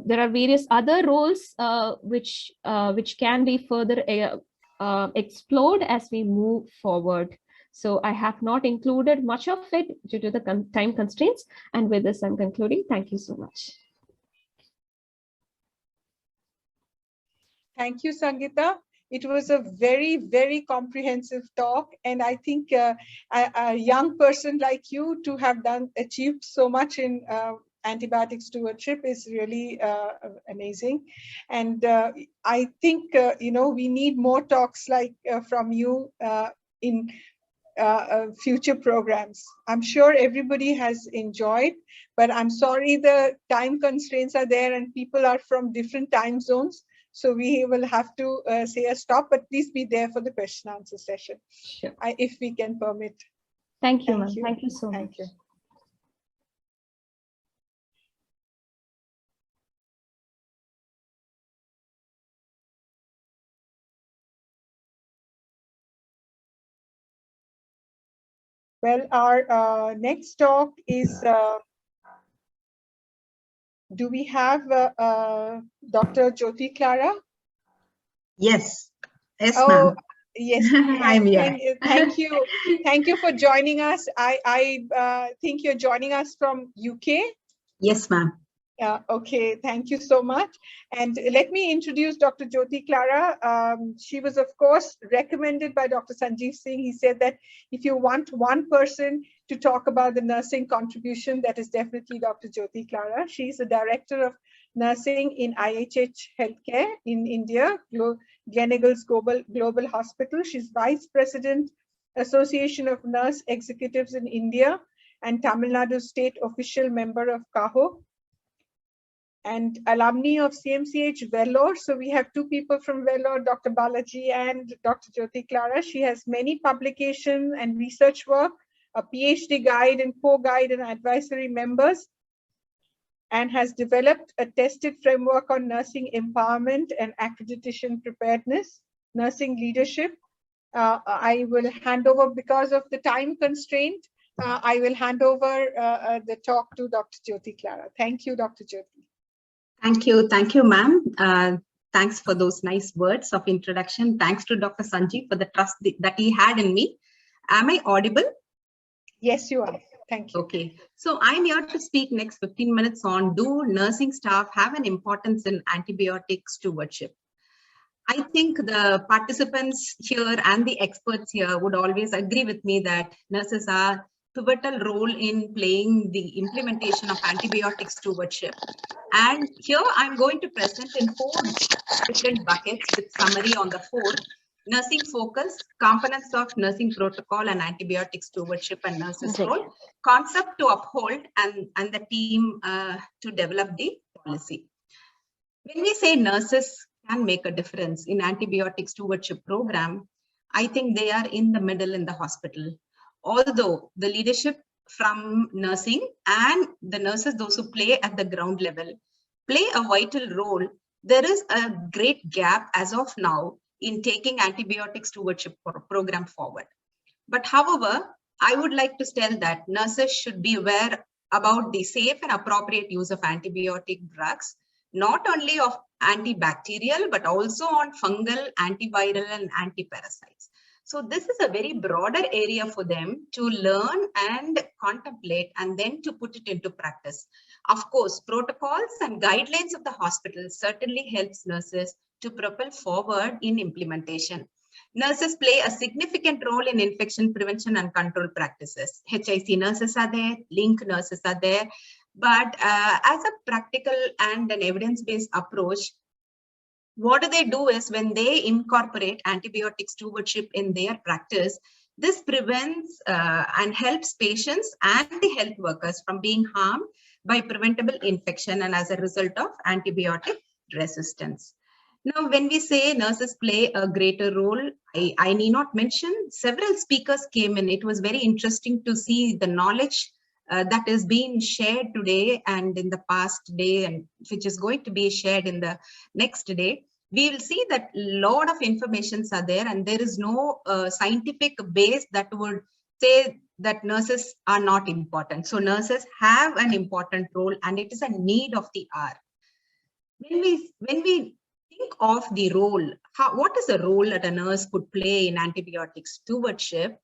there are various other roles which can be further explored as we move forward. So I have not included much of it due to the time constraints, and with this I'm concluding. Thank you so much. Thank you, Sangeeta. It was a very, very comprehensive talk. And I think a young person like you to have achieved so much in antibiotic stewardship is really amazing. And I think, we need more talks like from you in future programs. I'm sure everybody has enjoyed, but I'm sorry the time constraints are there and people are from different time zones. So we will have to say a stop, but please be there for the question answer session, sure. If we can permit. Thank you, ma'am. Thank you so much. Thank you. Well, our next talk is, do we have Dr. Jyoti Clara? Yes. Yes, oh, ma'am. Yes. I'm here. Thank you. Thank you for joining us. I think you're joining us from UK. Yes, ma'am. Okay, thank you so much. And let me introduce Dr. Jyoti Clara. She was, of course, recommended by Dr. Sanjeev Singh. He said that if you want one person to talk about the nursing contribution, that is definitely Dr. Jyoti Clara. She's the Director of Nursing in IHH Healthcare in India, Gleneagles Global Hospital. She's Vice President, Association of Nurse Executives in India, and Tamil Nadu State Official Member of CAHO, and alumni of CMCH Vellore. So we have two people from Vellore, Dr. Balaji and Dr. Jyoti Clara. She has many publications and research work, a PhD guide and co-guide and advisory members, and has developed a tested framework on nursing empowerment and accreditation preparedness, nursing leadership. I will hand over, because of the time constraint, I will hand over the talk to Dr. Jyoti Clara. Thank you, Dr. Jyoti. Thank you, ma'am. Thanks for those nice words of introduction. Thanks to Dr. Sanjeev for the trust that he had in me. Am I audible? Yes, you are. Thank you. Okay, so I'm here to speak next 15 minutes on, do nursing staff have an importance in antibiotic stewardship? I think the participants here and the experts here would always agree with me that nurses are pivotal role in playing the implementation of antibiotic stewardship. And here I'm going to present in 4 different buckets with summary on the 4. Nursing focus, components of nursing protocol and antibiotic stewardship and nurses role, concept to uphold, and the team to develop the policy. When we say nurses can make a difference in antibiotic stewardship program, I think they are in the middle in the hospital. Although the leadership from nursing and the nurses, those who play at the ground level, play a vital role, there is a great gap as of now in taking antibiotic stewardship program forward. But however, I would like to tell that nurses should be aware about the safe and appropriate use of antibiotic drugs, not only of antibacterial, but also on fungal, antiviral, and antiparasites. So this is a very broader area for them to learn and contemplate and then to put it into practice. Of course, protocols and guidelines of the hospital certainly helps nurses to propel forward in implementation. Nurses play a significant role in infection prevention and control practices. HIC nurses are there, link nurses are there, but as a practical and an evidence-based approach, what do is when they incorporate antibiotic stewardship in their practice, this prevents and helps patients and the health workers from being harmed by preventable infection and as a result of antibiotic resistance. Now, when we say nurses play a greater role, I need not mention, several speakers came in. It was very interesting to see the knowledge that is being shared today and in the past day, and which is going to be shared in the next day. We will see that a lot of informations are there, and there is no scientific base that would say that nurses are not important. So nurses have an important role, and it is a need of the hour. When we think of the role, what is the role that a nurse could play in antibiotic stewardship?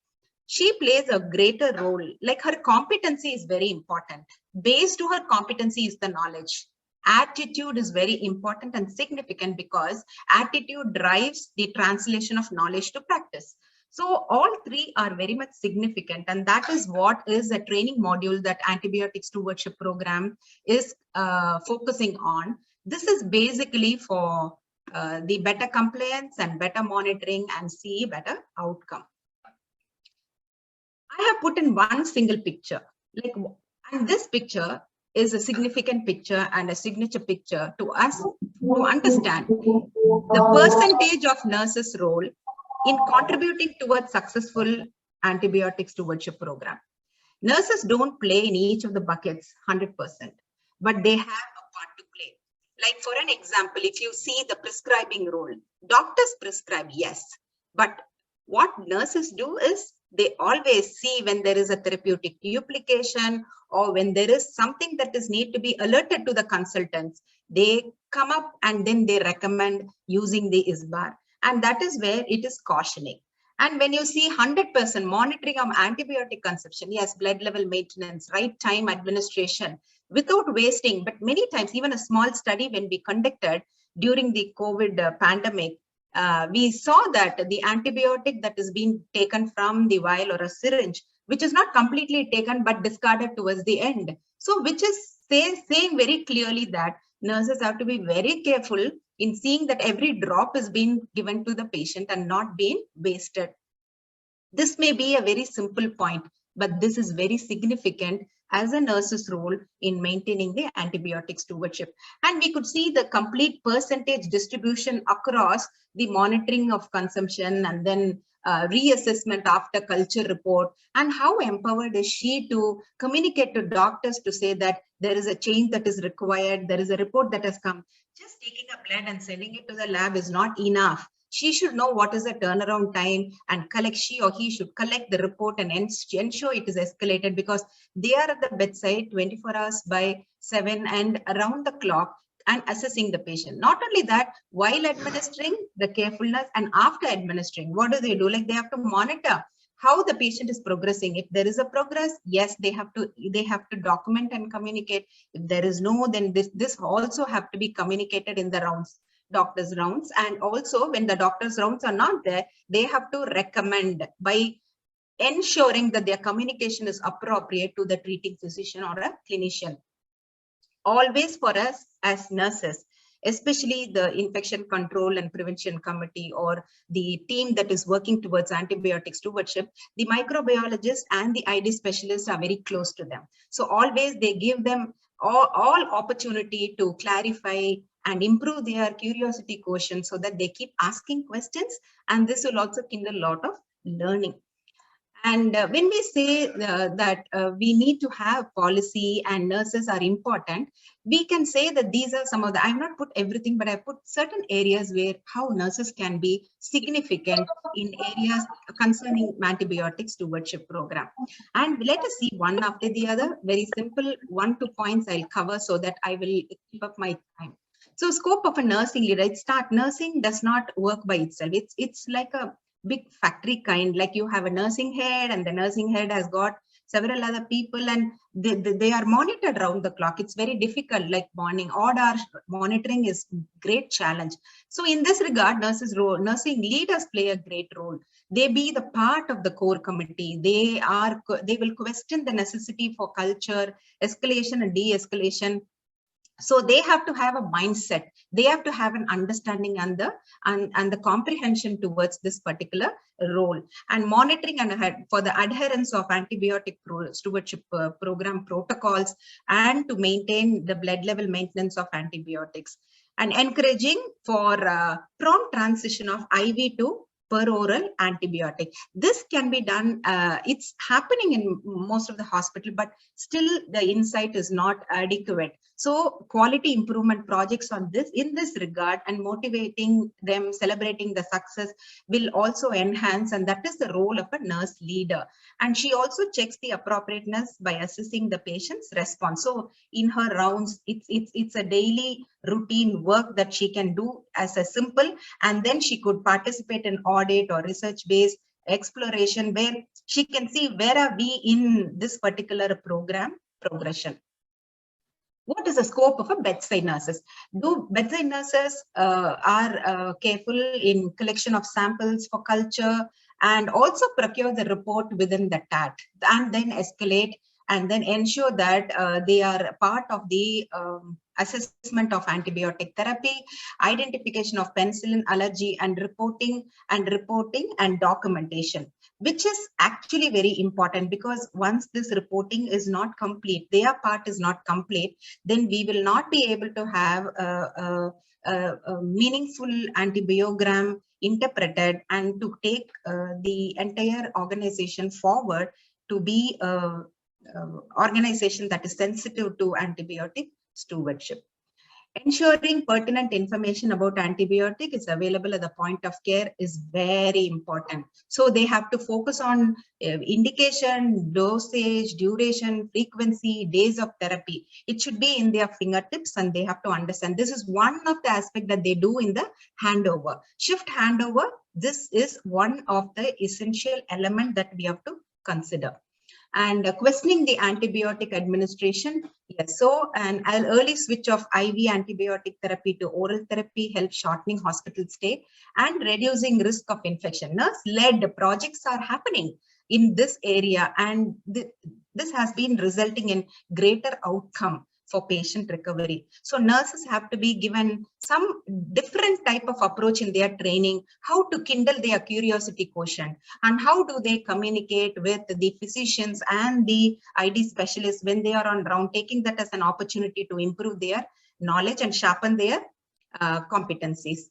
She plays a greater role, like her competency is very important. Base to her competency is the knowledge. Attitude is very important and significant because attitude drives the translation of knowledge to practice. So all 3 are very much significant, and that is what is a training module that antibiotic stewardship program is focusing on. This is basically for the better compliance and better monitoring and see better outcome. I have put in one single picture, and this picture is a significant picture and a signature picture to us to understand the percentage of nurses' role in contributing towards successful antibiotic stewardship program. Nurses don't play in each of the buckets 100%, but they have a part to play. Like for an example, if you see the prescribing role, doctors prescribe, yes, but what nurses do is they always see when there is a therapeutic duplication or when there is something that is need to be alerted to the consultants. They come up and then they recommend using the ISBAR, and that is where it is cautioning. And when you see 100% monitoring of antibiotic consumption, yes, blood level maintenance, right time administration, without wasting, but many times even a small study when we conducted during the COVID pandemic, we saw that the antibiotic that is being taken from the vial or a syringe, which is not completely taken but discarded towards the end. So which is saying very clearly that nurses have to be very careful in seeing that every drop is being given to the patient and not being wasted. This may be a very simple point, but this is very significant as a nurse's role in maintaining the antibiotic stewardship. And we could see the complete percentage distribution across the monitoring of consumption and then reassessment after culture report, and how empowered is she to communicate to doctors to say that there is a change that is required, there is a report that has come. Just taking a blood and sending it to the lab is not enough. She should know what is the turnaround time and she or he should collect the report and ensure it is escalated, because they are at the bedside 24 hours by 7 and around the clock and assessing the patient. Not only that, while administering, the carefulness, and after administering, what do? Like they have to monitor how the patient is progressing. If there is a progress, yes, they have to document and communicate. If there is no, then this also have to be communicated in the rounds, doctor's rounds. And also when the doctor's rounds are not there, they have to recommend by ensuring that their communication is appropriate to the treating physician or a clinician. Always for us as nurses, especially the infection control and prevention committee or the team that is working towards antibiotic stewardship, the microbiologists and the ID specialists are very close to them. So always they give them all opportunity to clarify and improve their curiosity quotient so that they keep asking questions, and this will also kindle a lot of learning. And when we say that we need to have policy and nurses are important, we can say that these are some of the, I have not put everything, but I put certain areas where how nurses can be significant in areas concerning antibiotic stewardship program. And let us see one after the other, very simple 1-2 points I'll cover so that I will keep up my time. So scope of a nursing leader, nursing does not work by itself. It's like a big factory kind, like you have a nursing head and the nursing head has got several other people and they are monitored around the clock. It's very difficult, like morning odd hour monitoring is great challenge. So in this regard, nursing leaders play a great role. They be the part of the core committee. They will question the necessity for culture, escalation and de-escalation. So they have to have a mindset. They have to have an understanding and the comprehension towards this particular role. And monitoring and for the adherence of antibiotic stewardship program protocols and to maintain the blood level maintenance of antibiotics. And encouraging for prompt transition of IV to peroral antibiotic. This can be done, it's happening in most of the hospital, but still the insight is not adequate. So quality improvement projects on this in this regard and motivating them, celebrating the success will also enhance, and that is the role of a nurse leader. And she also checks the appropriateness by assessing the patient's response. So in her rounds, it's a daily routine work that she can do as a simple, and then she could participate in audit or research-based exploration where she can see where are we in this particular program progression. What is the scope of a bedside nurses? Bedside nurses are careful in collection of samples for culture and also procure the report within the TAT and then escalate and then ensure that they are part of the assessment of antibiotic therapy, identification of penicillin allergy and reporting and documentation, which is actually very important because once this reporting is not complete, their part is not complete, then we will not be able to have a meaningful antibiogram interpreted and to take the entire organization forward to be an organization that is sensitive to antibiotic stewardship. Ensuring pertinent information about antibiotic is available at the point of care is very important. So they have to focus on indication, dosage, duration, frequency, days of therapy. It should be in their fingertips and they have to understand. This is one of the aspects that they do in the handover. Shift handover, this is one of the essential elements that we have to consider. And questioning the antibiotic administration. Yes, so an early switch of IV antibiotic therapy to oral therapy helps shortening hospital stay and reducing risk of infection. Nurse-led projects are happening in this area, and this has been resulting in greater outcome for patient recovery. So nurses have to be given some different type of approach in their training, how to kindle their curiosity quotient and how do they communicate with the physicians and the ID specialists when they are on round, taking that as an opportunity to improve their knowledge and sharpen their competencies.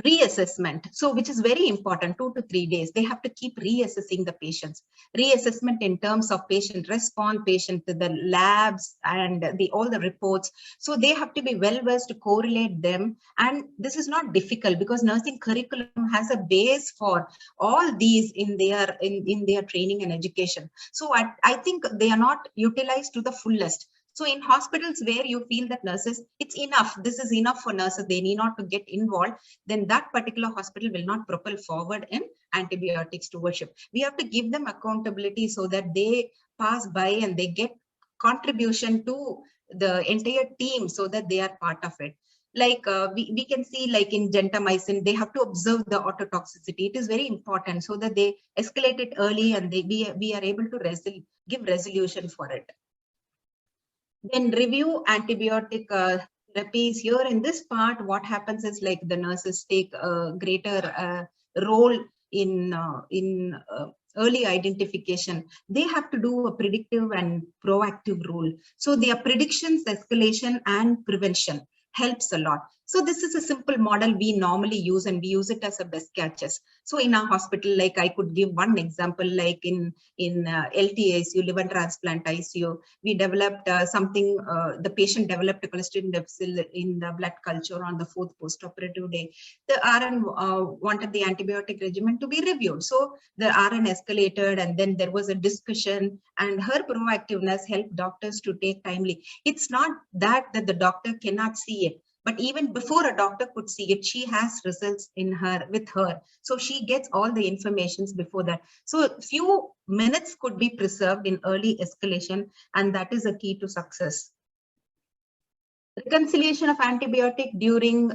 Reassessment, so which is very important, 2 to 3 days. They have to keep reassessing the patients. Reassessment in terms of patient response, the labs and all the reports. So they have to be well versed to correlate them. And this is not difficult because nursing curriculum has a base for all these in their training and education. So I think they are not utilized to the fullest. So in hospitals where you feel that nurses, it's enough, this is enough for nurses, they need not to get involved, then that particular hospital will not propel forward in antibiotic stewardship. We have to give them accountability so that they pass by and they get contribution to the entire team so that they are part of it. Like we can see, like in gentamicin, they have to observe the autotoxicity. It is very important so that they escalate it early and we are able to give resolution for it. Then review antibiotic therapies. Here in this part, what happens is like the nurses take a greater role in early identification. They have to do a predictive and proactive role. So their predictions, escalation, and prevention helps a lot. So this is a simple model we normally use, and we use it as a best catches. So in our hospital, like I could give one example, like in LTICU, liver transplant ICU, we developed something, the patient developed a cholesterol deficit in the blood culture on the 4th postoperative day. The RN wanted the antibiotic regimen to be reviewed. So the RN escalated, and then there was a discussion, and her proactiveness helped doctors to take timely. It's not that the doctor cannot see it, but even before a doctor could see it, she has results with her. So she gets all the informations before that. So a few minutes could be preserved in early escalation, and that is a key to success. Reconciliation of antibiotic during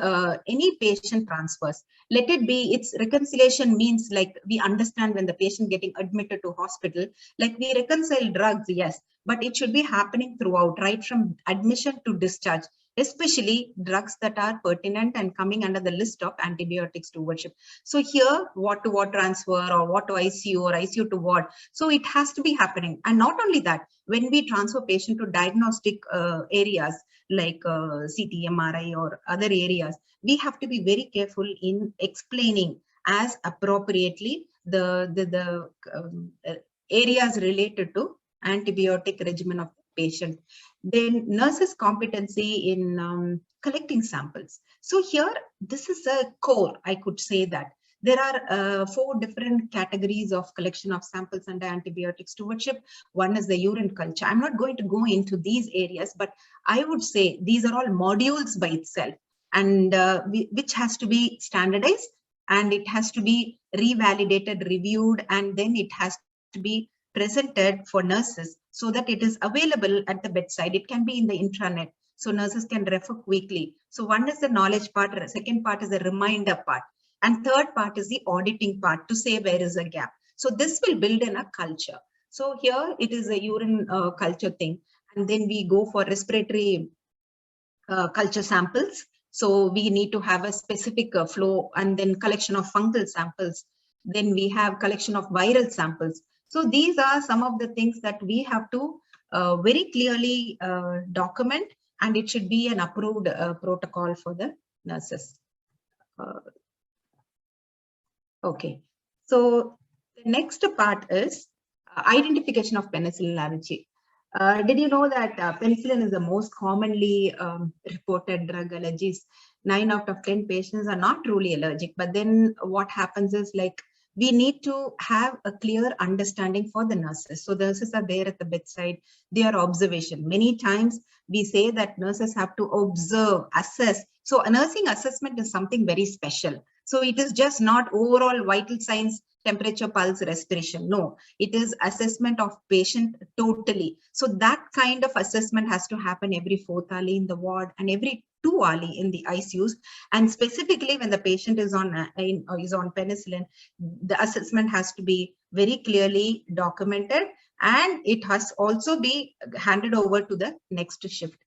any patient transfers. Let it be, its reconciliation means like we understand when the patient getting admitted to hospital, like we reconcile drugs, yes, but it should be happening throughout, right from admission to discharge, especially drugs that are pertinent and coming under the list of antibiotic stewardship. So here, ward to ward transfer or ward to ICU or ICU to ward. So it has to be happening. And not only that, when we transfer patient to diagnostic areas like CT, MRI or other areas, we have to be very careful in explaining as appropriately the areas related to antibiotic regimen of the patient. Then nurses' competency in collecting samples. So here, this is a core, I could say that. There are 4 different categories of collection of samples under antibiotic stewardship. One is the urine culture. I'm not going to go into these areas, but I would say these are all modules by itself, and which has to be standardized, and it has to be revalidated, reviewed, and then it has to be presented for nurses so that it is available at the bedside. It can be in the intranet, so nurses can refer quickly. So one is the knowledge part, second part is the reminder part, and third part is the auditing part to say where is a gap. So this will build in a culture. So here it is a urine culture thing, and then we go for respiratory culture samples. So we need to have a specific flow, and then collection of fungal samples. Then we have collection of viral samples. So these are some of the things that we have to very clearly document, and it should be an approved protocol for the nurses. Okay, so the next part is identification of penicillin allergy. Did you know that penicillin is the most commonly reported drug allergies? 9 out of 10 patients are not truly allergic, but then what happens is like we need to have a clear understanding for the nurses. So the nurses are there at the bedside, their observation. Many times we say that nurses have to observe, assess. So a nursing assessment is something very special. So it is just not overall vital signs, temperature, pulse, respiration. No, it is assessment of patient totally. So that kind of assessment has to happen every 4th hourly in the ward and every 2 hourly in the ICUs. And specifically when the patient is on penicillin, the assessment has to be very clearly documented, and it has also be handed over to the next shift.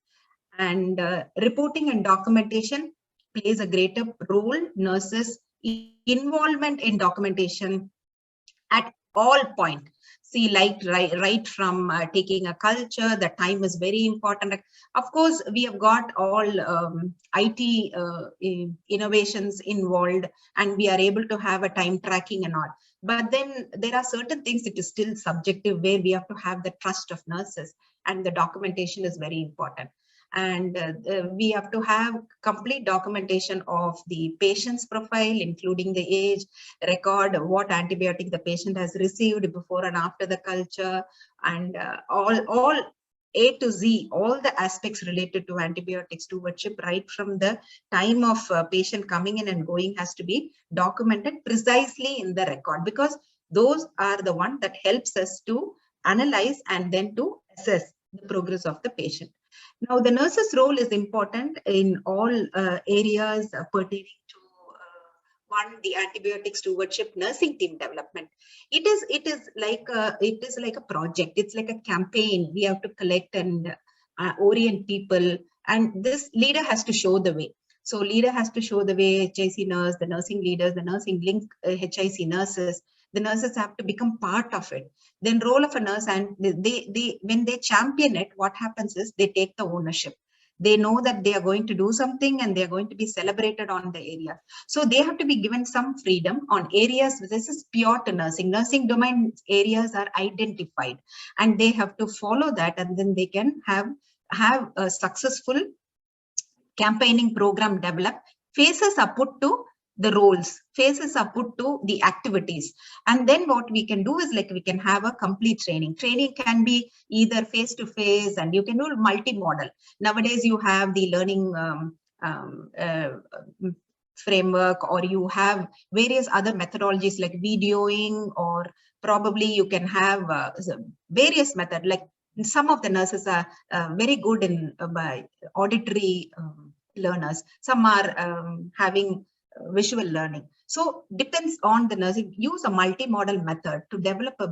And reporting and documentation plays a greater role. Nurses' involvement in documentation at all points. See, like right from taking a culture, the time is very important. Of course, we have got all IT innovations involved, and we are able to have a time tracking and all. But then there are certain things that is still subjective, where we have to have the trust of nurses, and the documentation is very important. And we have to have complete documentation of the patient's profile, including the age, record what antibiotic the patient has received before and after the culture, and all A to Z, all the aspects related to antibiotic stewardship, right from the time of patient coming in and going, has to be documented precisely in the record, because those are the one that helps us to analyze and then to assess the progress of the patient. Now, the nurse's role is important in all areas pertaining to one, the antibiotic stewardship nursing team development. It is like a project. It's like a campaign. We have to collect and orient people, and this leader has to show the way. So leader has to show the way, HIC nurse, the nursing leaders, the nursing link HIC nurses. The nurses have to become part of it. Then role of a nurse, and they when they champion it, what happens is they take the ownership. They know that they are going to do something and they are going to be celebrated on the area. So they have to be given some freedom on areas. This is pure to nursing. Nursing domain areas are identified and they have to follow that, and then they can have a successful campaigning program developed. Phases are put to the roles, phases are put to the activities, and then what we can do is like we can have a complete training. Training can be either face to face, and you can do multi-modal. Nowadays you have the learning framework, or you have various other methodologies like videoing, or probably you can have various methods. Like some of the nurses are very good in auditory learners, some are having visual learning. So depends on the nursing. Use a multi-modal method to develop a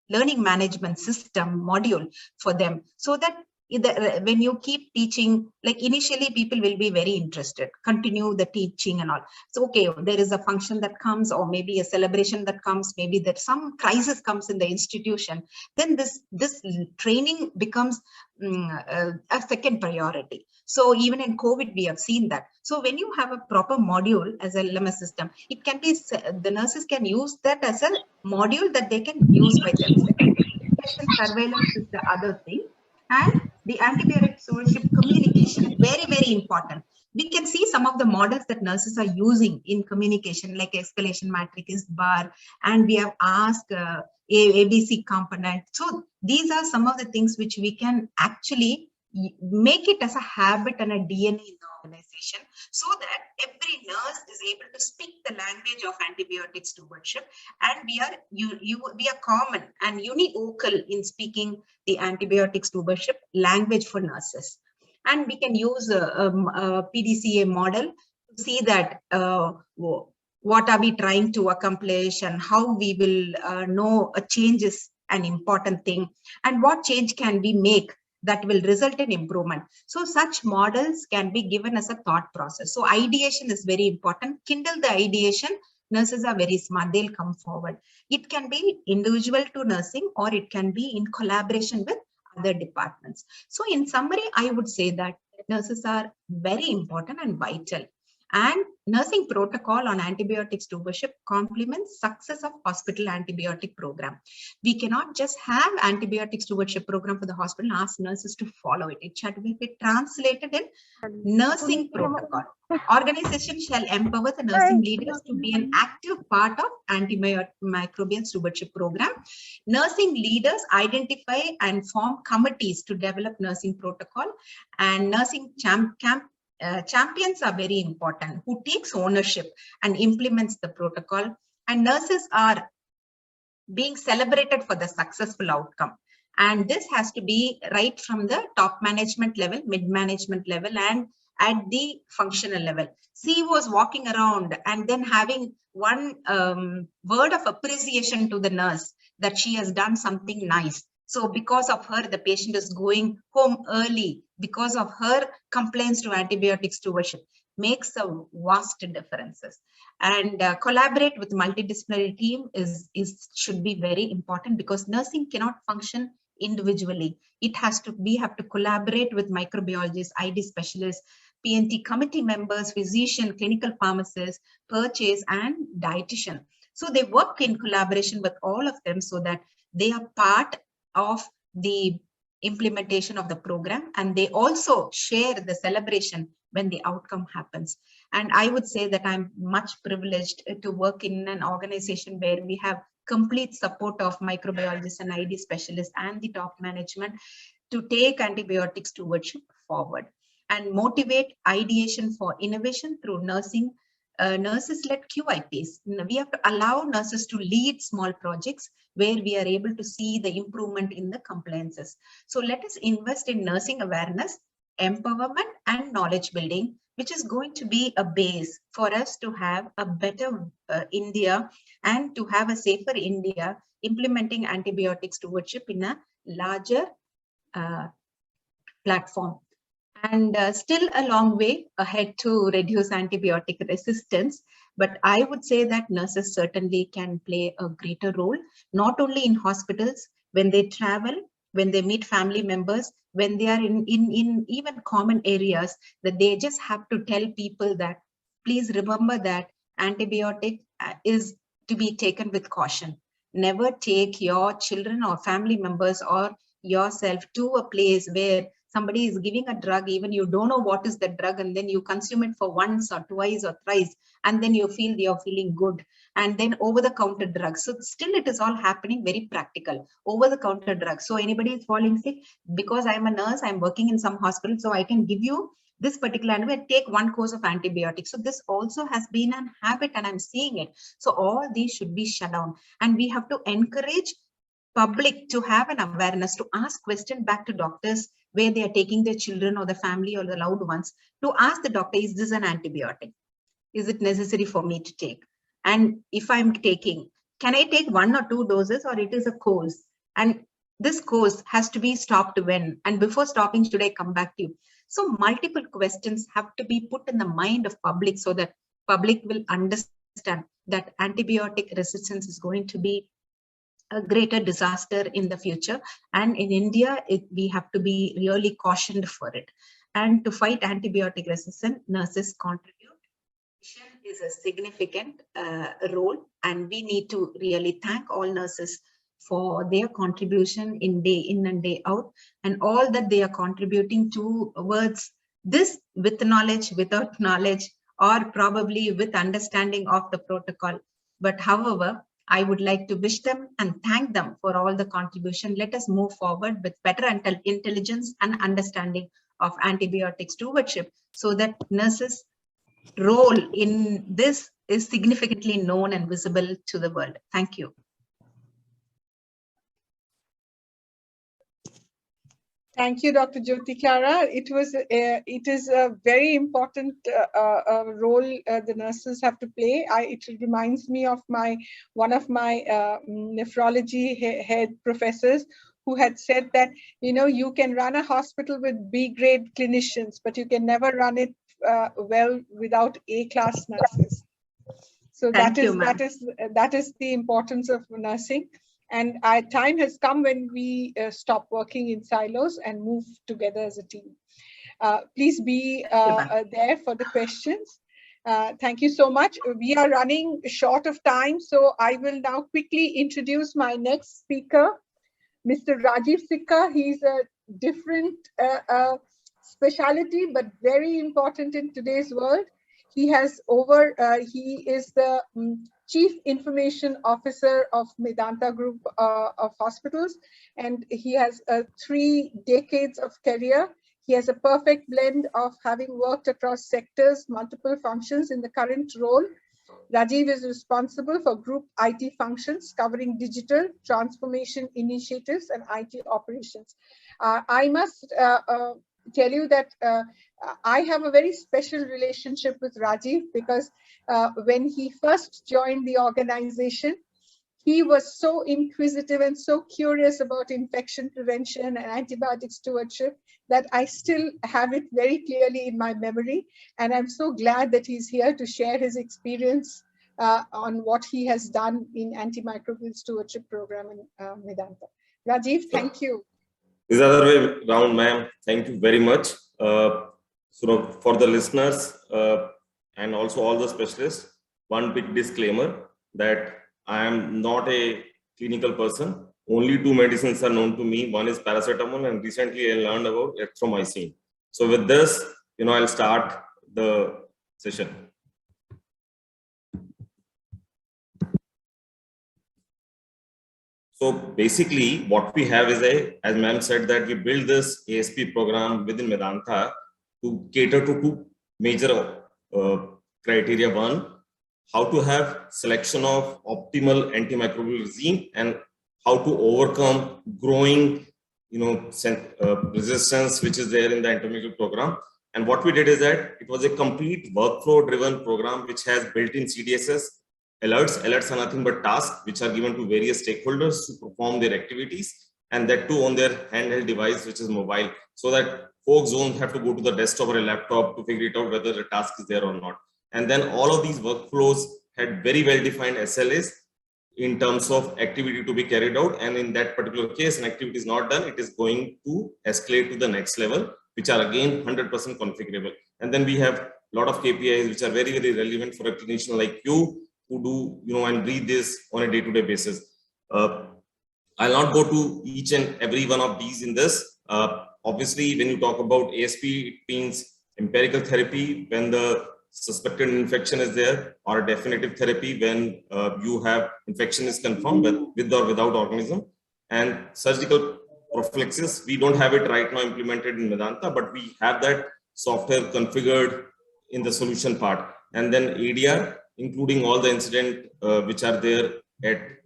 learning management system module for them, so that when you keep teaching, like initially people will be very interested, continue the teaching and all. So okay, there is a function that comes, or maybe a celebration that comes, maybe that some crisis comes in the institution, then this training becomes a second priority. So even in COVID, we have seen that. So when you have a proper module as a LMS system, it can be, the nurses can use that as a module that they can use by themselves. Infection surveillance is the other thing. And the antibiotic stewardship communication, very, very important. We can see some of the models that nurses are using in communication, like escalation matrix, bar, and we have asked ABC component. So these are some of the things which we can actually make it as a habit and a DNA in the organization, so that every nurse is able to speak the language of antibiotic stewardship, and we are common and univocal in speaking the antibiotic stewardship language for nurses. And we can use a PDCA model to see that what are we trying to accomplish, and how we will know a change is an important thing, and what change can we make that will result in improvement. So such models can be given as a thought process. So ideation is very important. Kindle the ideation. Nurses are very smart. They'll come forward. It can be individual to nursing, or it can be in collaboration with other departments. So in summary, I would say that nurses are very important and vital. And nursing protocol on antibiotic stewardship complements success of hospital antibiotic program. We cannot just have antibiotic stewardship program for the hospital and ask nurses to follow it. It should be translated in nursing protocol. Organization shall empower the nursing leaders to be an active part of antimicrobial stewardship program. Nursing leaders identify and form committees to develop nursing protocol, and nursing champions are very important, who takes ownership and implements the protocol, and nurses are being celebrated for the successful outcome. And this has to be right from the top management level, mid management level, and at the functional level. CEO was walking around and then having one word of appreciation to the nurse that she has done something nice. So because of her, the patient is going home early. Because of her complaints to antibiotic stewardship, makes a vast differences. And collaborate with multidisciplinary team should be very important, because nursing cannot function individually. It has to, we have to collaborate with microbiologists, ID specialists, PNT committee members, physician, clinical pharmacists, purchase, and dietitian. So they work in collaboration with all of them, so that they are part of the implementation of the program, and they also share the celebration when the outcome happens. And I would say that I'm much privileged to work in an organization where we have complete support of microbiologists and ID specialists and the top management to take antibiotic stewardship forward and motivate ideation for innovation through nurses-led QIPs. We have to allow nurses to lead small projects where we are able to see the improvement in the compliances. So let us invest in nursing awareness, empowerment, and knowledge building, which is going to be a base for us to have a better India and to have a safer India, implementing antibiotic stewardship in a larger platform. And still a long way ahead to reduce antibiotic resistance. But I would say that nurses certainly can play a greater role, not only in hospitals, when they travel, when they meet family members, when they are in even common areas, that they just have to tell people that, please remember that antibiotic is to be taken with caution. Never take your children or family members or yourself to a place where somebody is giving a drug, even you don't know what is the drug, and then you consume it for once or twice or thrice, and then you feel you're feeling good. And then over-the-counter drugs. So still it is all happening very practical, over-the-counter drugs. So anybody is falling sick, because I'm a nurse, I'm working in some hospital, so I can give you this particular antibiotic, take one course of antibiotics. So this also has been a habit and I'm seeing it. So all these should be shut down. And we have to encourage public to have an awareness, to ask questions back to doctors where they are taking their children or the family or the loved ones, to ask the doctor, is this an antibiotic? Is it necessary for me to take? And if I'm taking, can I take 1 or 2 doses, or it is a course? And this course has to be stopped when? And before stopping, should I come back to you? So multiple questions have to be put in the mind of public so that public will understand that antibiotic resistance is going to be a greater disaster in the future. And in India, we have to be really cautioned for it. And to fight antibiotic resistance, nurses contribute. Is a significant role, and we need to really thank all nurses for their contribution in day in and day out, and all that they are contributing towards this, with knowledge, without knowledge, or probably with understanding of the protocol. But however, I would like to wish them and thank them for all the contribution. Let us move forward with better intelligence and understanding of antibiotic stewardship, so that nurses' role in this is significantly known and visible to the world. Thank you. Thank you, Dr. Jyoti Clara. It is a very important role the nurses have to play. It reminds me of one of my nephrology head professors, who had said that, you can run a hospital with B-grade clinicians, but you can never run it well without A-class nurses. So that is the importance of nursing. And our time has come when we stop working in silos and move together as a team. Please be there for the questions. Thank you so much. We are running short of time, so I will now quickly introduce my next speaker, Mr. Rajiv Sikka. He's a different specialty, but very important in today's world. He is the Chief Information Officer of Medanta Group of Hospitals, and he has 3 decades of career. He has a perfect blend of having worked across sectors, multiple functions in the current role. Rajiv is responsible for group IT functions covering digital transformation initiatives and IT operations. I must tell you that I have a very special relationship with Rajiv, because when he first joined the organization, he was so inquisitive and so curious about infection prevention and antibiotic stewardship that I still have it very clearly in my memory. And I'm so glad that he's here to share his experience on what he has done in antimicrobial stewardship program in Medanta. Rajiv, thank you. This other way round, ma'am. Thank you very much. So for the listeners and also all the specialists, one big disclaimer that I am not a clinical person. Only 2 medicines are known to me. One is paracetamol, and recently I learned about erythromycin. So with this, I'll start the session. So basically what we have is as ma'am said, that we build this ASP program within Medanta to cater to two major criteria. One, how to have selection of optimal antimicrobial regime and how to overcome growing resistance which is there in the antimicrobial program. And what we did is that it was a complete workflow driven program which has built-in CDSS alerts. Alerts are nothing but tasks which are given to various stakeholders to perform their activities, and that too on their handheld device which is mobile, so that folks don't have to go to the desktop or a laptop to figure it out whether the task is there or not. And then all of these workflows had very well defined SLAs in terms of activity to be carried out, and in that particular case an activity is not done, it is going to escalate to the next level, which are again 100% configurable. And then we have a lot of KPIs which are very, very relevant for a clinician like you who do and breathe this on a day-to-day basis. I'll not go to each and every one of these in this. Obviously, when you talk about ASP, it means empirical therapy when the suspected infection is there, or definitive therapy when you have infection is confirmed with or without organism. And surgical prophylaxis, we don't have it right now implemented in Medanta, but we have that software configured in the solution part. And then ADR, including all the incident which are there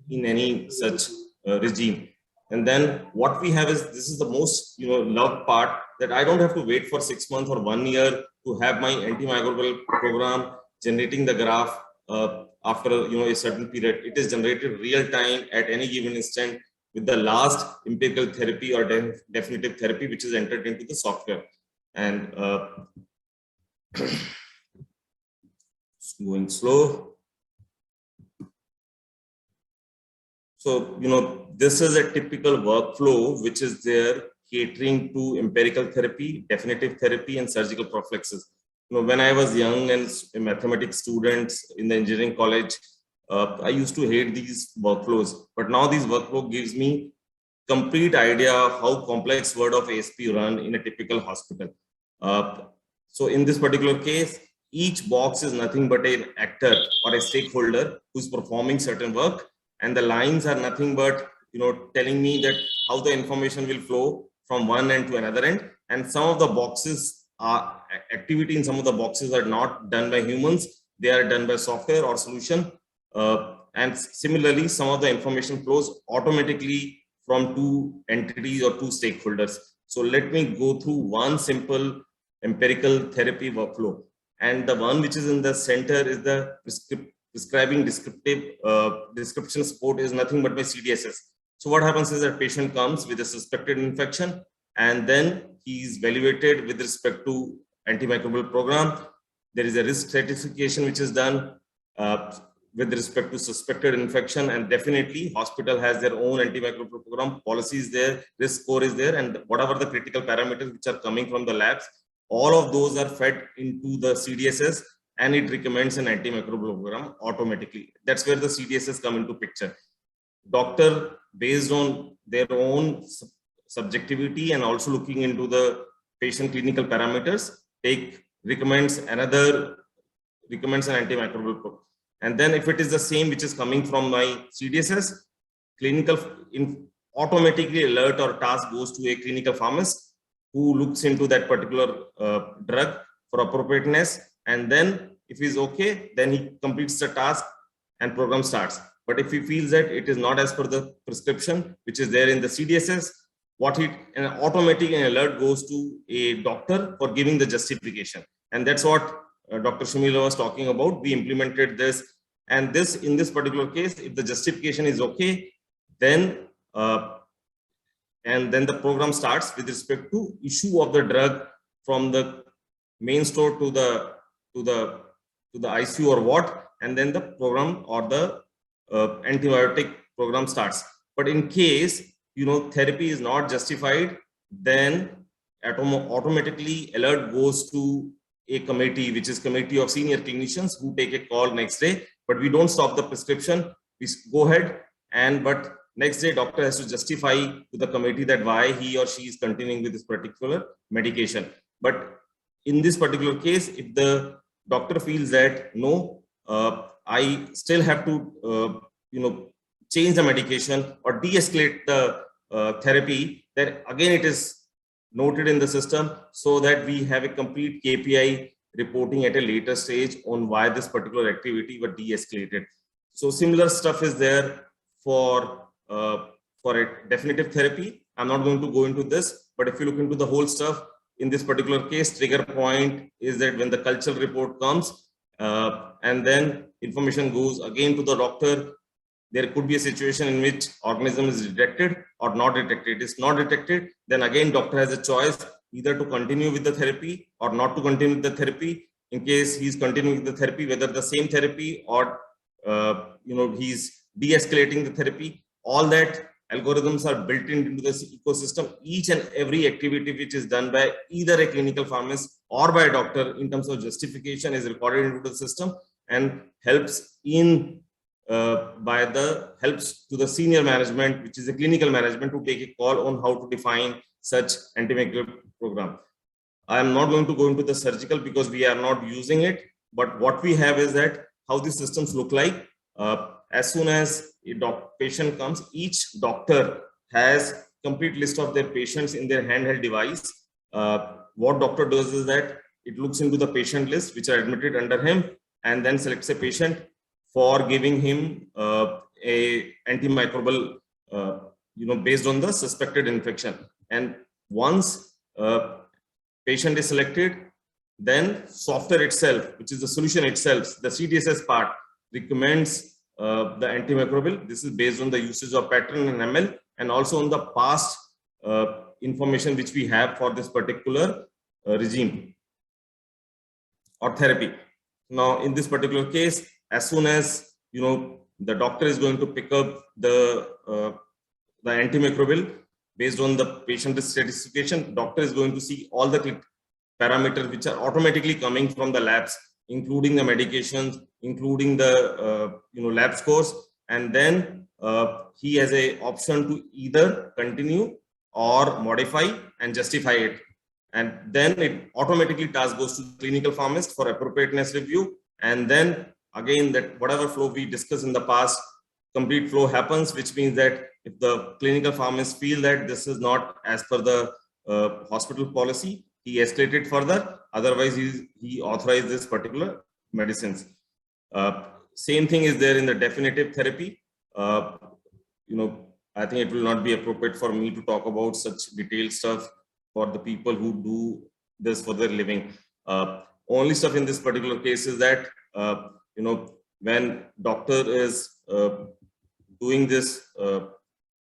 in any such regime. And then what we have is, this is the most loved part, that I don't have to wait for 6 months or 1 year to have my antimicrobial program generating the graph after a certain period. It is generated real time at any given instant with the last empirical therapy or definitive therapy which is entered into the software. And going slow. So, this is a typical workflow which is there catering to empirical therapy, definitive therapy, and surgical prophylaxis. When I was young and a mathematics student in the engineering college, I used to hate these workflows, but now this workflow gives me complete idea of how complex word of ASP run in a typical hospital. So in this particular case, each box is nothing but an actor or a stakeholder who's performing certain work, and the lines are nothing but telling me that how the information will flow from one end to another end. And some of the boxes are activity in some of the boxes are not done by humans, they are done by software or solution. And similarly, some of the information flows automatically from two entities or two stakeholders. So let me go through one simple empirical therapy workflow. And the one which is in the center is the prescribing description support is nothing but my CDSS. So what happens is that patient comes with a suspected infection, and then he is evaluated with respect to antimicrobial program. There is a risk stratification which is done with respect to suspected infection, and definitely hospital has their own antimicrobial program, policy is there, risk score is there, and whatever the critical parameters which are coming from the labs, all of those are fed into the CDSS, and it recommends an antimicrobial program automatically. That's where the CDSS come into picture. Doctor, based on their own subjectivity and also looking into the patient clinical parameters, recommends an antimicrobial program. And then if it is the same which is coming from my CDSS, automatically alert or task goes to a clinical pharmacist who looks into that particular drug for appropriateness. And then if he's okay, then he completes the task and program starts. But if he feels that it is not as per the prescription which is there in the CDSS, an automatic alert goes to a doctor for giving the justification. And that's what Dr. Sharmila was talking about. We implemented this, and in this particular case, if the justification is okay, then the program starts with respect to issue of the drug from the main store to the ICU or what, and then the program or the antibiotic program starts. But in case therapy is not justified, then automatically alert goes to a committee, which is committee of senior clinicians, who take a call next day. But we don't stop the prescription, we go ahead, but next day doctor has to justify to the committee that why he or she is continuing with this particular medication. But in this particular case, if the doctor feels that no, I still have to, change the medication or de-escalate the therapy, then again it is noted in the system so that we have a complete KPI reporting at a later stage on why this particular activity was de-escalated. So similar stuff is there for a definitive therapy. I'm not going to go into this, but if you look into the whole stuff, in this particular case, trigger point is that when the cultural report comes and then information goes again to the doctor, there could be a situation in which organism is detected or not detected. It is not detected, then again doctor has a choice either to continue with the therapy or not to continue with the therapy. In case he's continuing with the therapy, whether the same therapy or he's de-escalating the therapy, all that algorithms are built into this ecosystem. Each and every activity which is done by either a clinical pharmacist or by a doctor in terms of justification is recorded into the system and helps in helps to the senior management, which is the clinical management, to take a call on how to define such antimicrobial program. I am not going to go into the surgical because we are not using it, but what we have is that how these systems look like. As soon as a patient comes, each doctor has complete list of their patients in their handheld device. What doctor does is that it looks into the patient list which are admitted under him and then selects a patient for giving him a antimicrobial, based on the suspected infection. And once patient is selected, then software itself, which is the solution itself, the CTSS part, recommends the antimicrobial. This is based on the usage of pattern and ML and also on the past information which we have for this particular regime or therapy. Now, in this particular case, as soon as the doctor is going to pick up the antimicrobial based on the patient stratification, doctor is going to see all the parameters which are automatically coming from the labs, including the medications, including the lab scores, and then he has a option to either continue or modify and justify it. And then it automatically task goes to the clinical pharmacist for appropriateness review, and then again that whatever flow we discussed in the past, complete flow happens, which means that if the clinical pharmacist feel that this is not as per the hospital policy, he escalated further. Otherwise, he authorized this particular medicines. Same thing is there in the definitive therapy. I think it will not be appropriate for me to talk about such detailed stuff for the people who do this for their living. Only stuff in this particular case is that when doctor is doing this,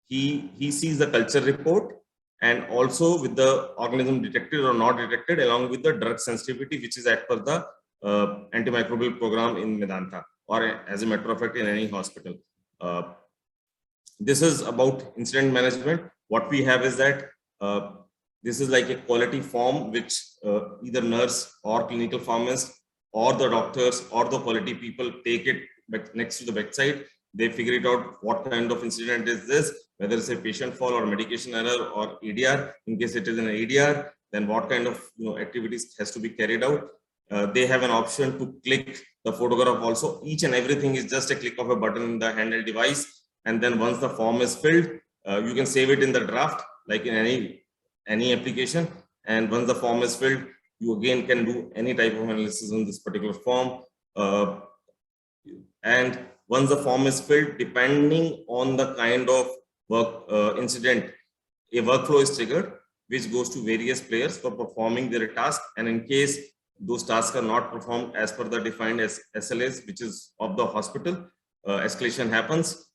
he sees the culture report and also with the organism detected or not detected, along with the drug sensitivity, which is as per the antimicrobial program in Medanta, or as a matter of fact in any hospital. This is about incident management. What we have is that this is like a quality form which either nurse or clinical pharmacist or the doctors or the quality people take it next to the bedside. They figure it out what kind of incident is this, whether it's a patient fall or medication error or ADR. In case it is an ADR, then what kind of activities has to be carried out. They have an option to click the photograph also. Each and everything is just a click of a button in the handheld device. And then once the form is filled, you can save it in the draft, like in any application. And once the form is filled, you again can do any type of analysis on this particular form. And once the form is filled, depending on the kind of work incident, a workflow is triggered, which goes to various players for performing their task. And in case those tasks are not performed as per the defined SLAs, which is of the hospital, escalation happens.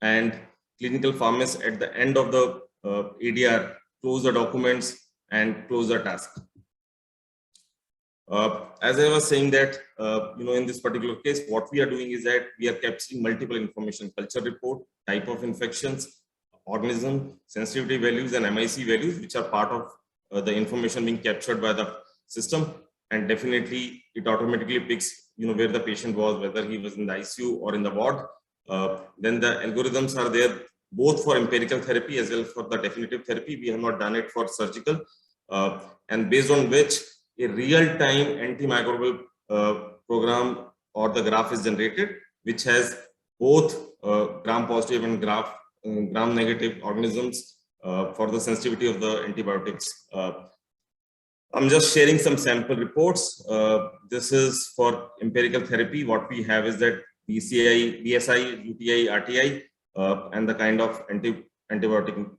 And clinical pharmacists at the end of the ADR close the documents and close the task. As I was saying that, in this particular case, what we are doing is that we are capturing multiple information: culture report, type of infections, organism, sensitivity values, and MIC values, which are part of the information being captured by the system. And definitely it automatically picks, where the patient was, whether he was in the ICU or in the ward. Then the algorithms are there both for empirical therapy as well as for the definitive therapy. We have not done it for surgical. and based on which a real-time antimicrobial program or the graph is generated, which has both gram-positive and gram-negative organisms for the sensitivity of the antibiotics. I'm just sharing some sample reports. This is for empirical therapy. What we have is that BCI, BSI, UTI, RTI, and the kind of antibiotic.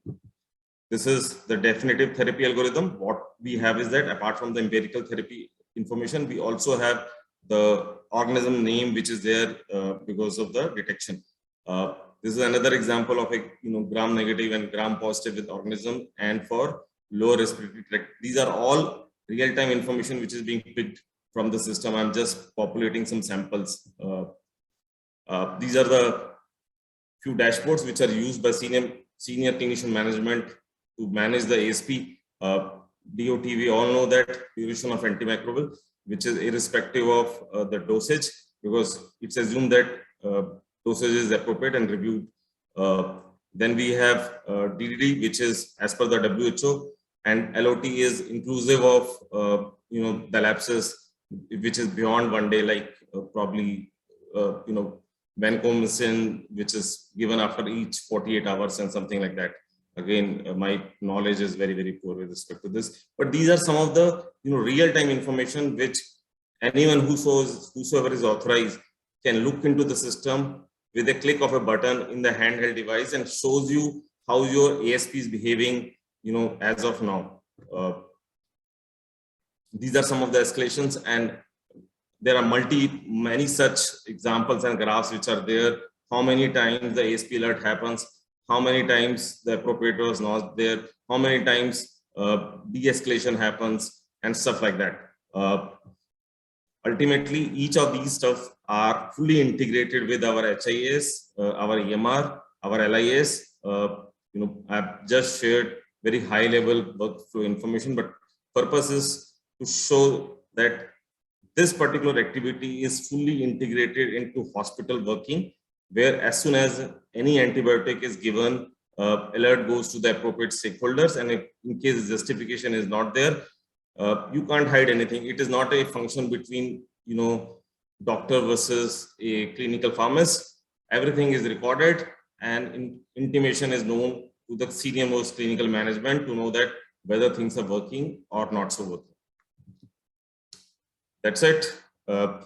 This is the definitive therapy algorithm. What we have is that apart from the empirical therapy information, we also have the organism name, which is there because of the detection. This is another example of a gram-negative and gram-positive with organism, and for lower respiratory tract. These are all real-time information which is being picked from the system. I'm just populating some samples. These are the few dashboards which are used by senior clinician management to manage the ASP. DOT, we all know that duration of antimicrobial, which is irrespective of the dosage, because it's assumed that dosage is appropriate and reviewed. Then we have DDD, which is as per the WHO, and LOT is inclusive of the lapses, which is beyond 1 day, like probably vancomycin, which is given after each 48 hours and something like that. Again, my knowledge is very, very poor with respect to this. But these are some of the real-time information which anyone whosoever is authorized can look into the system with a click of a button in the handheld device and shows you how your ASP is behaving, as of now. These are some of the escalations, and there are many such examples and graphs which are there. How many times the ASP alert happens, how many times the appropriator was not there, how many times de-escalation happens, and stuff like that. Ultimately, each of these stuff are fully integrated with our HIS, our EMR, our LIS. I've just shared very high level workflow information, but purpose is to show that this particular activity is fully integrated into hospital working, where as soon as any antibiotic is given, alert goes to the appropriate stakeholders, and if in case justification is not there, you can't hide anything. It is not a function between doctor versus a clinical pharmacist. Everything is recorded, and intimation is known to the senior most clinical management to know that whether things are working or not so working. That's it. Dr.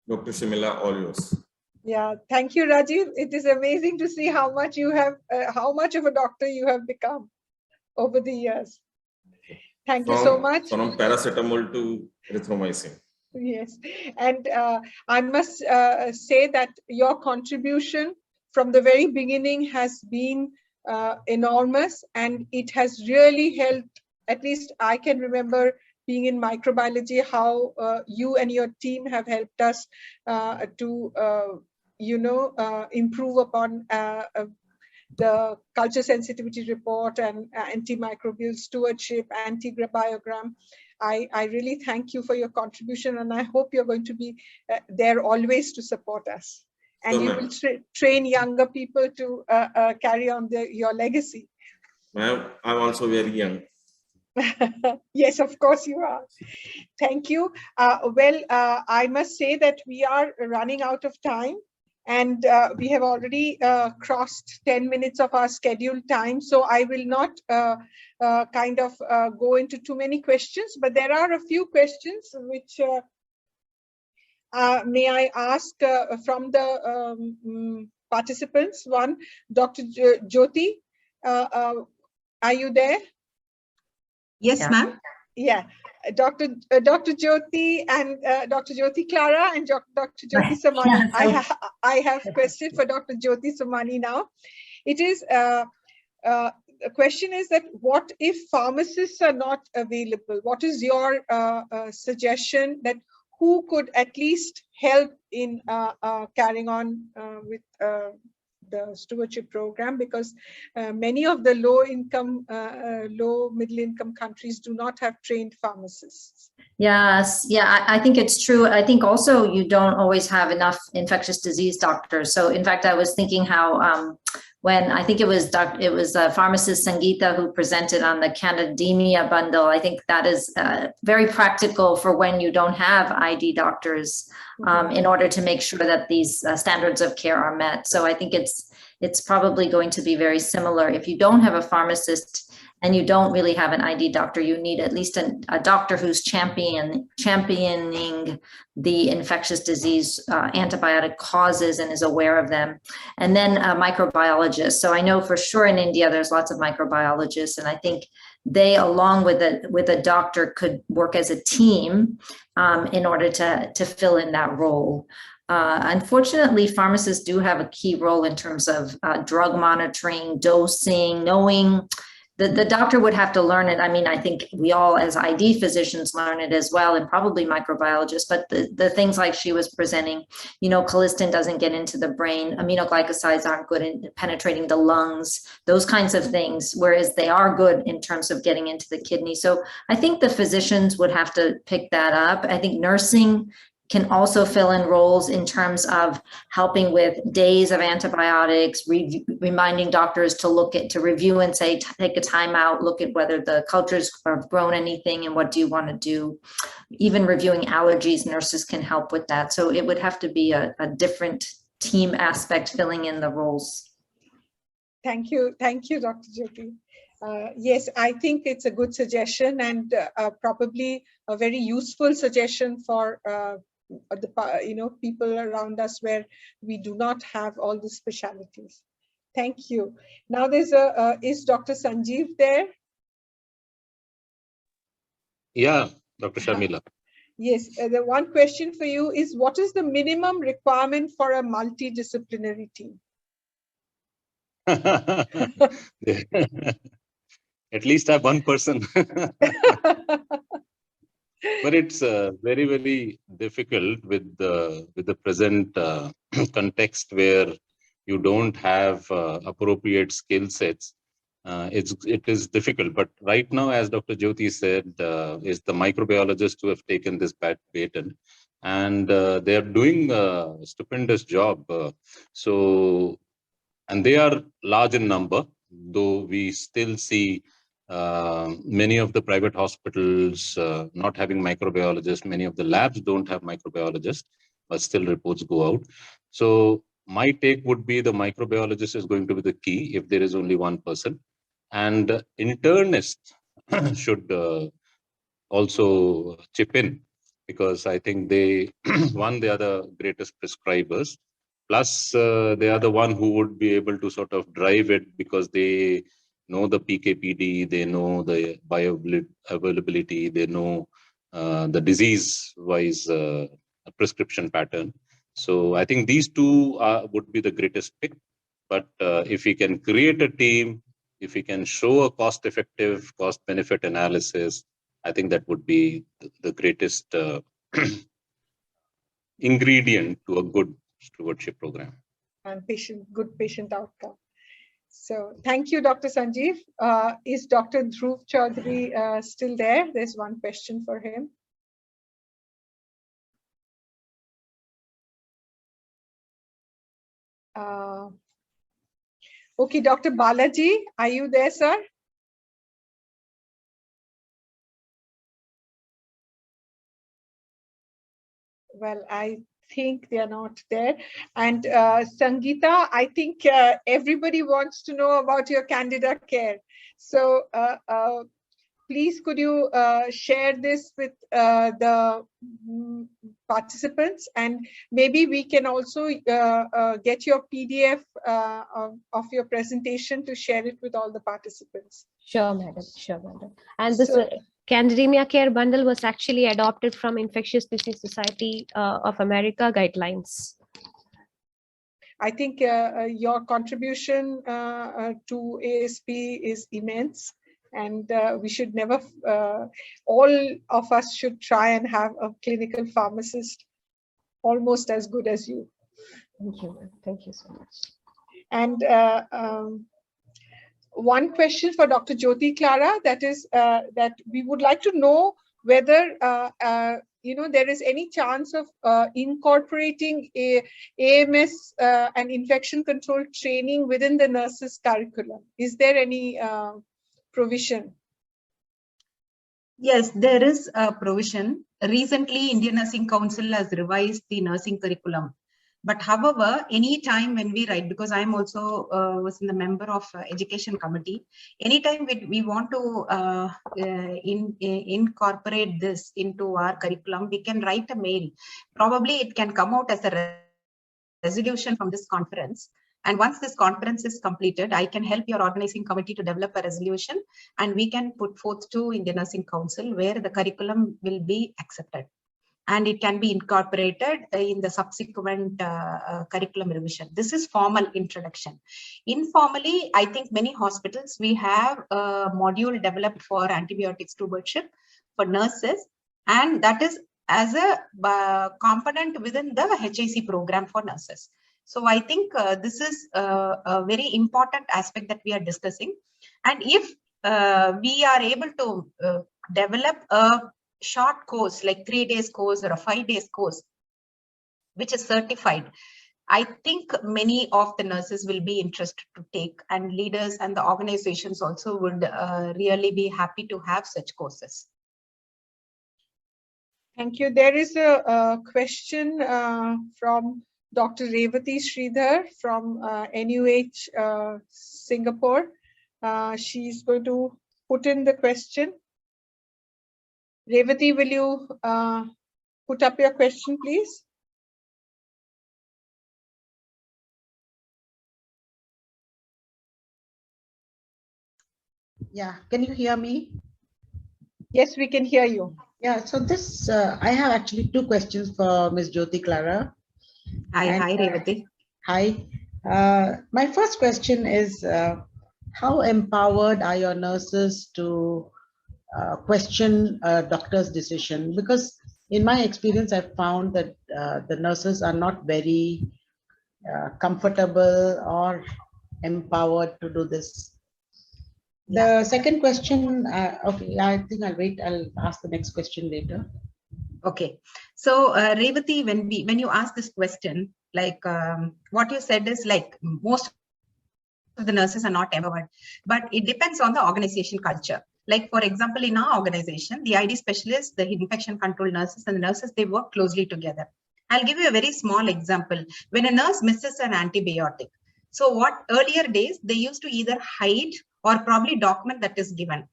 Sharmila, all yours. Yeah, thank you, Rajiv. It is amazing to see how much you have, how much of a doctor you have become over the years. Thank you so much. From paracetamol to erythromycin. Yes, and I must say that your contribution from the very beginning has been enormous, and it has really helped. At least I can remember being in microbiology, how you and your team have helped us to improve upon the culture sensitivity report and antimicrobial stewardship, anti-biogram. I really thank you for your contribution, and I hope you're going to be there always to support us. And you will train younger people to carry on your legacy. Ma'am, I'm also very young. Yes, of course you are. Thank you. I must say that we are running out of time, and we have already crossed 10 minutes of our scheduled time. So I will not go into too many questions, but there are a few questions which may I ask from the participants. One, Dr. Jyoti, are you there? Yes, ma'am. Yeah, Dr. Jyoti and Dr. Jyoti Clara and Dr. Jyoti Somani. I have a question for Dr. Jyoti Somani now. It is the question is that what if pharmacists are not available? What is your suggestion that who could at least help in carrying on with the stewardship program, because many of the low middle income countries do not have trained pharmacists. Yes, yeah, I think it's true. I think also you don't always have enough infectious disease doctors. So in fact, I was thinking how when I think it was pharmacist Sangeeta who presented on the Candidemia bundle. I think that is very practical for when you don't have ID doctors in order to make sure that these standards of care are met. So I think it's probably going to be very similar. If you don't have a pharmacist and you don't really have an ID doctor, you need at least a doctor who's championing the infectious disease antibiotic causes and is aware of them. And then a microbiologist. So I know for sure in India, there's lots of microbiologists, and I think they, along with a doctor, could work as a team in order to fill in that role. Unfortunately, pharmacists do have a key role in terms of drug monitoring, dosing, knowing. The doctor would have to learn it. I mean, I think we all as ID physicians learn it as well, and probably microbiologists, but the things like she was presenting, colistin doesn't get into the brain, aminoglycosides aren't good in penetrating the lungs, those kinds of things, whereas they are good in terms of getting into the kidney. So I think the physicians would have to pick that up. I think nursing can also fill in roles in terms of helping with days of antibiotics, reminding doctors to review and say, take a time out, look at whether the cultures have grown anything and what do you want to do. Even reviewing allergies, nurses can help with that. So it would have to be a different team aspect filling in the roles. Thank you, Dr. Jyoti. Yes, I think it's a good suggestion and probably a very useful suggestion for the people around us where we do not have all the specialties. Thank you. Now there's is Dr. Sanjeev there? Yeah, Dr. Sharmila. Yes, the one question for you is, what is the minimum requirement for a multidisciplinary team? At least have one person. But it's very, very difficult with the present context where you don't have appropriate skill sets. It is difficult. But right now, as Dr. Jyoti said, is the microbiologists who have taken this baton, and they are doing a stupendous job. And they are large in number, though we still see many of the private hospitals not having microbiologists. Many of the labs don't have microbiologists, but still reports go out. So my take would be the microbiologist is going to be the key if there is only one person. And internists should also chip in, because I think they, they are the greatest prescribers. Plus, they are the one who would be able to sort of drive it, because they know the PKPD, they know the bioavailability, they know the disease-wise prescription pattern. So I think these two would be the greatest pick. But if we can create a team, if we can show a cost-effective cost-benefit analysis, I think that would be the greatest ingredient to a good stewardship program. And good patient outcome. So thank you, Dr. Sanjeev. Is Dr. Dhruv Chaudhary still there? There's one question for him. Okay, Dr. Balaji, are you there, sir? Well, I think they are not there. And Sangeeta, I think everybody wants to know about your Candida care. So please, could you share this with the participants, and maybe we can also get your PDF of your presentation to share it with all the participants. Sure, madam. Sure, madam. And this Candidemia Care Bundle was actually adopted from Infectious Disease Society of America guidelines. I think your contribution to ASP is immense, and we should never, all of us should try and have a clinical pharmacist almost as good as you. Thank you. Thank you so much. And one question for Dr. Jyoti Clara, that is that we would like to know whether there is any chance of incorporating AMS and infection control training within the nurses' curriculum? Is there any provision? Yes, there is a provision. Recently, Indian Nursing Council has revised the nursing curriculum. But however, any time when we write, because I'm also was in the member of education committee, anytime we want to incorporate this into our curriculum, we can write a mail. Probably it can come out as a resolution from this conference. And once this conference is completed, I can help your organizing committee to develop a resolution, and we can put forth to Indian Nursing Council where the curriculum will be accepted. And it can be incorporated in the subsequent curriculum revision. This is formal introduction. Informally, I think many hospitals, we have a module developed for antibiotic stewardship for nurses, and that is as a component within the HIC program for nurses. So I think this is a very important aspect that we are discussing. And if we are able to develop a short course, like 3 days course or a 5 days course, which is certified, I think many of the nurses will be interested to take, and leaders and the organizations also would really be happy to have such courses. Thank you. There is a question from Dr. Revati Sridhar from NUH Singapore. She's going to put in the question. Revati, will you put up your question, please? Yeah, can you hear me? Yes, we can hear you. Yeah, so this, I have actually two questions for Ms. Jyoti Clara. Hi, Revati. Hi. My first question is, how empowered are your nurses to question a doctor's decision? Because in my experience, I've found that the nurses are not very comfortable or empowered to do this. The second question, okay, I think I'll wait. I'll ask the next question later. Okay, so Revati, when you ask this question, like what you said is like most of the nurses are not empowered, but it depends on the organization culture. Like for example, in our organization, the ID specialists, the infection control nurses, and the nurses, they work closely together. I'll give you a very small example. When a nurse misses an antibiotic, so what earlier days they used to either hide or probably document that is given.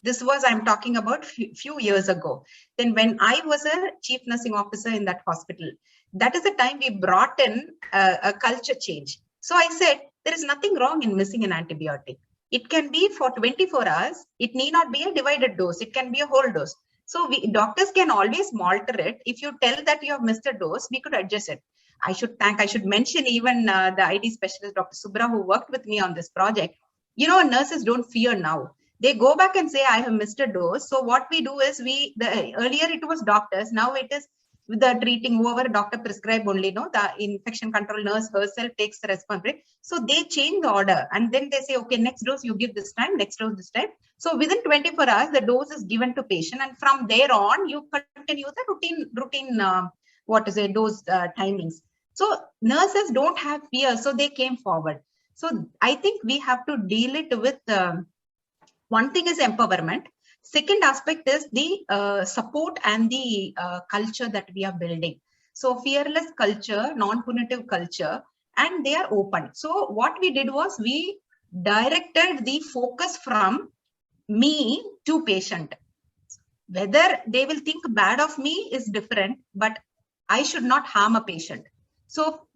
This was, I'm talking about few years ago. Then when I was a chief nursing officer in that hospital, that is the time we brought in a culture change. So I said, there is nothing wrong in missing an antibiotic. It can be for 24 hours. It need not be a divided dose. It can be a whole dose. So doctors can always alter it. If you tell that you have missed a dose, we could adjust it. I should mention even the ID specialist, Dr. Subra, who worked with me on this project. You know, nurses don't fear now. They go back and say, I have missed a dose. So what we do is earlier it was doctors. Now it is the treating whoever doctor prescribe only, no, the infection control nurse herself takes the responsibility. So they change the order and then they say, okay, next dose you give this time, next dose this time. So within 24 hours, the dose is given to patient. And from there on, you continue the routine dose timings. So nurses don't have fear. So they came forward. So I think we have to deal it with, one thing is empowerment. Second aspect is the support and the culture that we are building. So fearless culture, non-punitive culture, and they are open. So what we did was we directed the focus from me to patient. Whether they will think bad of me is different, but I should not harm a patient. So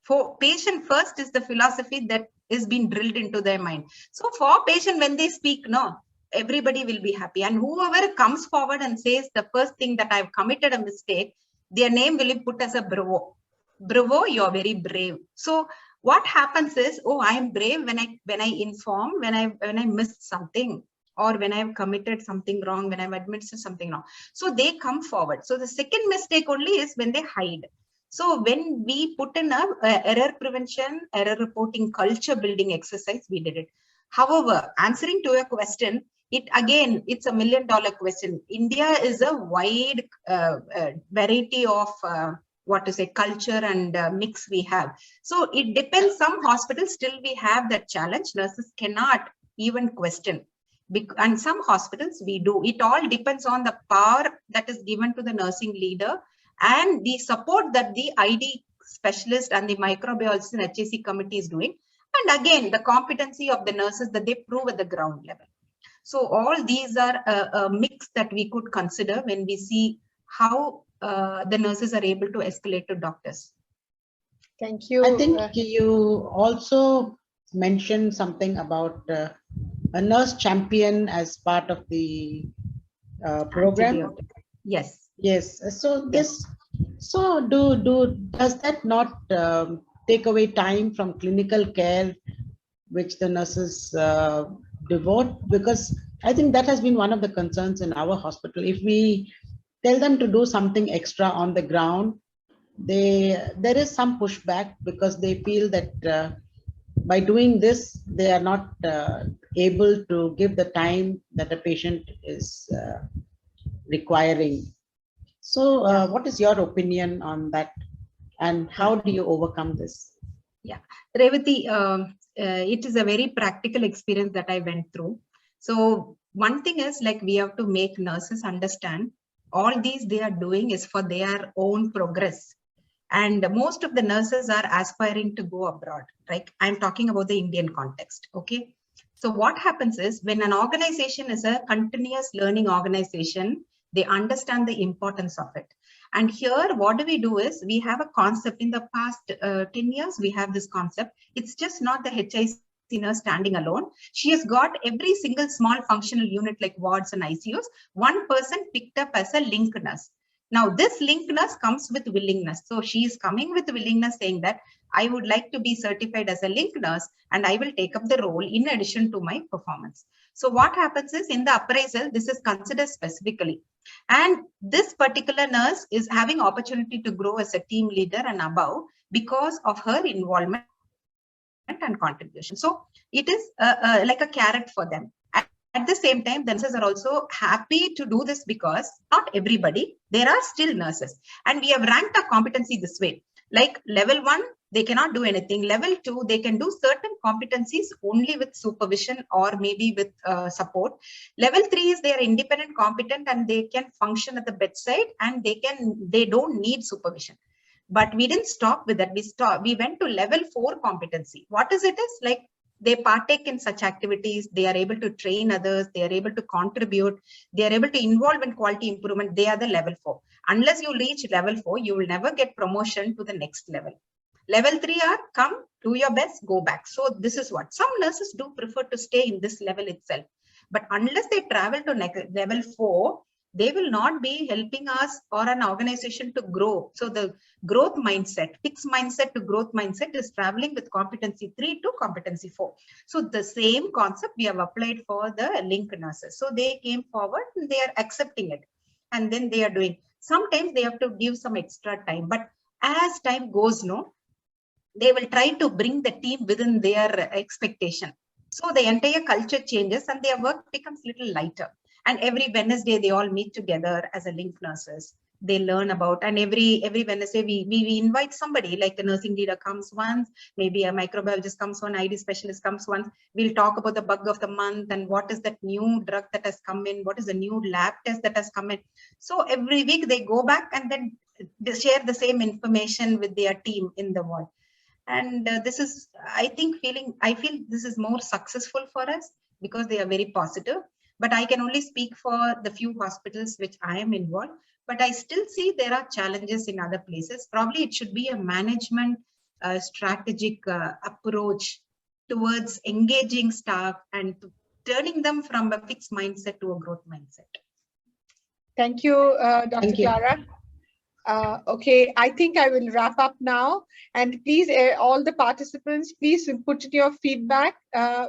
for patient first is the philosophy that is being drilled into their mind. So for patient, when they speak, no, everybody will be happy. And whoever comes forward and says the first thing that I've committed a mistake, their name will be put as a bravo. Bravo, you're very brave. So what happens is, oh, I am brave when I inform, when I missed something, or when I've committed something wrong, when I've admitted something wrong. So they come forward. So the second mistake only is when they hide. So when we put in a error prevention, error reporting, culture building exercise, we did it. However, answering to your question, It's a $1 million question. India is a wide variety of culture and mix we have. So it depends. Some hospitals still we have that challenge. Nurses cannot even question. And some hospitals we do. It all depends on the power that is given to the nursing leader and the support that the ID specialist and the microbiologist and HAC committee is doing. And again, the competency of the nurses that they prove at the ground level. So all these are a mix that we could consider when we see how the nurses are able to escalate to doctors. Thank you. I think you also mentioned something about a nurse champion as part of the program. Yes. Yes. So this. So does that not take away time from clinical care, which the nurses devote? Because I think that has been one of the concerns in our hospital. If we tell them to do something extra on the ground, there is some pushback because they feel that by doing this, they are not able to give the time that a patient is requiring. So what is your opinion on that? And how do you overcome this? Yeah, Revati, it is a very practical experience that I went through. So one thing is like we have to make nurses understand all these they are doing is for their own progress. And most of the nurses are aspiring to go abroad, right? I'm talking about the Indian context, okay? So what happens is when an organization is a continuous learning organization, they understand the importance of it. And here, what do we do is we have a concept in the past 10 years, we have this concept. It's just not the HIC nurse standing alone. She has got every single small functional unit like wards and ICUs, one person picked up as a link nurse. Now, this link nurse comes with willingness. So she is coming with willingness saying that I would like to be certified as a link nurse and I will take up the role in addition to my performance. So what happens is in the appraisal, this is considered specifically. And this particular nurse is having opportunity to grow as a team leader and above because of her involvement and contribution. So it is like a carrot for them. At the same time, the nurses are also happy to do this because not everybody, there are still nurses. And we have ranked our competency this way. Like level 1, they cannot do anything. Level 2, they can do certain competencies only with supervision or maybe with support. Level 3 is they are independent, competent, and they can function at the bedside and they don't need supervision. But we didn't stop with that. We went to level 4 competency. What is it? Is like they partake in such activities, they are able to train others, they are able to contribute, they are able to involve in quality improvement. They are the level 4. Unless you reach level 4, you will never get promotion to the next level. Level 3 are come, do your best, go back. So this is what some nurses do prefer to stay in this level itself. But unless they travel to level 4, they will not be helping us or an organization to grow. So the growth mindset, fixed mindset to growth mindset is traveling with competency 3 to competency 4. So the same concept we have applied for the link nurses. So they came forward and they are accepting it. And then they are doing, sometimes they have to give some extra time. But as time goes, they will try to bring the team within their expectation. So the entire culture changes and their work becomes a little lighter. And every Wednesday, they all meet together as a link nurses. They learn about, and every Wednesday, we invite somebody, like a nursing leader comes once, maybe a microbiologist comes one, ID specialist comes once. We'll talk about the bug of the month and what is that new drug that has come in, what is the new lab test that has come in. So every week they go back and then they share the same information with their team in the ward. And this is, I feel this is more successful for us because they are very positive. But I can only speak for the few hospitals which I am involved. But I still see there are challenges in other places. Probably it should be a management strategic approach towards engaging staff and turning them from a fixed mindset to a growth mindset. Thank you, Dr. Clara. Okay, I think I will wrap up now. And please, all the participants, please put in your feedback.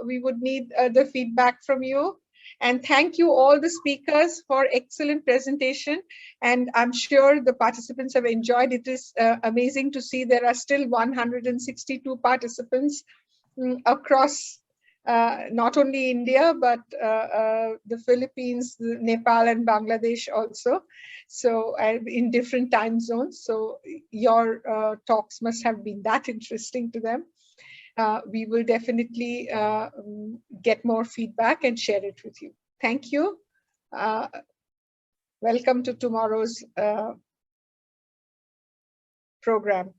We would need the feedback from you. And thank you all the speakers for excellent presentation. And I'm sure the participants have enjoyed it. It is amazing to see there are still 162 participants across not only India, but the Philippines, Nepal, and Bangladesh also. So in different time zones. So your talks must have been that interesting to them. We will definitely get more feedback and share it with you. Thank you. Welcome to tomorrow's program.